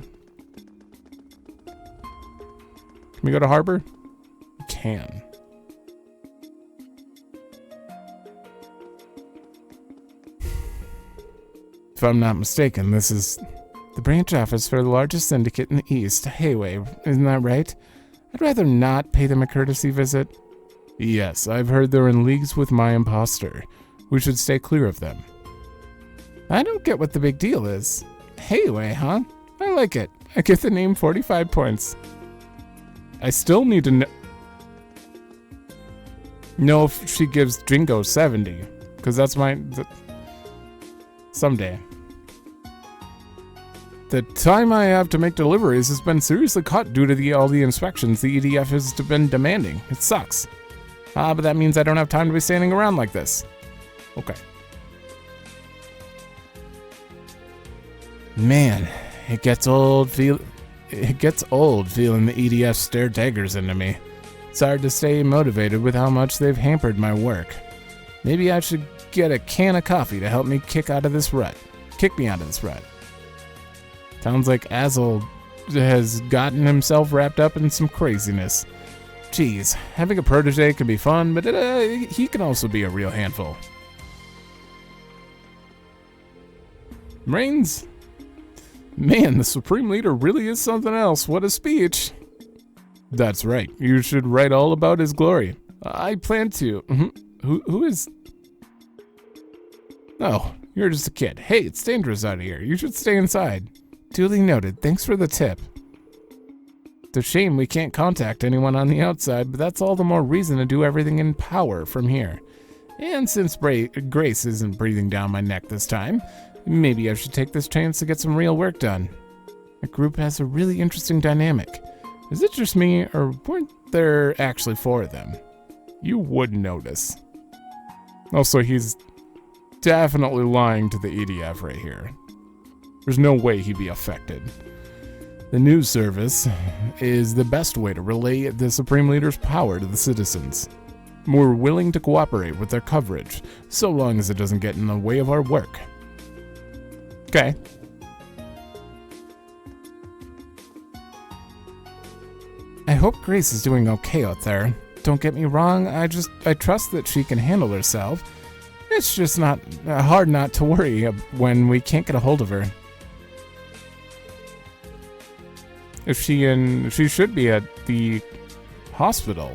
Can we go to Harbor? We can. If I'm not mistaken, this is the branch office for the largest syndicate in the East. Hayway, isn't that right? I'd rather not pay them a courtesy visit. Yes, I've heard they're in leagues with my imposter. We should stay clear of them. I don't get what the big deal is. Hayway, huh? I like it. I give the name 45 points. I still need to know... know if she gives Jingo 70, because that's someday. The time I have to make deliveries has been seriously cut due to all the inspections the EDF has been demanding. It sucks. But that means I don't have time to be standing around like this. Okay. Man, it gets old feeling the EDF stare daggers into me. It's hard to stay motivated with how much they've hampered my work. Maybe I should get a can of coffee to help me kick me out of this rut. Sounds like Azel has gotten himself wrapped up in some craziness. Geez, having a protege can be fun, but he can also be a real handful. Reigns? Man, the Supreme Leader really is something else. What a speech. That's right. You should write all about his glory. I plan to. Who is... Oh, you're just a kid. Hey, it's dangerous out here. You should stay inside. Duly noted. Thanks for the tip. It's a shame we can't contact anyone on the outside, but that's all the more reason to do everything in power from here. And since Grace isn't breathing down my neck this time, maybe I should take this chance to get some real work done. The group has a really interesting dynamic. Is it just me, or weren't there actually 4 of them? You would notice. Also, he's definitely lying to the EDF right here. There's no way he'd be affected. The news service is the best way to relay the Supreme Leader's power to the citizens. We're willing to cooperate with their coverage, so long as it doesn't get in the way of our work. Okay. I hope Grace is doing okay out there. Don't get me wrong, I trust that she can handle herself. It's just not hard not to worry when we can't get a hold of her. She should be at the hospital.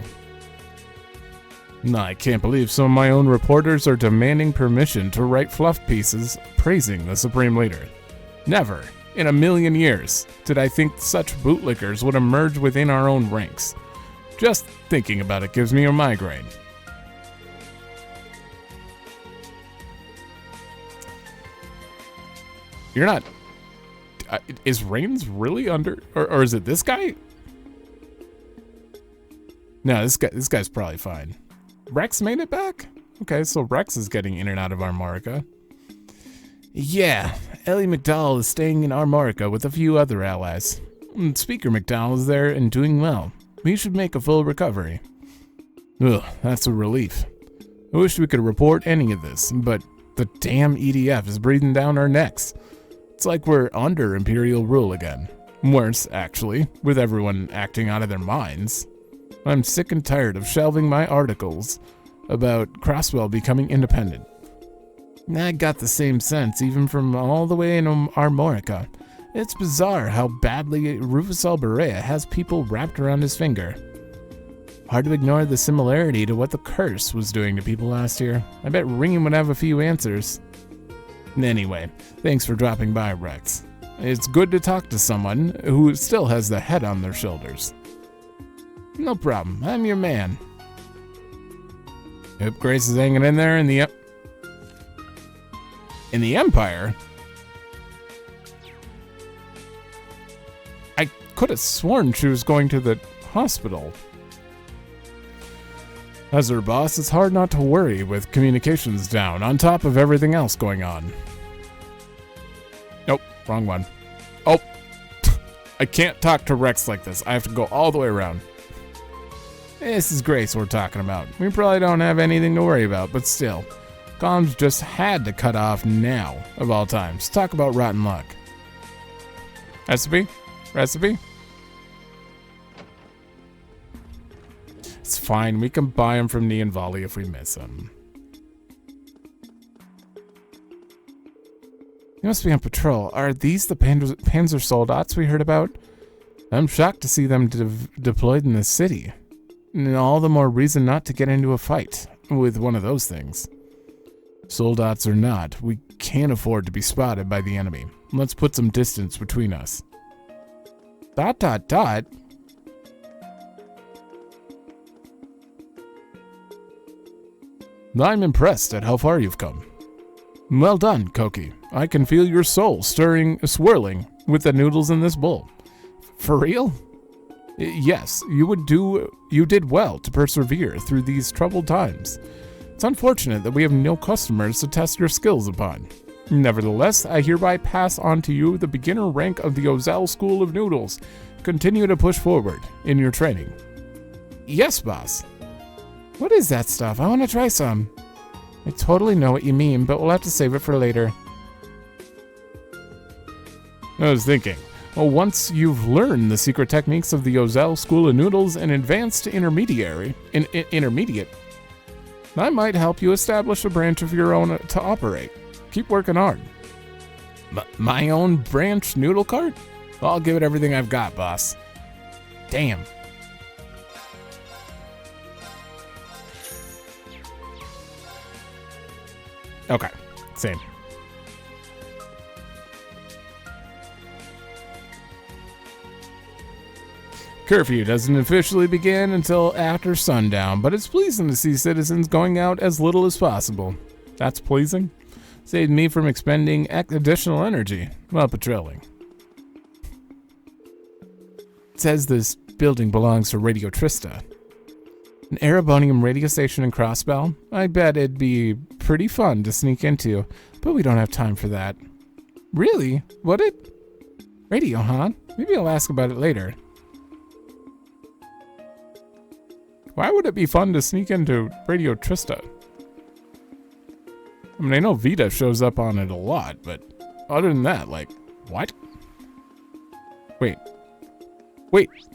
I can't believe some of my own reporters are demanding permission to write fluff pieces praising the Supreme Leader. Never, in a million years, did I think such bootlickers would emerge within our own ranks. Just thinking about it gives me a migraine. You're not... is Reigns really under... Or is it this guy? No, this guy's probably fine. Rex made it back? Okay, so Rex is getting in and out of Armorica. Yeah, Ellie McDowell is staying in Armorica with a few other allies. Speaker McDowell is there and doing well. We should make a full recovery. Ugh, that's a relief. I wish we could report any of this, but the damn EDF is breathing down our necks. It's like we're under Imperial rule again. Worse, actually, with everyone acting out of their minds. I'm sick and tired of shelving my articles about Crossbell becoming independent. I got the same sense even from all the way in Armorica. It's bizarre how badly Rufus Alberea has people wrapped around his finger. Hard to ignore the similarity to what the curse was doing to people last year. I bet Ringin would have a few answers. Anyway, thanks for dropping by, Rex. It's good to talk to someone who still has the head on their shoulders. No problem, I'm your man. Hope Grace is hanging in there in the Empire. I could have sworn she was going to the hospital. As her boss, it's hard not to worry with communications down, on top of everything else going on. Nope, wrong one. Oh, I can't talk to Rex like this. I have to go all the way around. This is Grace we're talking about. We probably don't have anything to worry about, but still. Comms just had to cut off now, of all times. Talk about rotten luck. Recipe? Recipe? It's fine. We can buy them from Nihon Falcom if we miss them. You must be on patrol. Are these the Panzer Soldats we heard about? I'm shocked to see them deployed in the city. And all the more reason not to get into a fight with one of those things. Soldats or not, we can't afford to be spotted by the enemy. Let's put some distance between us. ... Why, I'm impressed at how far you've come. Well done, Koki. I can feel your soul swirling with the noodles in this bowl. For real? Yes, you did well to persevere through these troubled times. It's unfortunate that we have no customers to test your skills upon. Nevertheless, I hereby pass on to you the beginner rank of the Ozell School of Noodles. Continue to push forward in your training. Yes, boss. What is that stuff? I want to try some. I totally know what you mean, but we'll have to save it for later. I was thinking, well, once you've learned the secret techniques of the Ozell School of Noodles and advanced to intermediate, I might help you establish a branch of your own to operate. Keep working hard. My own branch noodle cart? I'll give it everything I've got, boss. Damn. Okay, same. Curfew doesn't officially begin until after sundown, but it's pleasing to see citizens going out as little as possible. That's pleasing. Saved me from expending additional energy while patrolling. It says this building belongs to Radio Trista. An Erebonium radio station in Crossbell? I bet it'd be pretty fun to sneak into, but we don't have time for that. Really? Would it? Radio, huh? Maybe I'll ask about it later. Why would it be fun to sneak into Radio Trista? I mean, I know Vita shows up on it a lot, but other than that, like, what? Wait,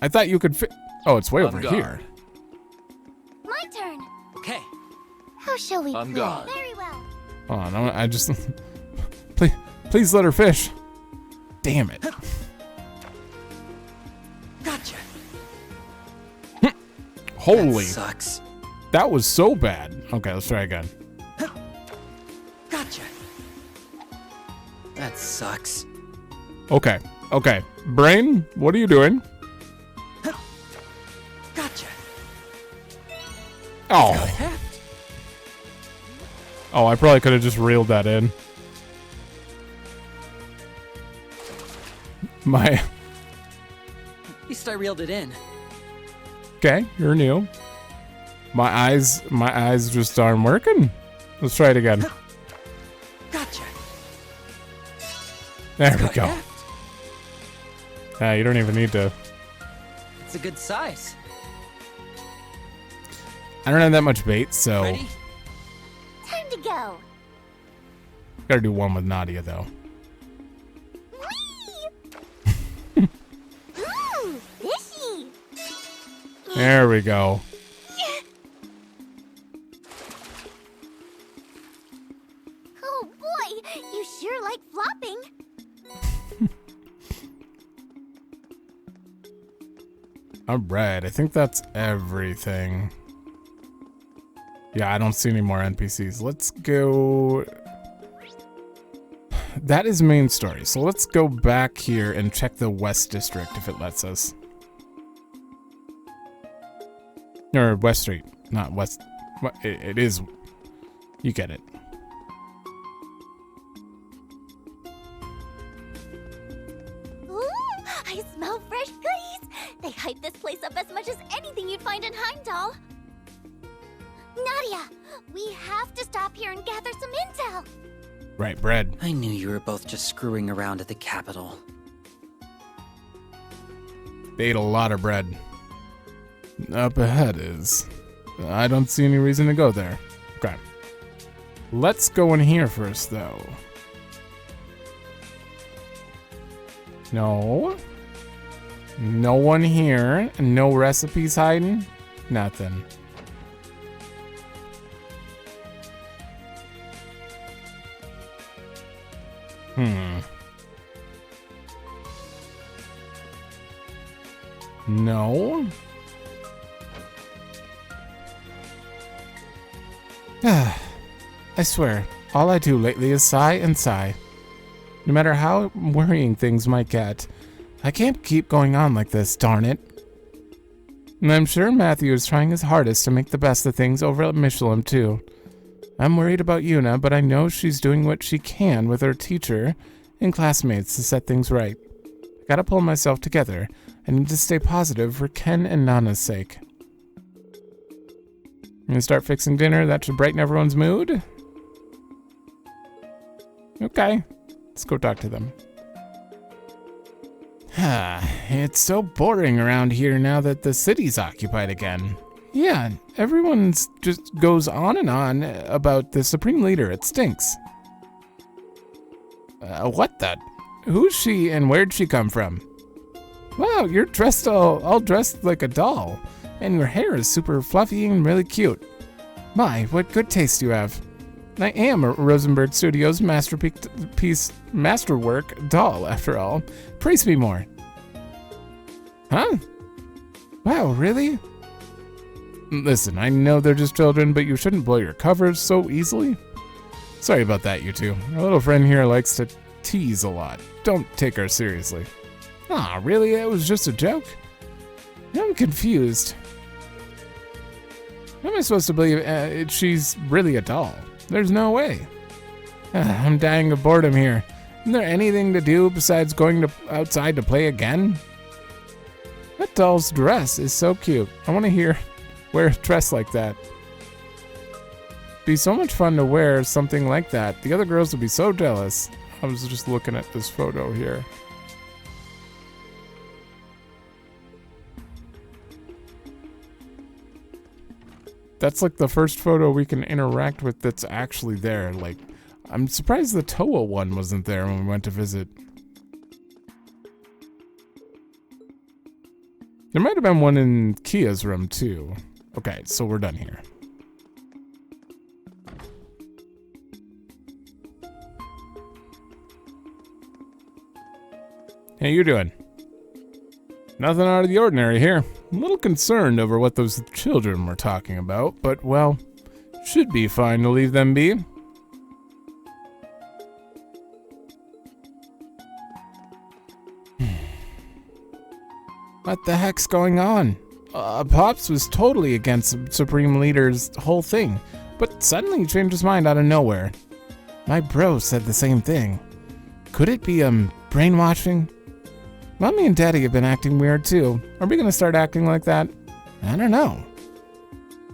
I thought you could oh, it's way over here. My turn. Okay. How shall we I'm play? gone. Very well. Hold on, I just... please let her fish. Damn it. Gotcha. Holy. That sucks. That was so bad. Okay, let's try again. Gotcha. That sucks. Okay. Brain, what are you doing? Gotcha. Oh. Oh, I probably could have just reeled that in. At least I reeled it in. Okay, you're new. My eyes just aren't working. Let's try it again. Gotcha. There we go. You don't even need to. It's a good size. I don't have that much bait, so Ready? Time to go. gotta do one with Nadia though. Whee! Fishy. There we go. Oh boy, you sure like flopping. Alright, I think that's everything. Yeah, I don't see any more NPCs. Let's go... That is main story, so let's go back here and check the West District if it lets us. Or West Street, not West... It is... You get it. Ooh, I smell fresh goodies. They hype this place up as much as anything you'd find in Heimdall. Nadia, we have to stop here and gather some intel. Right, bread. I knew you were both just screwing around at the Capitol. They ate a lot of bread. Up ahead is... I don't see any reason to go there. Okay. Let's go in here first, though. No. No one here. No recipes hiding. Nothing. No. I swear, all I do lately is sigh and sigh. No matter how worrying things might get, I can't keep going on like this, darn it. And I'm sure Matthew is trying his hardest to make the best of things over at Michelin, too. I'm worried about Yuna, but I know she's doing what she can with her teacher and classmates to set things right. I gotta pull myself together. I need to stay positive for Ken and Nana's sake. I'm gonna start fixing dinner. That should brighten everyone's mood. Okay, let's go talk to them. It's so boring around here now that the city's occupied again. Yeah, everyone's just goes on and on about the Supreme Leader. It stinks. What the? Who's she and where'd she come from? Wow, you're dressed all dressed like a doll, and your hair is super fluffy and really cute. My, what good taste you have. I am a Rosenberg Studios masterwork doll, after all. Praise me more. Huh? Wow, really? Listen, I know they're just children, but you shouldn't blow your covers so easily. Sorry about that, you two. Our little friend here likes to tease a lot. Don't take her seriously. Aw, really? That was just a joke? I'm confused. How am I supposed to believe she's really a doll? There's no way. I'm dying of boredom here. Isn't there anything to do besides going outside to play again? That doll's dress is so cute. I want to wear a dress like that. Be so much fun to wear something like that. The other girls would be so jealous. I was just looking at this photo here. That's like the first photo we can interact with that's actually there. Like, I'm surprised the Toa one wasn't there when we went to visit. There might have been one in Kia's room too. Okay, so we're done here. How you doing? Nothing out of the ordinary here. I'm a little concerned over what those children were talking about, but, well, should be fine to leave them be. What the heck's going on? Pops was totally against Supreme Leader's whole thing, but suddenly he changed his mind out of nowhere. My bro said the same thing. Could it be, brainwashing? Mommy and Daddy have been acting weird too. Are we gonna start acting like that? I don't know.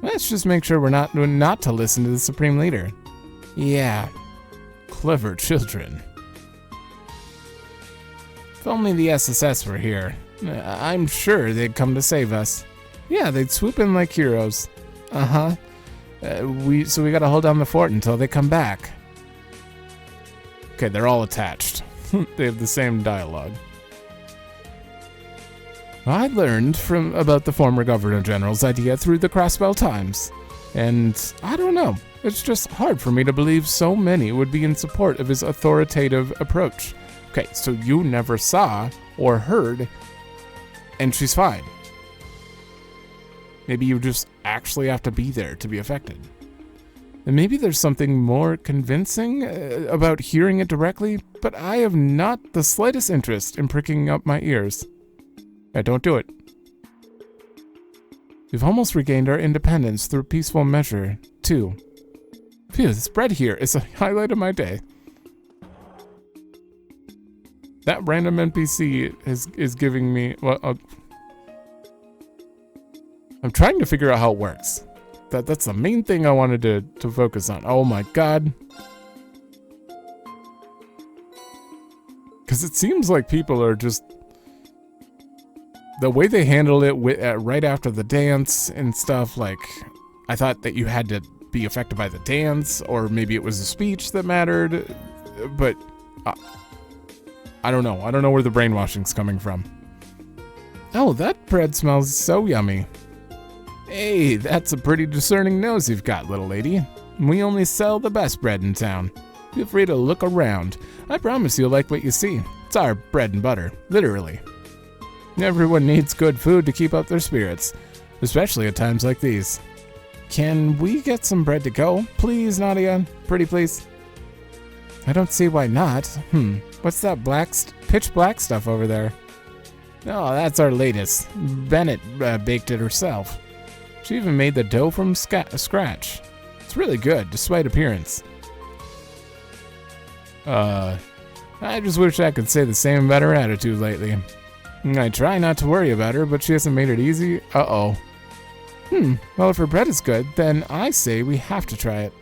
Let's just make sure we're not to listen to the Supreme Leader. Yeah. Clever children. If only the SSS were here. I'm sure they'd come to save us. Yeah, they'd swoop in like heroes. Uh-huh. So we gotta hold down the fort until they come back. Okay, they're all attached. They have the same dialogue. I learned about the former Governor General's idea through the Crossbell Times. And I don't know, it's just hard for me to believe so many would be in support of his authoritative approach. Okay, so you never saw or heard, and she's fine. Maybe you just actually have to be there to be affected. And maybe there's something more convincing about hearing it directly, but I have not the slightest interest in pricking up my ears. Don't do it. We've almost regained our independence through peaceful measure, too. Phew, this bread here is a highlight of my day. That random NPC is giving me... Well, I'm trying to figure out how it works. That's the main thing I wanted to focus on. Oh my god. Because it seems like people are just... The way they handled it right after the dance and stuff, like, I thought that you had to be affected by the dance, or maybe it was a speech that mattered, but I don't know. I don't know where the brainwashing's coming from. Oh, that bread smells so yummy. Hey, that's a pretty discerning nose you've got, little lady. We only sell the best bread in town. Feel free to look around. I promise you'll like what you see. It's our bread and butter, literally. Everyone needs good food to keep up their spirits, especially at times like these. Can we get some bread to go? Please, Nadia. Pretty please. I don't see why not. What's that pitch black stuff over there? Oh, that's our latest. Bennett baked it herself. She even made the dough from scratch. It's really good, despite appearance. I just wish I could say the same about her attitude lately. I try not to worry about her, but she hasn't made it easy. Uh-oh. Well, if her bread is good, then I say we have to try it.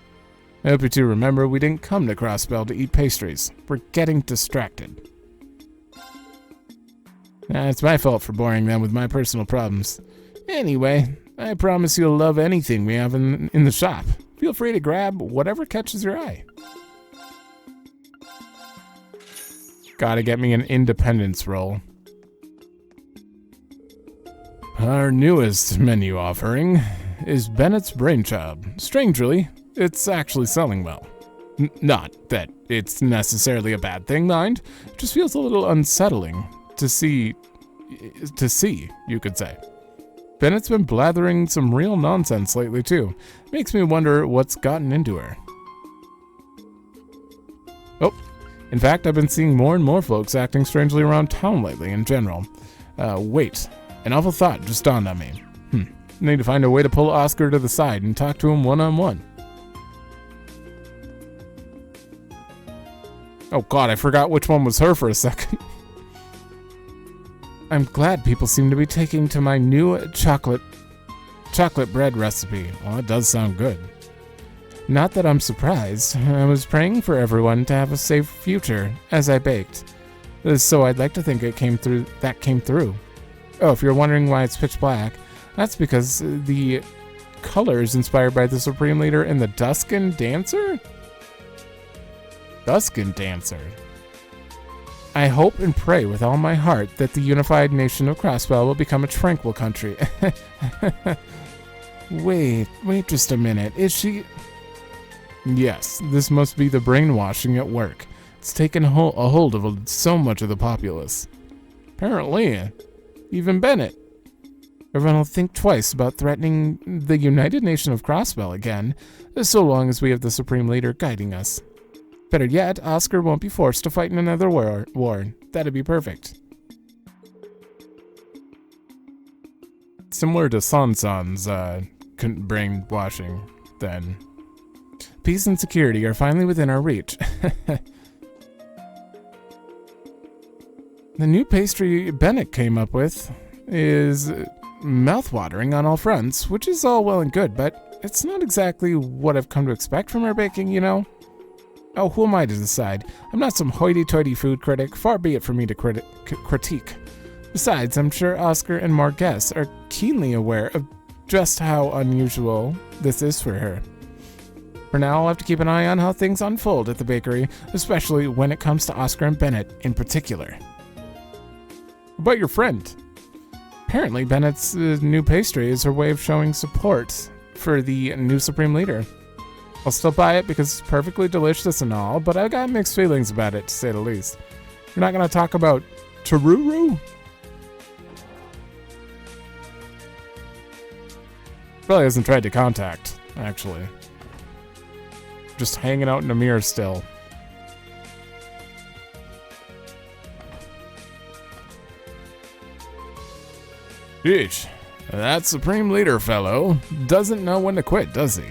I hope you two remember we didn't come to Crossbell to eat pastries. We're getting distracted. It's my fault for boring them with my personal problems. Anyway, I promise you'll love anything we have in the shop. Feel free to grab whatever catches your eye. Gotta get me an independence roll. Our newest menu offering is Bennett's Brainchild. Strangely, it's actually selling well. Not that it's necessarily a bad thing, mind. It just feels a little unsettling to see, you could say. Bennett's been blathering some real nonsense lately, too. Makes me wonder what's gotten into her. Oh, in fact, I've been seeing more and more folks acting strangely around town lately in general. Wait, an awful thought just dawned on me. Need to find a way to pull Oscar to the side and talk to him one-on-one. Oh god, I forgot which one was her for a second. I'm glad people seem to be taking to my new chocolate bread recipe. Well, that does sound good. Not that I'm surprised. I was praying for everyone to have a safe future as I baked. So I'd like to think it came through. Oh, if you're wondering why it's pitch black, that's because the color is inspired by the Supreme Leader and the Duskin Dancer? Duskin Dancer. I hope and pray with all my heart that the unified nation of Crossbell will become a tranquil country. Wait just a minute. Is she... Yes, this must be the brainwashing at work. It's taken a hold of so much of the populace. Apparently, even Bennett. Everyone will think twice about threatening the United Nation of Crossbell again, so long as we have the Supreme Leader guiding us. Better yet, Oscar won't be forced to fight in another war. That'd be perfect. Similar to Sansan's brainwashing, then. Peace and security are finally within our reach. The new pastry Bennett came up with is mouth-watering on all fronts, which is all well and good, but it's not exactly what I've come to expect from her baking, you know? Oh, who am I to decide? I'm not some hoity-toity food critic, far be it for me to critique. Besides, I'm sure Oscar and more guests are keenly aware of just how unusual this is for her. For now, I'll have to keep an eye on how things unfold at the bakery, especially when it comes to Oscar and Bennett in particular. What about your friend? Apparently, Bennett's new pastry is her way of showing support for the new Supreme Leader. I'll still buy it because it's perfectly delicious and all, but I've got mixed feelings about it, to say the least. You're not going to talk about Taruru? Probably hasn't tried to contact, actually. Just hanging out in a mirror still. Yeesh, that Supreme Leader fellow doesn't know when to quit, does he?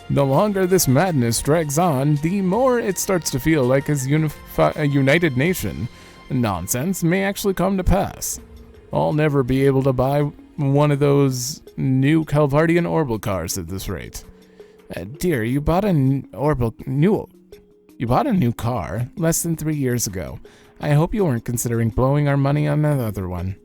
The longer this madness drags on, the more it starts to feel like his United Nation nonsense may actually come to pass. I'll never be able to buy one of those new Calvardian Orbital cars at this rate. Dear, you bought a new car less than 3 years ago. I hope you weren't considering blowing our money on another one.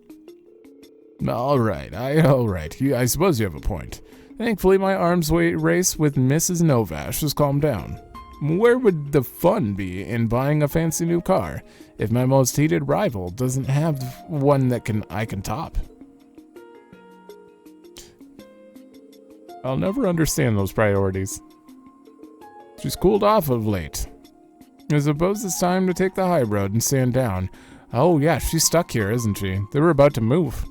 All right. I suppose you have a point. Thankfully, my arms race with Mrs. Novash has calmed down. Where would the fun be in buying a fancy new car if my most heated rival doesn't have one that I can top? I'll never understand those priorities. She's cooled off of late. I suppose it's time to take the high road and stand down. Oh yeah, she's stuck here, isn't she? They were about to move.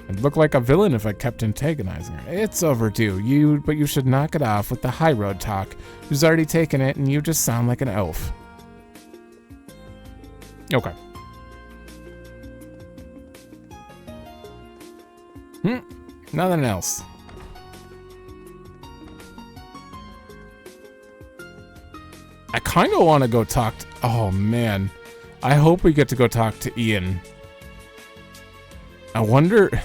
I'd look like a villain if I kept antagonizing her. It's overdue, but you should knock it off with the high road talk. She's already taken it, and you just sound like an elf. Okay. Nothing else. kind of want to go talk to... Oh, man. I hope we get to go talk to Ian. I wonder...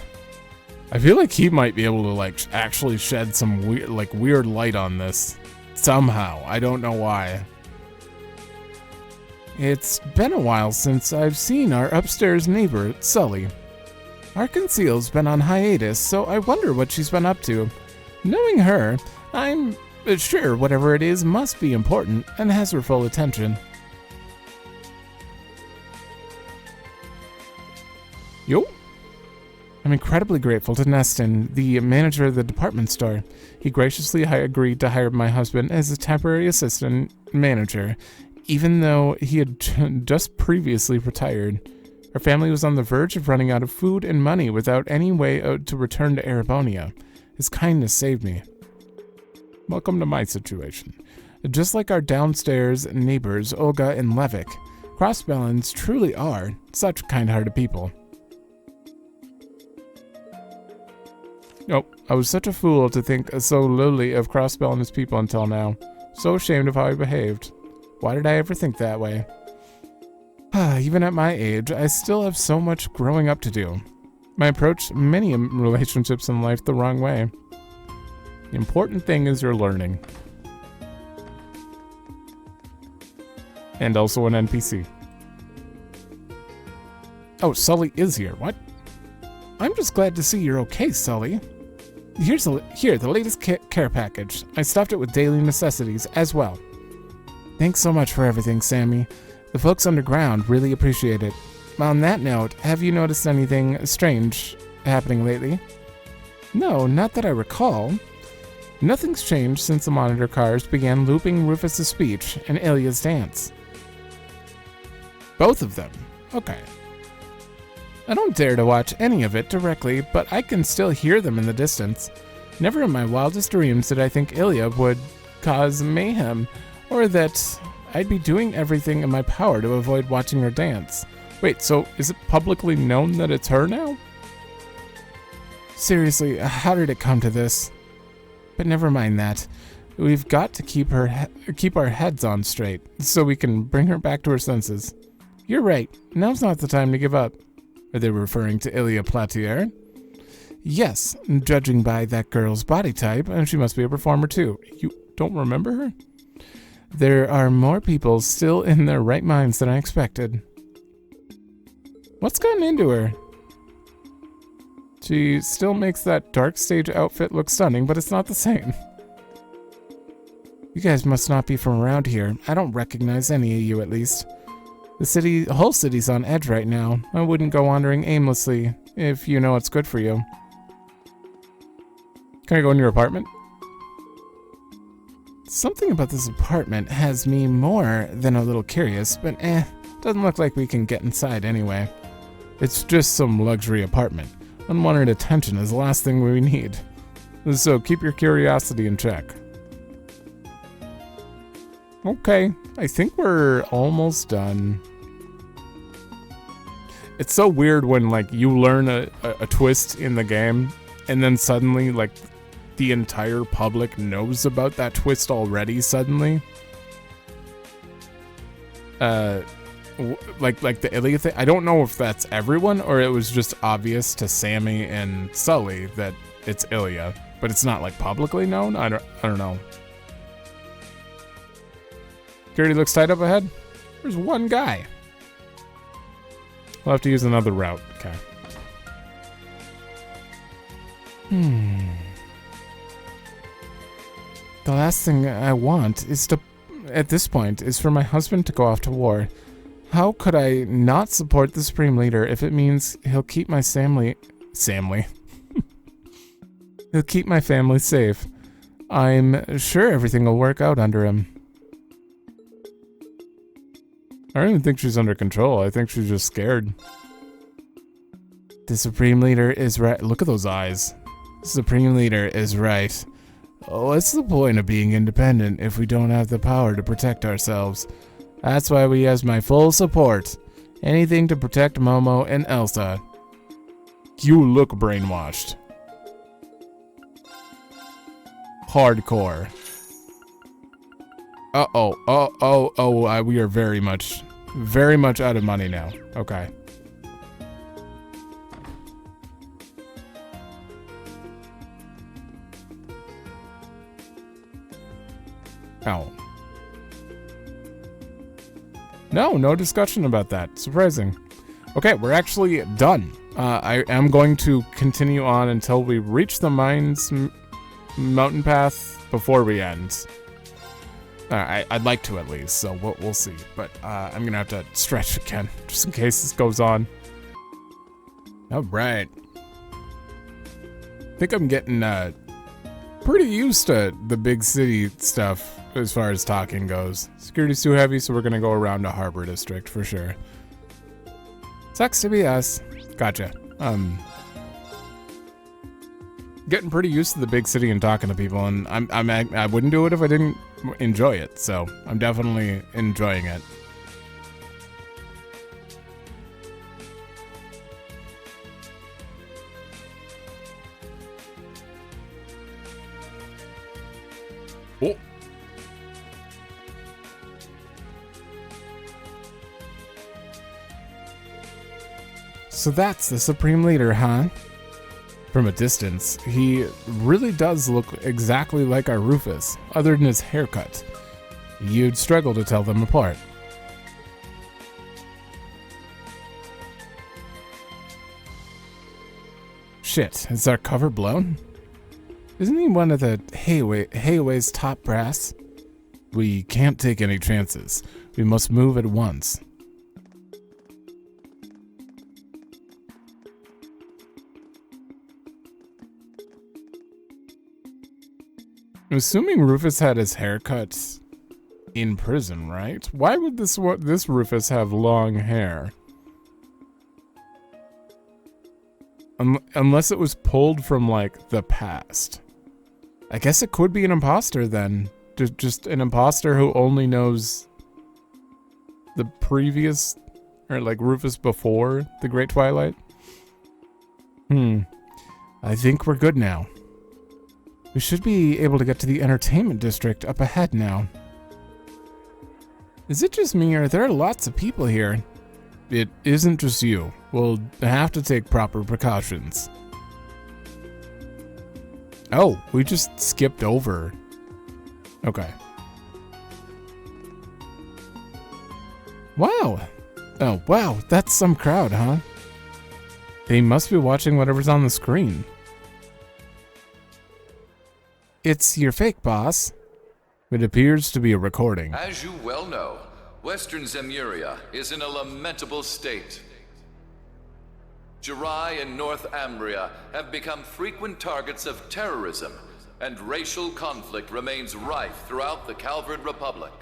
I feel like he might be able to, like, actually shed some weird light on this. Somehow. I don't know why. It's been a while since I've seen our upstairs neighbor, Sully. Our conceal's been on hiatus, so I wonder what she's been up to. Knowing her, I'm sure whatever it is must be important and has her full attention. Yo. I'm incredibly grateful to Neston, the manager of the department store. He graciously agreed to hire my husband as a temporary assistant manager, even though he had just previously retired. Our family was on the verge of running out of food and money without any way to return to Erebonia. His kindness saved me. Welcome to my situation. Just like our downstairs neighbors, Olga and Levick, Crossbellans truly are such kind-hearted people. Nope, I was such a fool to think so lowly of Crossbell and his people until now. So ashamed of how I behaved. Why did I ever think that way? Even at my age, I still have so much growing up to do. I approach many relationships in life the wrong way. The important thing is you're learning. And also an NPC. Oh, Sully is here. What? I'm just glad to see you're okay, Sully. Here, the latest care package. I stuffed it with daily necessities as well. Thanks so much for everything, Sammy. The folks underground really appreciate it. On that note, have you noticed anything strange happening lately? No, not that I recall. Nothing's changed since the monitor cars began looping Rufus's speech and Ilya's dance. Both of them? Okay. I don't dare to watch any of it directly, but I can still hear them in the distance. Never in my wildest dreams did I think Ilya would cause mayhem, or that I'd be doing everything in my power to avoid watching her dance. Wait, so is it publicly known that it's her now? Seriously, how did it come to this? But never mind that. We've got to keep our heads on straight, so we can bring her back to her senses. You're right, now's not the time to give up. Are they referring to Ilya Platier? Yes, judging by that girl's body type, and she must be a performer too. You don't remember her? There are more people still in their right minds than I expected. What's gotten into her? She still makes that dark stage outfit look stunning, but it's not the same. You guys must not be from around here. I don't recognize any of you, at least. The whole city's on edge right now. I wouldn't go wandering aimlessly if you know what's good for you. Can I go in your apartment? Something about this apartment has me more than a little curious, but doesn't look like we can get inside anyway. It's just some luxury apartment. Unwanted attention is the last thing we need. So keep your curiosity in check. Okay, I think we're almost done. It's so weird when, like, you learn a twist in the game, and then suddenly, like, the entire public knows about that twist already suddenly. Like the Ilya thing. I don't know if that's everyone, or it was just obvious to Sammy and Sully that it's Ilya, but it's not, like, publicly known? I don't know. Security looks tight up ahead. There's one guy. We'll have to use another route. Okay. The last thing I want is at this point, is for my husband to go off to war. How could I not support the Supreme Leader if it means he'll keep my family... He'll keep my family safe. I'm sure everything will work out under him. I don't even think she's under control. I think she's just scared. The Supreme Leader is right. Look at those eyes. The Supreme Leader is right. What's the point of being independent if we don't have the power to protect ourselves? That's why he has my full support. Anything to protect Momo and Elsa. You look brainwashed. Hardcore. We are very much out of money now. Okay. Oh. No discussion about that. Surprising. Okay, we're actually done. I am going to continue on until we reach the mines mountain path before we end. I'd like to at least, so we'll see. But I'm gonna have to stretch again, just in case this goes on. All right. I think I'm getting pretty used to the big city stuff as far as talking goes. Security's too heavy, so we're gonna go around to Harbor District for sure. Sucks to be us. Gotcha. Getting pretty used to the big city and talking to people, and I wouldn't do it if I didn't enjoy it, so I'm definitely enjoying it. Oh. So that's the Supreme Leader, huh? From a distance, he really does look exactly like our Rufus, other than his haircut. You'd struggle to tell them apart. Shit, is our cover blown? Isn't he one of the Hayway's top brass? We can't take any chances. We must move at once. I'm assuming Rufus had his haircut in prison, right? Why would this Rufus have long hair? Unless it was pulled from, like, the past. I guess it could be an imposter then. Just an imposter who only knows the previous, or like Rufus before the Great Twilight. I think we're good now. We should be able to get to the entertainment district up ahead now. Is it just me, or are there lots of people here? It isn't just you. We'll have to take proper precautions. Oh, we just skipped over. Okay. Wow. Oh, wow, that's some crowd, huh? They must be watching whatever's on the screen. It's your fake, boss. It appears to be a recording. As you well know, Western Zemuria is in a lamentable state. Jirai and North Ambria have become frequent targets of terrorism, and racial conflict remains rife throughout the Calvard Republic.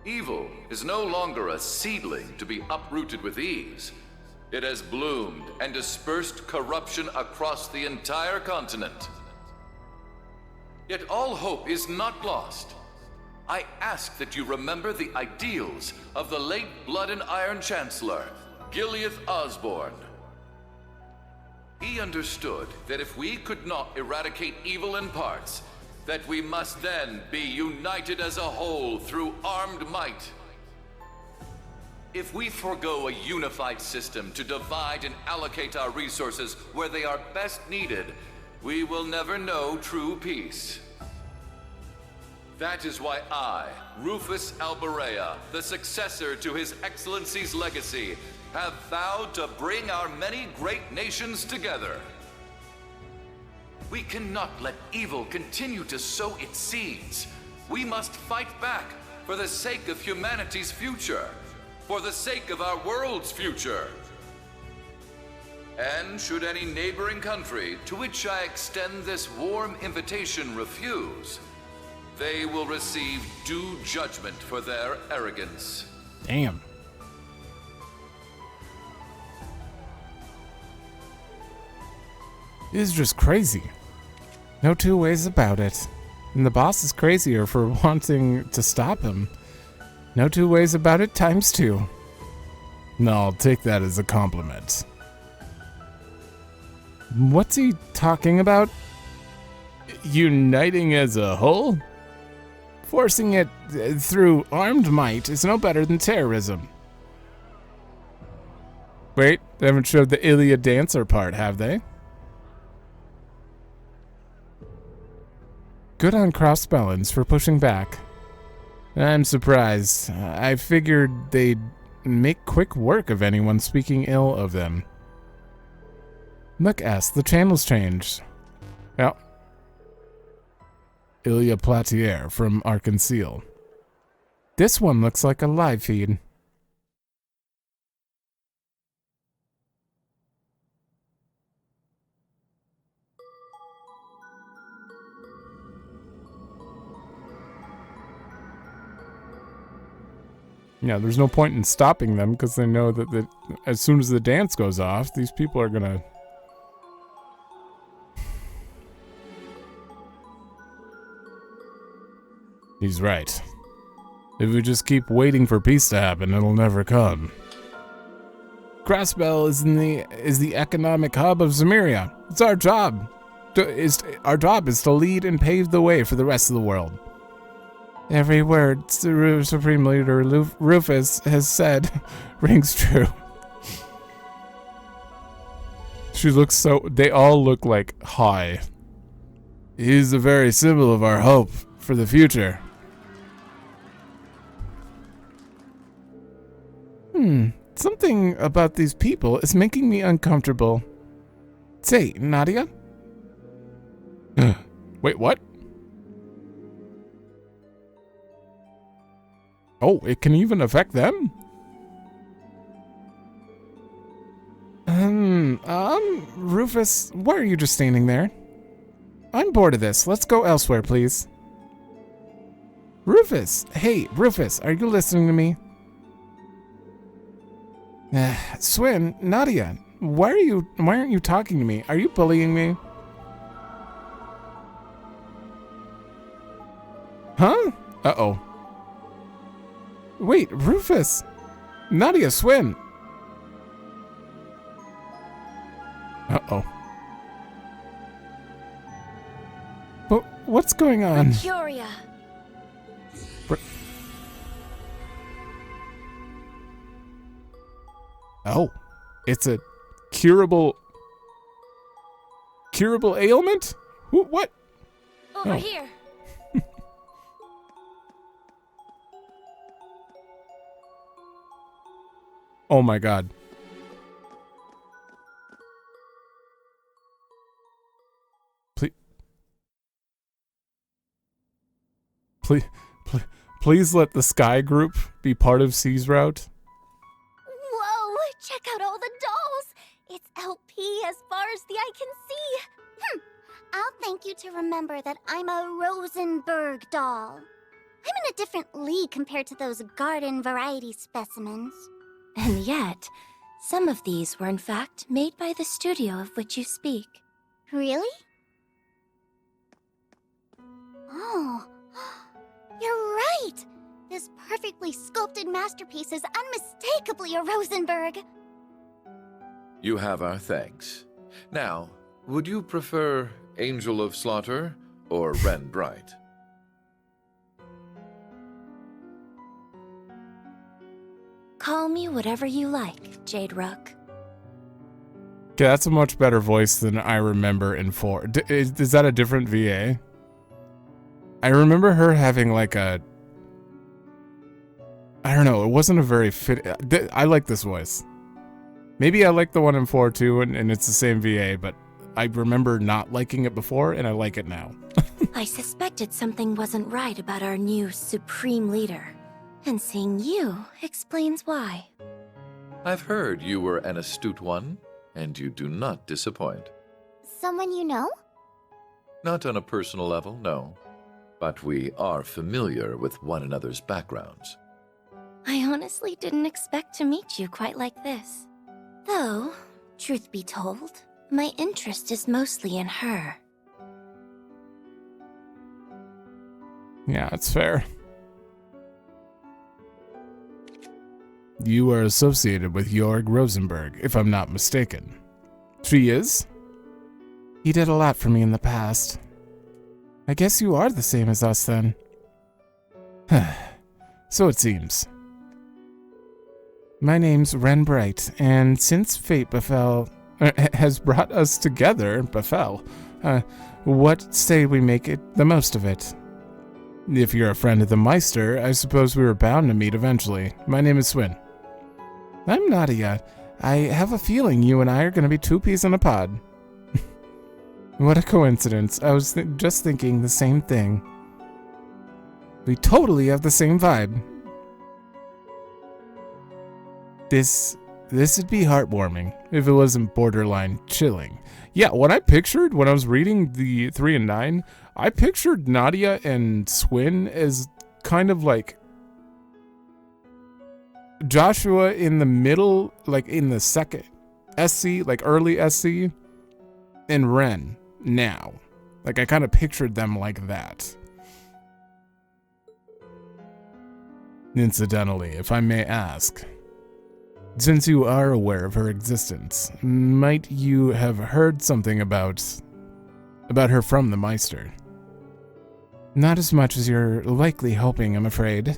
Evil is no longer a seedling to be uprooted with ease. It has bloomed and dispersed corruption across the entire continent. Yet all hope is not lost. I ask that you remember the ideals of the late Blood and Iron Chancellor, Gileath Osborne. He understood that if we could not eradicate evil in parts, that we must then be united as a whole through armed might. If we forego a unified system to divide and allocate our resources where they are best needed, we will never know true peace. That is why I, Rufus Alberea, the successor to His Excellency's legacy, have vowed to bring our many great nations together. We cannot let evil continue to sow its seeds. We must fight back for the sake of humanity's future, for the sake of our world's future. And should any neighboring country to which I extend this warm invitation refuse, they will receive due judgment for their arrogance. Damn. This is just crazy. No two ways about it. And the boss is crazier for wanting to stop him. No two ways about it times two. No, I'll take that as a compliment. What's he talking about? Uniting as a whole? Forcing it through armed might is no better than terrorism. Wait, they haven't showed the Ilya dancer part, have they? Good on Crossbellens for pushing back. I'm surprised. I figured they'd make quick work of anyone speaking ill of them. Look, S, the channel's changed. Yep. Ilya Platier from Arkansas. This one looks like a live feed. Yeah, there's no point in stopping them because they know that as soon as the dance goes off, these people are gonna... He's right. If we just keep waiting for peace to happen, it'll never come. Crossbell is the economic hub of Zemuria. It's our job. Our job is to lead and pave the way for the rest of the world. Every word Supreme Leader Rufus has said rings true. She looks so... They all look like high. He's the very symbol of our hope for the future. Something about these people is making me uncomfortable. Say, Nadia? Wait, what? Oh, it can even affect them? Rufus, why are you just standing there? I'm bored of this. Let's go elsewhere, please. Rufus! Hey, Rufus, are you listening to me? Swin, Nadia, why aren't you talking to me? Are you bullying me? Huh? Uh-oh. Wait, Rufus! Nadia, Swin! Uh-oh. But what's going on? Mercuria. Oh, it's a curable ailment? What? Over here. Oh my god. Please let the Sky Group be part of C's route. Whoa, check out all the dolls. It's LP as far as the eye can see. I'll thank you to remember that I'm a Rosenberg doll. I'm in a different league compared to those garden variety specimens. And yet, some of these were in fact made by the studio of which you speak. Really? Oh, you're right! This perfectly sculpted masterpiece is unmistakably a Rosenberg. You have our thanks. Now, would you prefer Angel of Slaughter or Ren Bright? Call me whatever you like, Jade Rook. Okay, that's a much better voice than I remember in 4. Is that a different VA? I remember her having like a... I don't know, it wasn't a very fit... I like this voice. Maybe I like the one in 4 too, and it's the same VA, but I remember not liking it before, and I like it now. I suspected something wasn't right about our new Supreme Leader. And seeing you explains why. I've heard you were an astute one, and you do not disappoint. Someone you know? Not on a personal level, no. But we are familiar with one another's backgrounds. I honestly didn't expect to meet you quite like this. Though, truth be told, my interest is mostly in her. Yeah, it's fair. You are associated with Jorg Rosenberg, if I'm not mistaken. She is? He did a lot for me in the past. I guess you are the same as us, then. So it seems. My name's Ren Bright, and since fate has brought us together, what say we make it the most of it? If you're a friend of the Meister, I suppose we were bound to meet eventually. My name is Swin. I'm Nadia. I have a feeling you and I are going to be two peas in a pod. What a coincidence. I was just thinking the same thing. We totally have the same vibe. This would be heartwarming if it wasn't borderline chilling. Yeah, what I pictured when I was reading the 3 and 9, I pictured Nadia and Swin as kind of like Joshua in the middle, like in the second SC, like early SC, and Ren now. Like I kind of pictured them like that. Incidentally, if I may ask, since you are aware of her existence, might you have heard something about her from the Meister? Not as much as you're likely hoping, I'm afraid.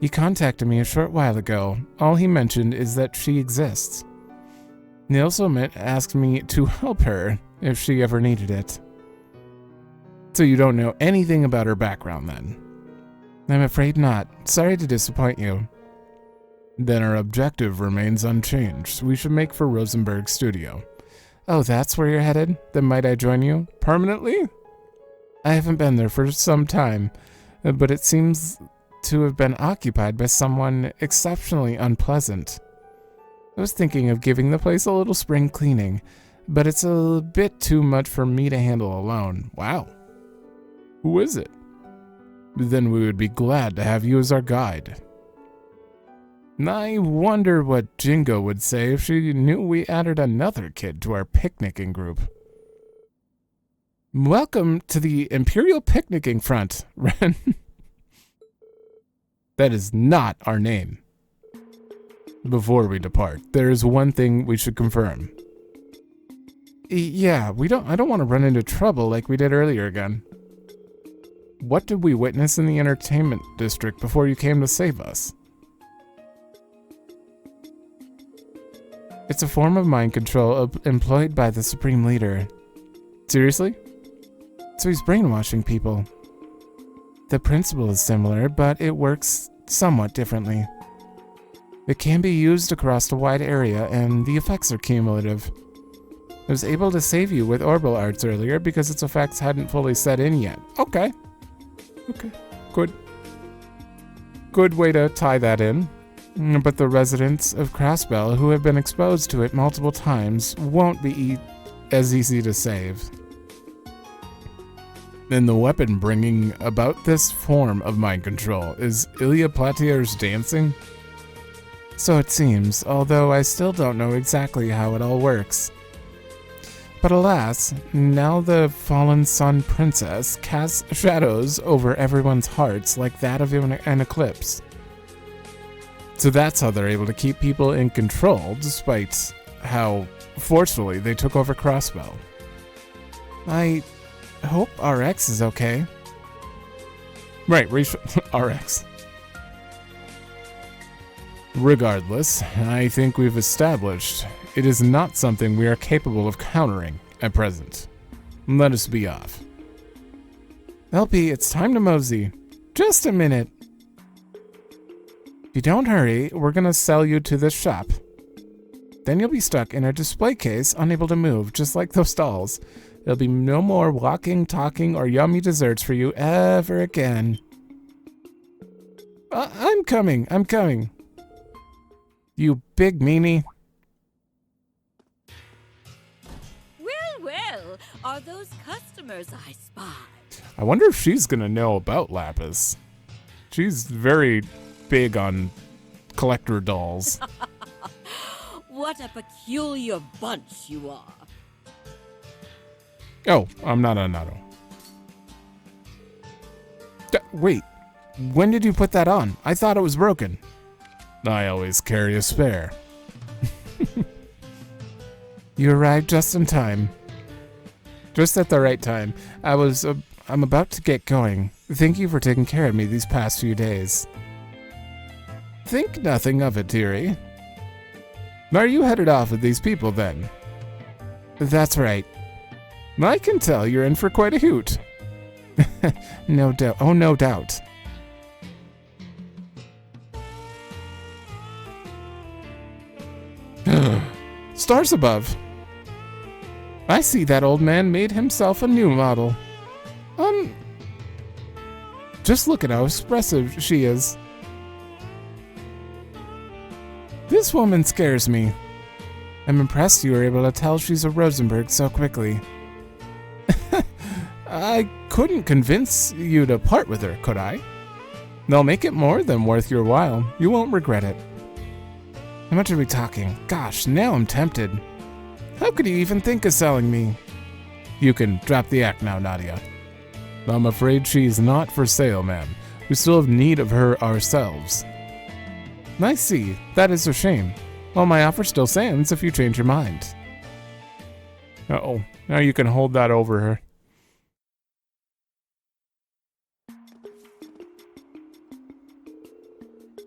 He contacted me a short while ago. All he mentioned is that she exists. He also asked me to help her if she ever needed it. So you don't know anything about her background then? I'm afraid not. Sorry to disappoint you. Then our objective remains unchanged. We should make for Rosenberg Studio. Oh, that's where you're headed? Then might I join you? Permanently? I haven't been there for some time, but it seems to have been occupied by someone exceptionally unpleasant. I was thinking of giving the place a little spring cleaning, but it's a bit too much for me to handle alone. Wow. Who is it? Then we would be glad to have you as our guide. I wonder what Jingo would say if she knew we added another kid to our picnicking group. Welcome to the Imperial Picnicking Front, Ren. That is not our name. Before we depart, there is one thing we should confirm. Yeah, I don't want to run into trouble like we did earlier again. What did we witness in the entertainment district before you came to save us? It's a form of mind control employed by the Supreme Leader. Seriously? So he's brainwashing people. The principle is similar, but it works somewhat differently. It can be used across a wide area, and the effects are cumulative. I was able to save you with orbital arts earlier because its effects hadn't fully set in yet. Okay. Good. Good way to tie that in. But the residents of Crossbell who have been exposed to it multiple times won't be as easy to save. And the weapon bringing about this form of mind control is Ilya Platier's dancing? So it seems, although I still don't know exactly how it all works. But alas, now the fallen sun princess casts shadows over everyone's hearts like that of an eclipse. So that's how they're able to keep people in control, despite how forcefully they took over Crossbell. I hope RX is okay. Right, RX. Regardless, I think we've established it is not something we are capable of countering at present. Let us be off. LP, it's time to mosey. Just a minute. If you don't hurry, we're gonna sell you to this shop. Then you'll be stuck in a display case, unable to move, just like those dolls. There'll be no more walking, talking, or yummy desserts for you ever again. I'm coming. You big meanie. Well, are those customers I spy? I wonder if she's gonna know about Lapis. She's very big on collector dolls. What a peculiar bunch you are. Oh, I'm not a Nato. Wait, when did you put that on? I thought it was broken. I always carry a spare. You arrived just in time. Just at the right time. I'm about to get going. Thank you for taking care of me these past few days. Think nothing of it, dearie. Are you headed off with these people, then? That's right. I can tell you're in for quite a hoot. No doubt. Oh, no doubt. Stars above. I see that old man made himself a new model. Just look at how expressive she is. This woman scares me. I'm impressed you were able to tell she's a Rosenberg so quickly. I couldn't convince you to part with her, could I? They'll make it more than worth your while. You won't regret it. How much are we talking? Gosh, now I'm tempted. How could you even think of selling me? You can drop the act now, Nadia. I'm afraid she's not for sale, ma'am. We still have need of her ourselves. I see. That is a shame. Well, my offer still stands if you change your mind. Uh-oh. Now you can hold that over her.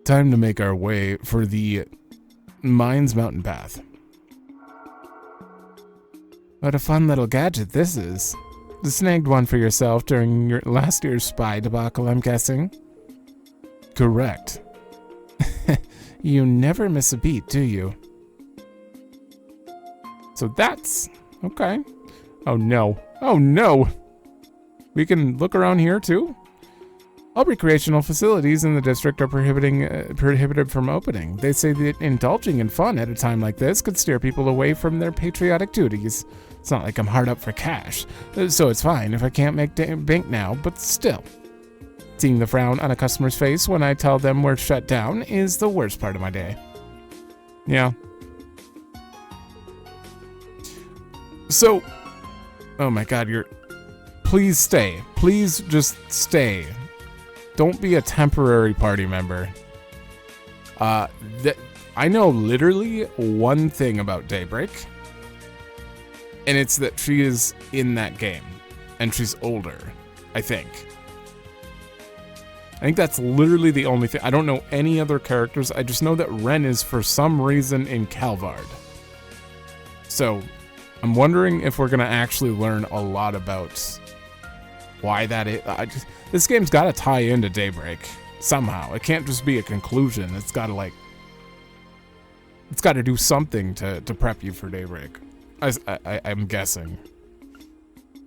Time to make our way for the Mines Mountain Path. What a fun little gadget this is. You snagged one for yourself during your last year's spy debacle, I'm guessing? Correct. You never miss a beat, do you? So that's... okay. Oh no. Oh no! We can look around here too? All recreational facilities in the district are prohibited from opening. They say that indulging in fun at a time like this could steer people away from their patriotic duties. It's not like I'm hard up for cash, so it's fine if I can't make bank now, but still. Seeing the frown on a customer's face when I tell them we're shut down is the worst part of my day. Yeah. So, oh my god, please stay. Please just stay. Don't be a temporary party member. I know literally one thing about Daybreak, and it's that she is in that game, and she's older, I think. I think that's literally the only thing. I don't know any other characters. I just know that Ren is for some reason in Calvard. So, I'm wondering if we're going to actually learn a lot about why that is. This game's got to tie into Daybreak somehow. It can't just be a conclusion. It's got to it's got to do something to prep you for Daybreak. I'm guessing.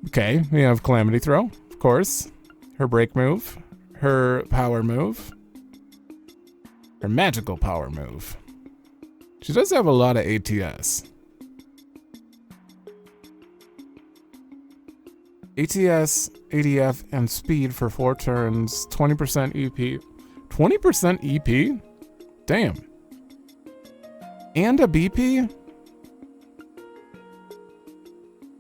Okay, we have Calamity Throw, of course. Her break move. Her power move. Her magical power move. She does have a lot of ATS. ATS, ADF, and speed for 4 turns. 20% EP. 20% EP? Damn. And a BP?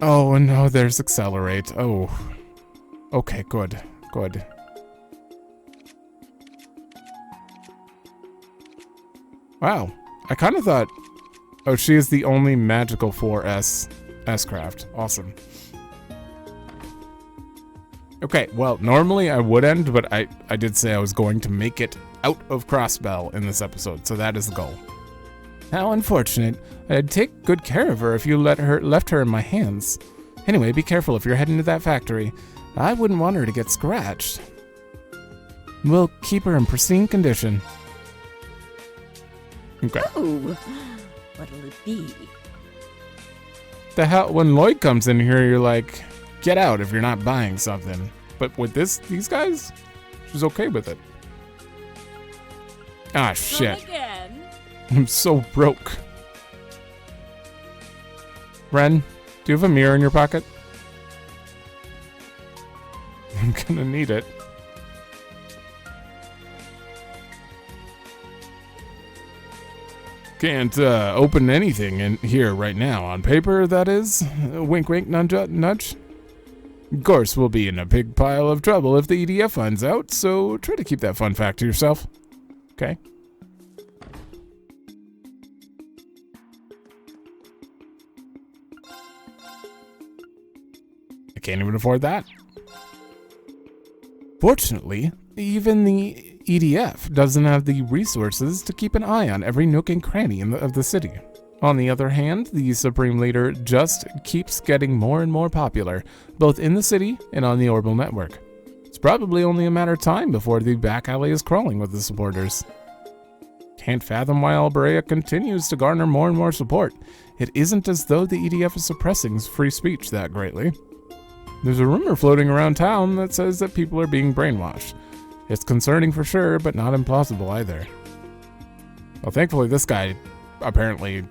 Oh, no, there's Accelerate. Oh. Okay, good. Good. Wow. I kind of thought... Oh, she is the only magical 4S S-Craft. Awesome. Okay, well, normally I would end, but I did say I was going to make it out of Crossbell in this episode, so that is the goal. How unfortunate. I'd take good care of her if you left her in my hands. Anyway, be careful if you're heading to that factory. I wouldn't want her to get scratched. We'll keep her in pristine condition. Okay. Oh, what'll it be? The hell, when Lloyd comes in here, you're like, get out if you're not buying something. But with these guys, she's okay with it. Ah, shit. Again. I'm so broke. Ren, do you have a mirror in your pocket? I'm gonna need it. Can't open anything in here right now. On paper, that is. Wink, wink, nudge, nudge. Of course, we'll be in a big pile of trouble if the EDF finds out, so try to keep that fun fact to yourself. Okay? I can't even afford that. Fortunately, even the EDF doesn't have the resources to keep an eye on every nook and cranny of the city. On the other hand, the Supreme Leader just keeps getting more and more popular, both in the city and on the Orbital Network. It's probably only a matter of time before the back alley is crawling with the supporters. Can't fathom why Alberea continues to garner more and more support. It isn't as though the EDF is suppressing free speech that greatly. There's a rumor floating around town that says that people are being brainwashed. It's concerning for sure, but not impossible either. Well, thankfully this guy apparently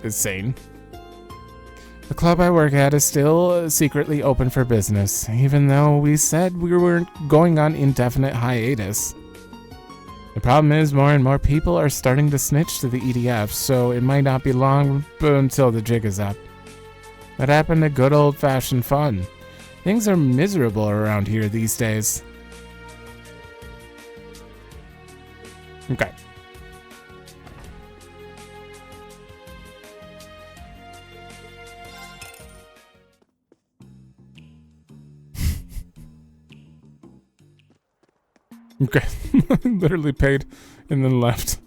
is sane. The club I work at is still secretly open for business, even though we said we weren't going on indefinite hiatus. The problem is more and more people are starting to snitch to the EDF, so it might not be long until the jig is up. What happened to good old-fashioned fun? Things are miserable around here these days. Okay. Okay. Literally paid and then left.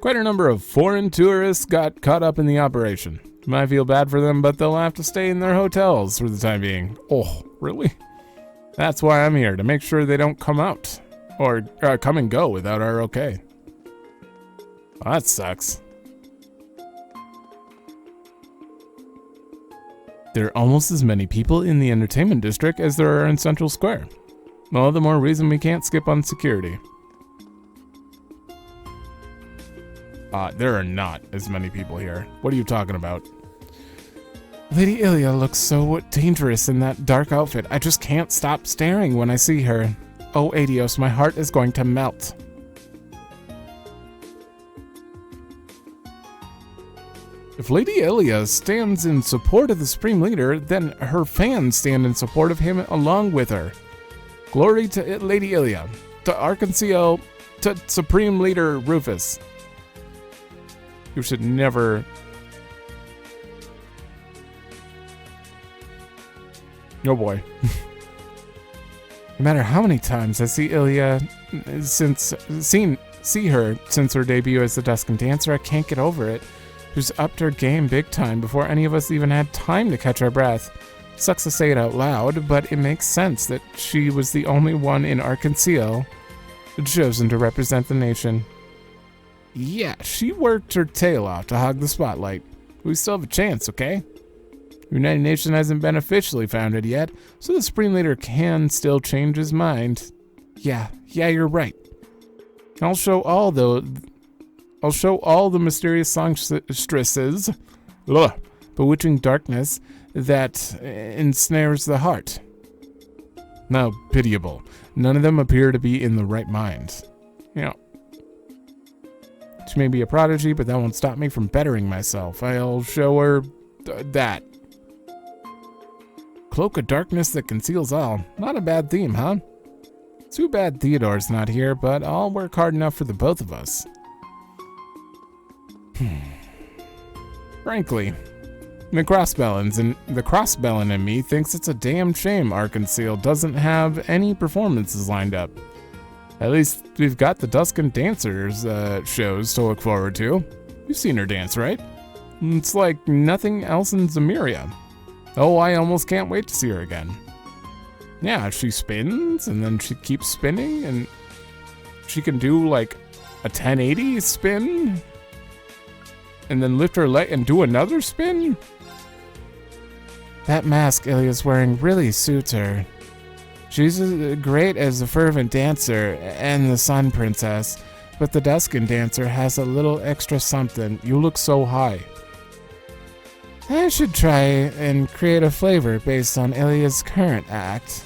Quite a number of foreign tourists got caught up in the operation. I feel bad for them, but they'll have to stay in their hotels for the time being. Oh, really? That's why I'm here, to make sure they don't come out. Or come and go without our okay. Well, that sucks. There are almost as many people in the entertainment district as there are in Central Square. All the more reason we can't skip on security. There are not as many people here. What are you talking about? Lady Ilya looks so dangerous in that dark outfit. I just can't stop staring when I see her. Oh, Adios, my heart is going to melt. If Lady Ilya stands in support of the Supreme Leader, then her fans stand in support of him along with her. Glory to Lady Ilya, to Arkansas, to Supreme Leader Rufus. You should never... Oh boy. No matter how many times I see Ilya see her since her debut as the Duskin Dancer, I can't get over it. Who's upped her game big time before any of us even had time to catch our breath. Sucks to say it out loud, but it makes sense that she was the only one in Arkansas chosen to represent the nation. Yeah, she worked her tail off to hog the spotlight. We still have a chance, okay? The United Nations hasn't been officially founded yet, so the Supreme Leader can still change his mind. Yeah, you're right. I'll show all the mysterious songstresses, bewitching darkness that ensnares the heart. Now, pitiable. None of them appear to be in the right mind. You know, she may be a prodigy, but that won't stop me from bettering myself. I'll show her that. Cloak of darkness that conceals all. Not a bad theme, huh? Too bad Theodore's not here, but I'll work hard enough for the both of us. Frankly, the Crossbellin in me thinks it's a damn shame Arkansas doesn't have any performances lined up. At least we've got the Duskin Dancers shows to look forward to. You've seen her dance, right? It's like nothing else in Zamiria. Oh, I almost can't wait to see her again. Yeah, she spins, and then she keeps spinning, and she can do like a 1080 spin, and then lift her leg and do another spin. That mask Ilya's wearing really suits her. She's as great as the fervent dancer and the Sun Princess, but the Duskin Dancer has a little extra something. You look so high. I should try and create a flavor based on Ilya's current act.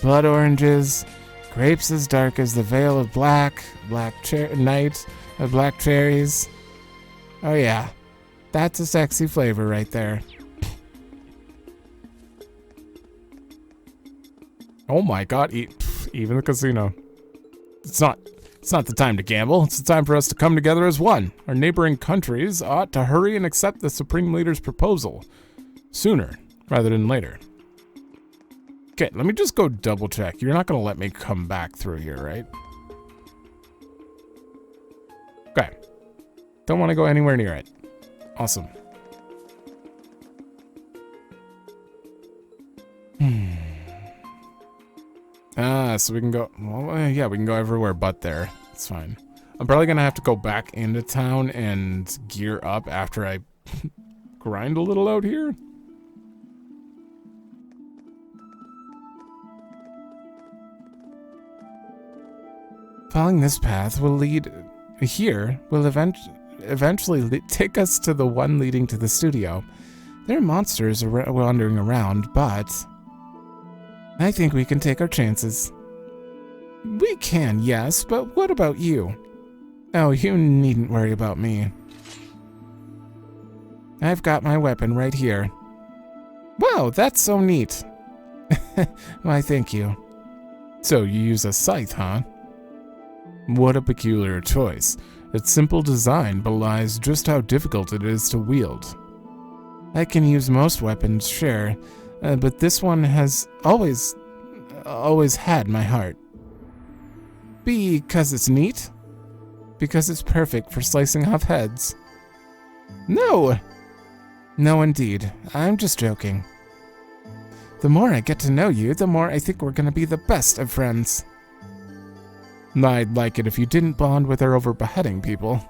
Blood oranges, grapes as dark as the veil of black cherries. Oh yeah, that's a sexy flavor right there. Oh my god, even the casino. It's not the time to gamble. It's the time for us to come together as one. Our neighboring countries ought to hurry and accept the Supreme Leader's proposal. Sooner rather than later. Okay, let me just go double check. You're not going to let me come back through here, right? Okay. Don't want to go anywhere near it. Awesome. So we can go... Well, yeah, we can go everywhere but there. It's fine. I'm probably going to have to go back into town and gear up after I grind a little out here. Following this path will lead... Here will eventually take us to the one leading to the studio. There are monsters wandering around, but... I think we can take our chances. We can, yes, but what about you? Oh, you needn't worry about me. I've got my weapon right here. Wow, that's so neat. Why, thank you. So you use a scythe, huh? What a peculiar choice. Its simple design belies just how difficult it is to wield. I can use most weapons, sure, but this one has always had my heart. Because it's neat? Because it's perfect for slicing off heads. No! No, indeed. I'm just joking. The more I get to know you, the more I think we're gonna be the best of friends. I'd like it if you didn't bond with her over beheading people.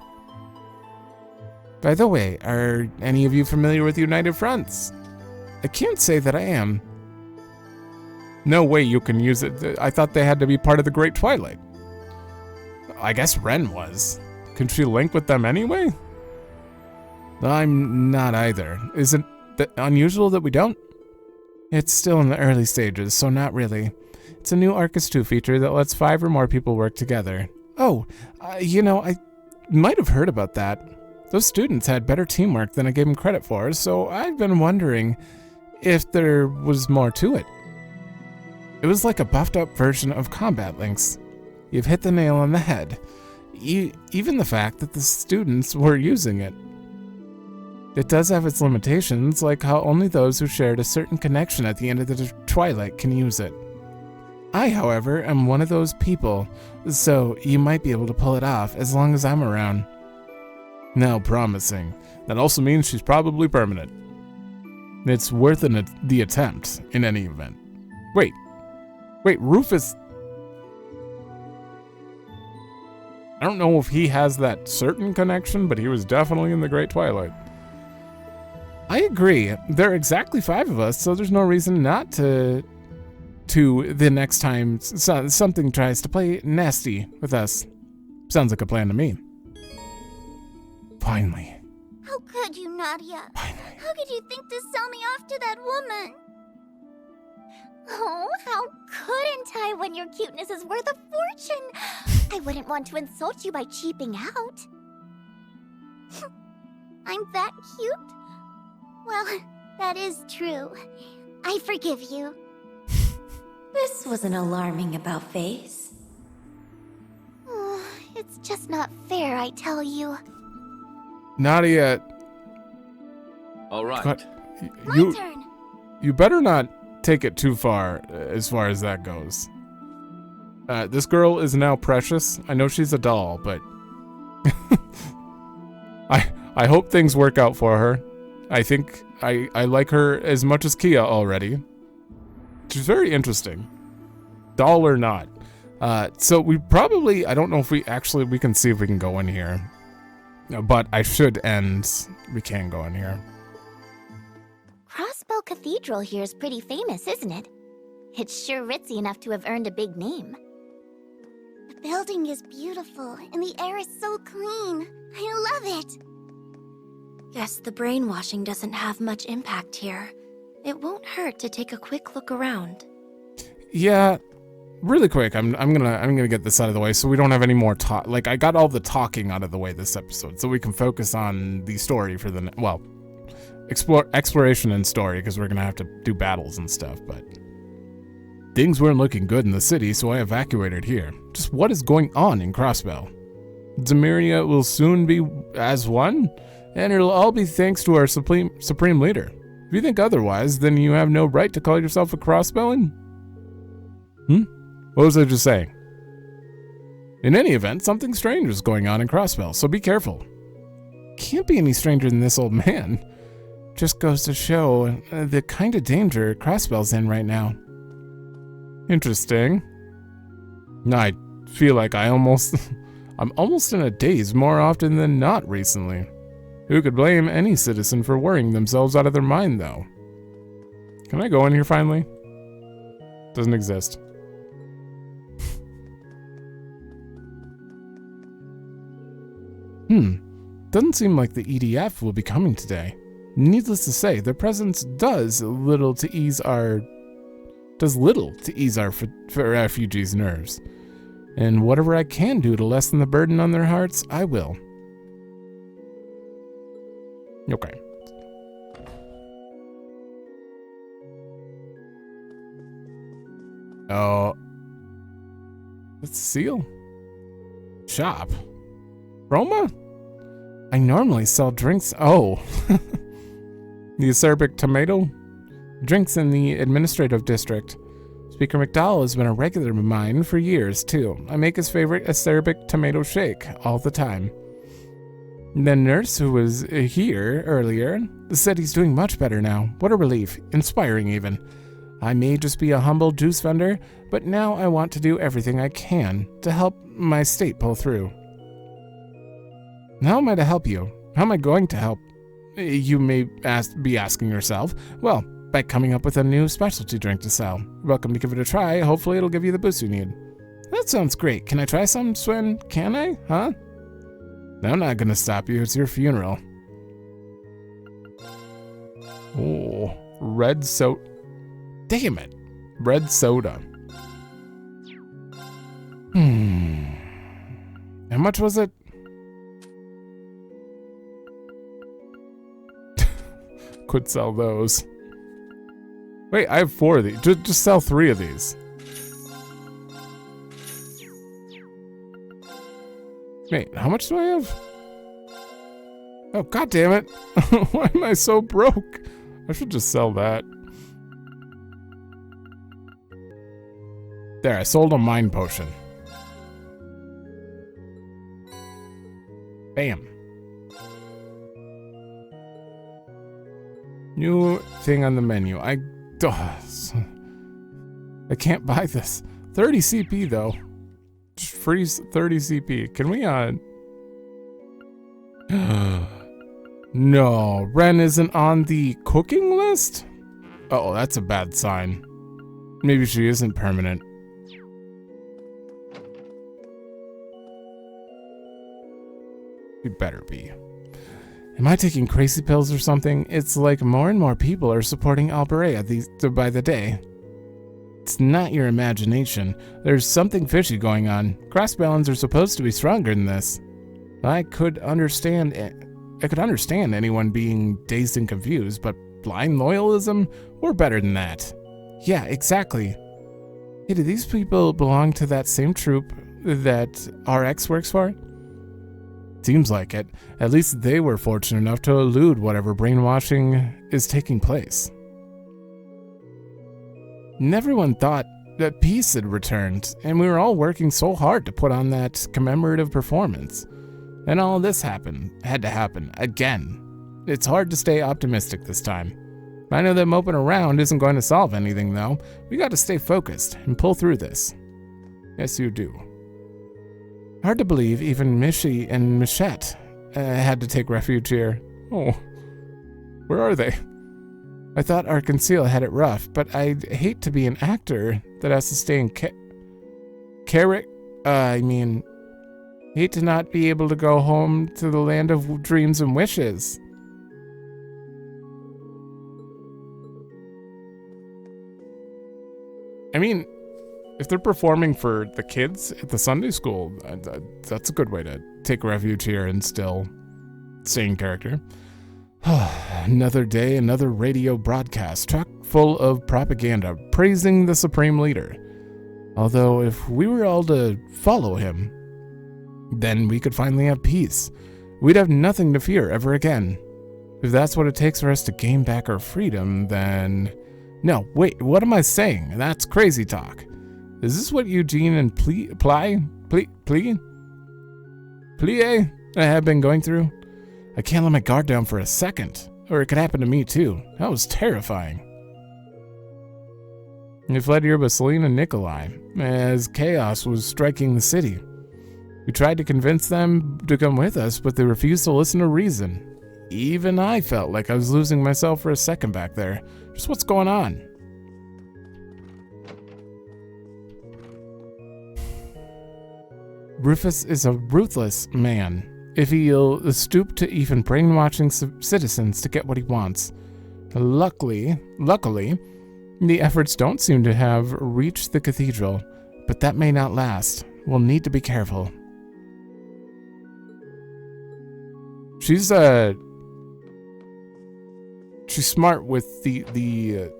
By the way, are any of you familiar with United Fronts? I can't say that I am. No way you can use it. I thought they had to be part of the Great Twilight. I guess Ren was. Can she link with them anyway? I'm not either. Isn't it unusual that we don't? It's still in the early stages, so not really. It's a new Arcus 2 feature that lets 5 or more people work together. Oh, you know, I might have heard about that. Those students had better teamwork than I gave them credit for, so I've been wondering if there was more to it. It was like a buffed up version of Combat Links. You've hit the nail on the head. Even the fact that the students were using it. It does have its limitations, like how only those who shared a certain connection at the end of the Twilight can use it. I, however, am one of those people, so you might be able to pull it off as long as I'm around. Now, promising. That also means she's probably permanent. It's worth the attempt, in any event. Wait, Rufus... I don't know if he has that certain connection, but he was definitely in the Great Twilight. I agree. There are exactly 5 of us, so there's no reason not to the next time something tries to play nasty with us. Sounds like a plan to me. Finally. How could you, Nadia? Finally. How could you think to sell me off to that woman? Oh, how couldn't I when your cuteness is worth a fortune? I wouldn't want to insult you by cheaping out. I'm that cute? Well, that is true. I forgive you. This was an alarming about-face. It's just not fair, I tell you. Nadia... All right. My turn. You better not take it too far as that goes. This girl is now precious. I know she's a doll, but... I hope things work out for her. I think I like her as much as Kia already. She's very interesting. Doll or not. So we probably... I don't know if we can see if we can go in here. But I should end... We can go in here. Crossbell Cathedral here is pretty famous, isn't it? It's sure ritzy enough to have earned a big name. The building is beautiful, and the air is so clean. I love it. Guess the brainwashing doesn't have much impact here. It won't hurt to take a quick look around. Yeah, really quick. I'm gonna get this out of the way so we don't have any more talk. Like, I got all the talking out of the way this episode, so we can focus on the story for the exploration and story, because we're gonna have to do battles and stuff. But things weren't looking good in the city, so I evacuated here. Just what is going on in Crossbell? Zemiria will soon be as one, and it'll all be thanks to our supreme leader. If you think otherwise, then you have no right to call yourself a Crossbellan. What was I just saying? In any event, something strange is going on in Crossbell, so be careful. Can't be any stranger than this old man. Just goes to show the kind of danger Crossbell's in right now. Interesting. I feel like I'm almost in a daze more often than not recently. Who could blame any citizen for worrying themselves out of their mind, though? Can I go in here finally? Doesn't exist. Doesn't seem like the EDF will be coming today. Needless to say, their presence does little to ease our refugees' nerves. And whatever I can do to lessen the burden on their hearts, I will. Okay. Oh. That's a seal. Shop. Roma? I normally sell drinks. Oh. The acerbic tomato? Drinks in the administrative district. Speaker McDowell has been a regular of mine for years, too. I make his favorite acerbic tomato shake all the time. The nurse who was here earlier said he's doing much better now. What a relief. Inspiring, even. I may just be a humble juice vendor, but now I want to do everything I can to help my state pull through. How am I to help you? How am I going to help? You may be asking yourself. Well, by coming up with a new specialty drink to sell. Welcome to give it a try. Hopefully it'll give you the boost you need. That sounds great. Can I try some, Swin? Can I? Huh? I'm not gonna stop you. It's your funeral. Oh, red soda. Damn it. Red soda. How much was it? Could sell those. Wait, I have 4 of these. Just sell 3 of these. Wait, how much do I have? Oh, god damn it. Why am I so broke? I should just sell that. There, I sold a mind potion. Bam. New thing on the menu. I can't buy this. 30 CP though. Just freeze 30 CP. Can we No, Ren isn't on the cooking list? Oh, that's a bad sign. Maybe she isn't permanent. We better be. Am I taking crazy pills or something? It's like more and more people are supporting Alberea by the day. It's not your imagination. There's something fishy going on. Crossbellans are supposed to be stronger than this. I could understand anyone being dazed and confused, but blind loyalism? We're better than that. Yeah, exactly. Hey, do these people belong to that same troop that RX works for? Seems like it. At least they were fortunate enough to elude whatever brainwashing is taking place. Everyone thought that peace had returned, and we were all working so hard to put on that commemorative performance. And all this had to happen again. It's hard to stay optimistic this time. I know that moping around isn't going to solve anything, though. We got to stay focused and pull through this. Yes, you do. Hard to believe even Mishi and Michette had to take refuge here. Oh, where are they? I thought Arkansas had it rough, but I'd hate to be an actor that has to stay in hate to not be able to go home to the land of dreams and wishes. I mean, if they're performing for the kids at the Sunday school, that's a good way to take refuge here and still stay in character. Another day, another radio broadcast, chock full of propaganda praising the Supreme Leader. Although, if we were all to follow him, then we could finally have peace. We'd have nothing to fear ever again. If that's what it takes for us to gain back our freedom, then... No, wait, what am I saying? That's crazy talk. Is this what Eugene and Plie have been going through? I can't let my guard down for a second, or it could happen to me too. That was terrifying. We fled here with Celine and Nikolai, as chaos was striking the city. We tried to convince them to come with us, but they refused to listen to reason. Even I felt like I was losing myself for a second back there. Just what's going on? Rufus is a ruthless man. If he'll stoop to even brainwashing citizens to get what he wants. Luckily, the efforts don't seem to have reached the cathedral, but that may not last. We'll need to be careful. She's smart with the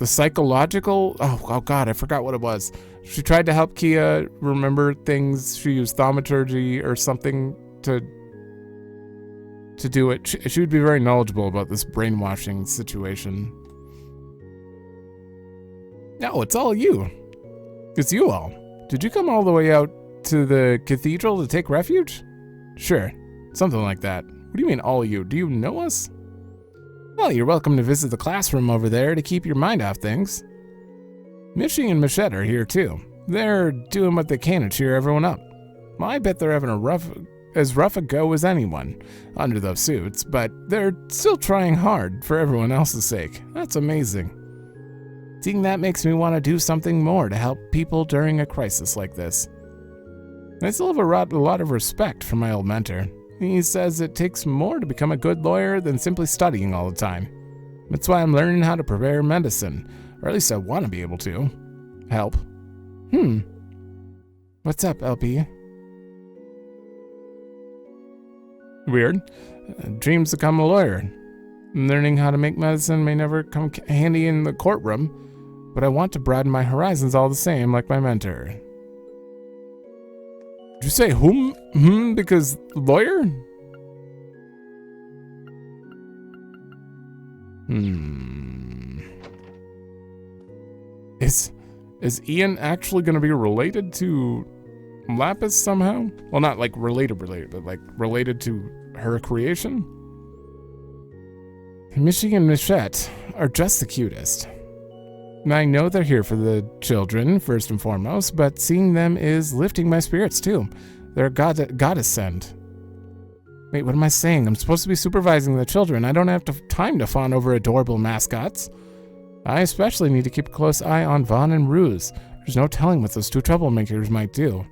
psychological. Oh God, I forgot what it was. She tried to help Kia remember things. She used thaumaturgy or something to do it. She would be very knowledgeable about this brainwashing situation. No, it's all you. It's you all. Did you come all the way out to the cathedral to take refuge? Sure, something like that. What do you mean all you? Do you know us? Well, you're welcome to visit the classroom over there to keep your mind off things. Mishy and Michette are here too. They're doing what they can to cheer everyone up. I bet they're having as rough a go as anyone under those suits, but they're still trying hard for everyone else's sake. That's amazing. Seeing that makes me want to do something more to help people during a crisis like this. I still have a lot of respect for my old mentor. He says it takes more to become a good lawyer than simply studying all the time. That's why I'm learning how to prepare medicine, or at least I want to be able to. Help. What's up, LP? Weird. Dreams to become a lawyer. Learning how to make medicine may never come handy in the courtroom, but I want to broaden my horizons all the same, like my mentor. Did you say whom? Because lawyer? Is Ian actually going to be related to Lapis somehow? Well, not like related, but like related to her creation? Mishy and Michette are just the cutest. I know they're here for the children, first and foremost, but seeing them is lifting my spirits, too. They're a goddess send. Wait, what am I saying? I'm supposed to be supervising the children. I don't have time to fawn over adorable mascots. I especially need to keep a close eye on Vaughn and Ruse. There's no telling what those two troublemakers might do.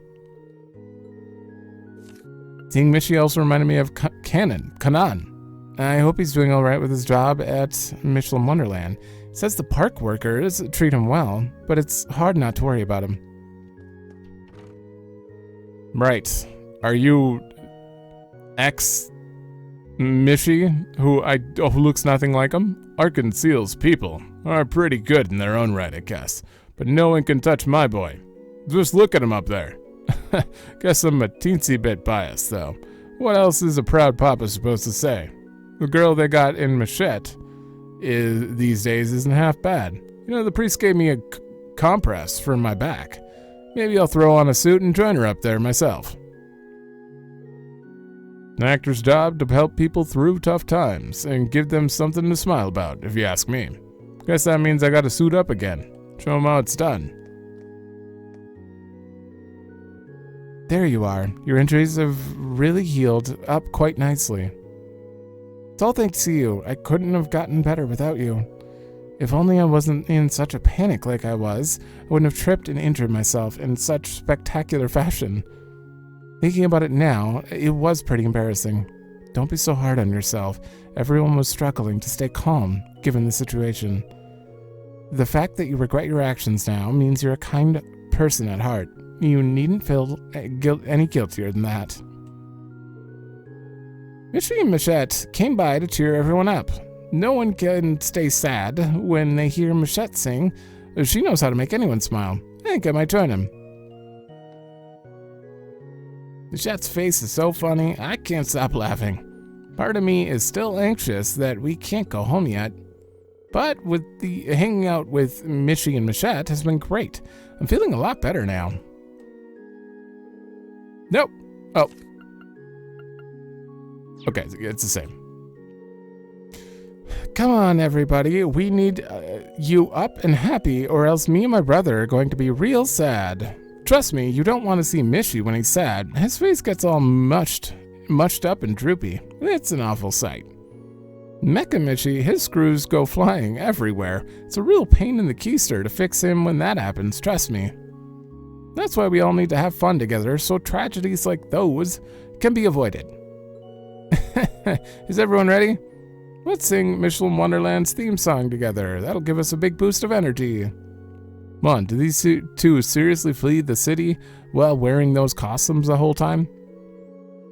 Seeing Mishy also reminded me of Kanan. I hope he's doing alright with his job at Michelin Wonderland. Says the park workers treat him well, but it's hard not to worry about him. Right. Are you ex-Mishy, who looks nothing like him? Arkansas's people are pretty good in their own right, I guess. But no one can touch my boy. Just look at him up there. Guess I'm a teensy bit biased, though. What else is a proud papa supposed to say? The girl they got in Machette these days isn't half bad. You know, the priest gave me a compress for my back. Maybe I'll throw on a suit and join her up there myself. An actor's job to help people through tough times and give them something to smile about, if you ask me. Guess that means I gotta suit up again. Show them how it's done. There you are. Your injuries have really healed up quite nicely. It's all thanks to you. I couldn't have gotten better without you. If only I wasn't in such a panic like I was, I wouldn't have tripped and injured myself in such spectacular fashion. Thinking about it now, it was pretty embarrassing. Don't be so hard on yourself. Everyone was struggling to stay calm, given the situation. The fact that you regret your actions now means you're a kind person at heart. You needn't feel any guiltier than that. Mishy and Machette came by to cheer everyone up. No one can stay sad when they hear Machette sing. She knows how to make anyone smile. I think I might join him. Machette's face is so funny, I can't stop laughing. Part of me is still anxious that we can't go home yet. But with the hanging out with Mishi and Michette has been great. I'm feeling a lot better now. Nope. Oh. Okay, it's the same. Come on, everybody. We need you up and happy, or else me and my brother are going to be real sad. Trust me, you don't want to see Mishi when he's sad. His face gets all mushed up and droopy. It's an awful sight. Mecha Mishi, his screws go flying everywhere. It's a real pain in the keister to fix him when that happens, trust me. That's why we all need to have fun together, so tragedies like those can be avoided. Is everyone ready? Let's sing Michelin Wonderland's theme song together. That'll give us a big boost of energy. Come on, did these two seriously flee the city while wearing those costumes the whole time?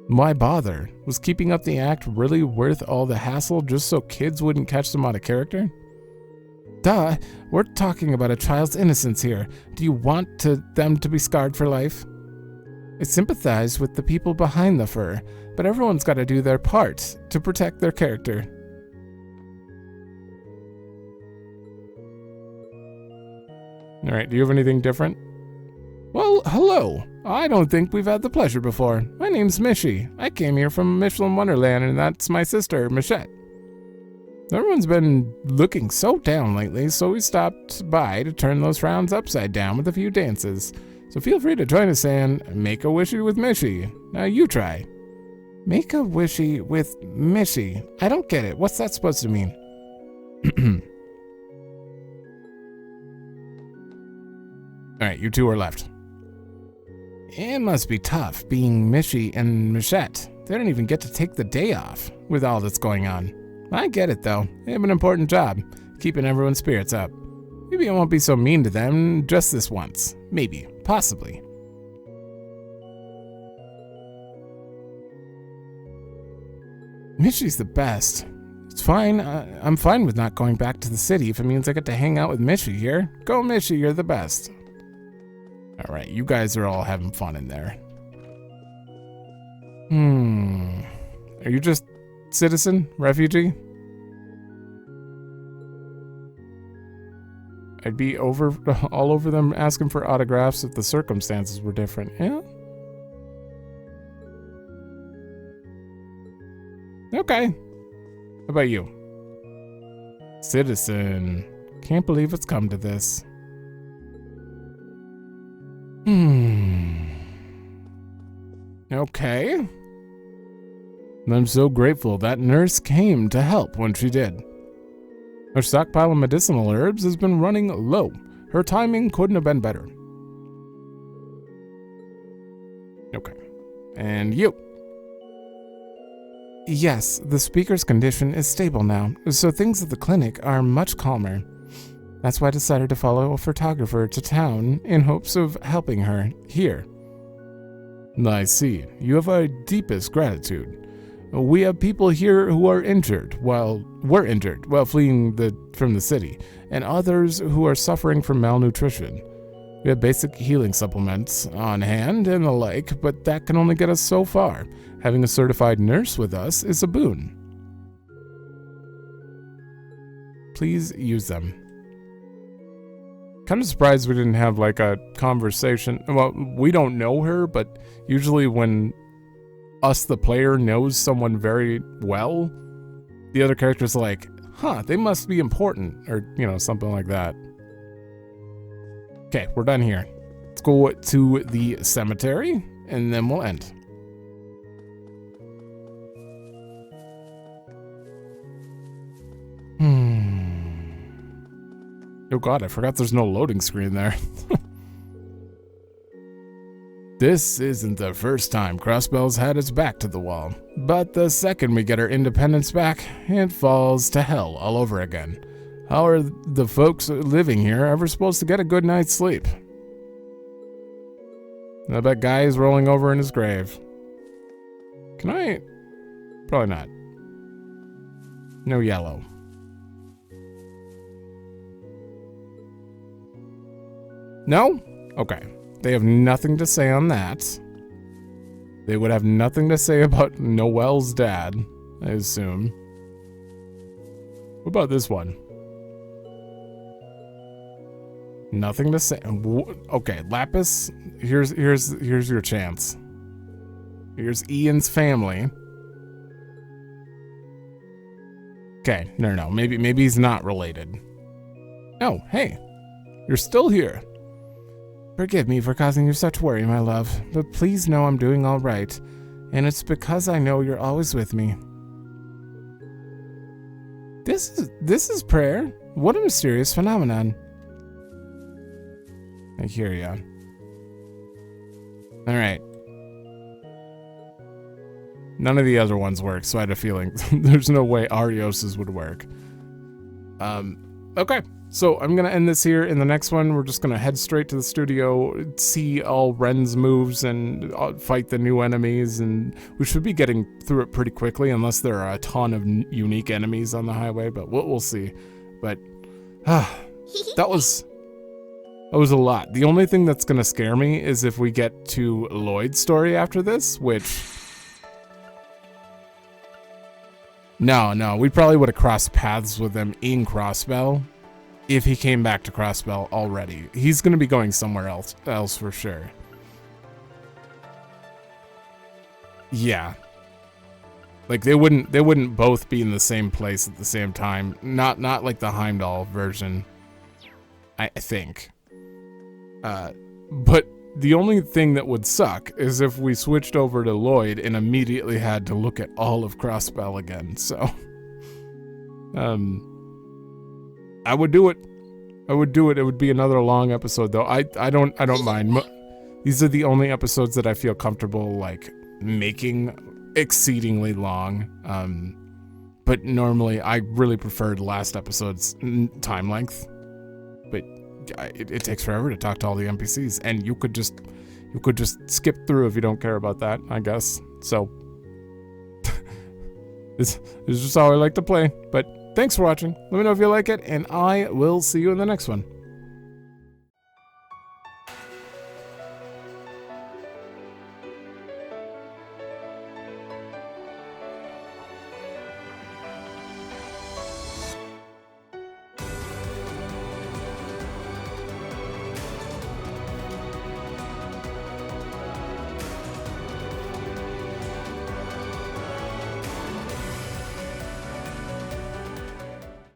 Why bother? Was keeping up the act really worth all the hassle just so kids wouldn't catch them out of character? Duh, we're talking about a child's innocence here. Do you want them to be scarred for life? I sympathize with the people behind the fur, but everyone's got to do their part to protect their character. Alright, do you have anything different? Well, hello. I don't think we've had the pleasure before. My name's Mishi. I came here from Michelin Wonderland, and that's my sister, Michette. Everyone's been looking so down lately, so we stopped by to turn those frowns upside down with a few dances. So feel free to join us and make a wishy with Mishi. Now you try. Make a wishy with Mishi. I don't get it. What's that supposed to mean? Alright, you two are left. It must be tough being Mishi and Michette. They don't even get to take the day off with all that's going on. I get it though. They have an important job, keeping everyone's spirits up. Maybe I won't be so mean to them just this once. Maybe. Possibly. Mishi's the best. It's fine. I'm fine with not going back to the city if it means I get to hang out with Mishi here. Go Mishi, you're the best. Alright, you guys are all having fun in there. Are you just citizen? Refugee? I'd be all over them asking for autographs if the circumstances were different. Yeah? Okay. How about you? Citizen. Can't believe it's come to this. Okay. I'm so grateful that nurse came to help when she did. Her stockpile of medicinal herbs has been running low. Her timing couldn't have been better. Okay. And you. Yes, the speaker's condition is stable now, so things at the clinic are much calmer. That's why I decided to follow a photographer to town in hopes of helping her here. I see. You have our deepest gratitude. We have people here who are injured while fleeing from the city, and others who are suffering from malnutrition. We have basic healing supplements on hand and the like, but that can only get us so far. Having a certified nurse with us is a boon. Please use them. Kind of surprised we didn't have like a conversation. Well, we don't know her, but usually when us, the player, knows someone very well, the other character's like, huh, they must be important, or, you know, something like that. Okay, we're done here. Let's go to the cemetery, and then we'll end. Oh god, I forgot there's no loading screen there. This isn't the first time Crossbell's had its back to the wall, but the second we get our independence back, it falls to hell all over again. How are the folks living here ever supposed to get a good night's sleep? I bet Guy is rolling over in his grave. Can I? Probably not. No yellow. No? Okay. They have nothing to say on that. They would have nothing to say about Noelle's dad. I assume. What about this one? Nothing to say. Okay, Lapis, here's your chance. Here's Ian's family. Okay, no. Maybe he's not related. Oh, hey. You're still here. Forgive me for causing you such worry, my love, but please know I'm doing all right, and it's because I know you're always with me. This is prayer. What a mysterious phenomenon. I hear ya. All right. None of the other ones work, so I had a feeling there's no way Arios's would work. Okay. So I'm going to end this here. In the next one, we're just going to head straight to the studio, see all Ren's moves, and fight the new enemies, and we should be getting through it pretty quickly, unless there are a ton of unique enemies on the highway, but we'll see. But, that was a lot. The only thing that's going to scare me is if we get to Lloyd's story after this, which... No, we probably would have crossed paths with him in Crossbell. If he came back to Crossbell already. He's going to be going somewhere else for sure. Yeah. Like they wouldn't both be in the same place at the same time. Not like the Heimdall version. I think. But the only thing that would suck is if we switched over to Lloyd and immediately had to look at all of Crossbell again. So I would do it. It would be another long episode though. I don't mind. These are the only episodes that I feel comfortable like making exceedingly long. But normally I really preferred last episode's time length. But it takes forever to talk to all the NPCs, and you could just skip through if you don't care about that, I guess. So this is just how I like to play. But thanks for watching. Let me know if you like it, and I will see you in the next one.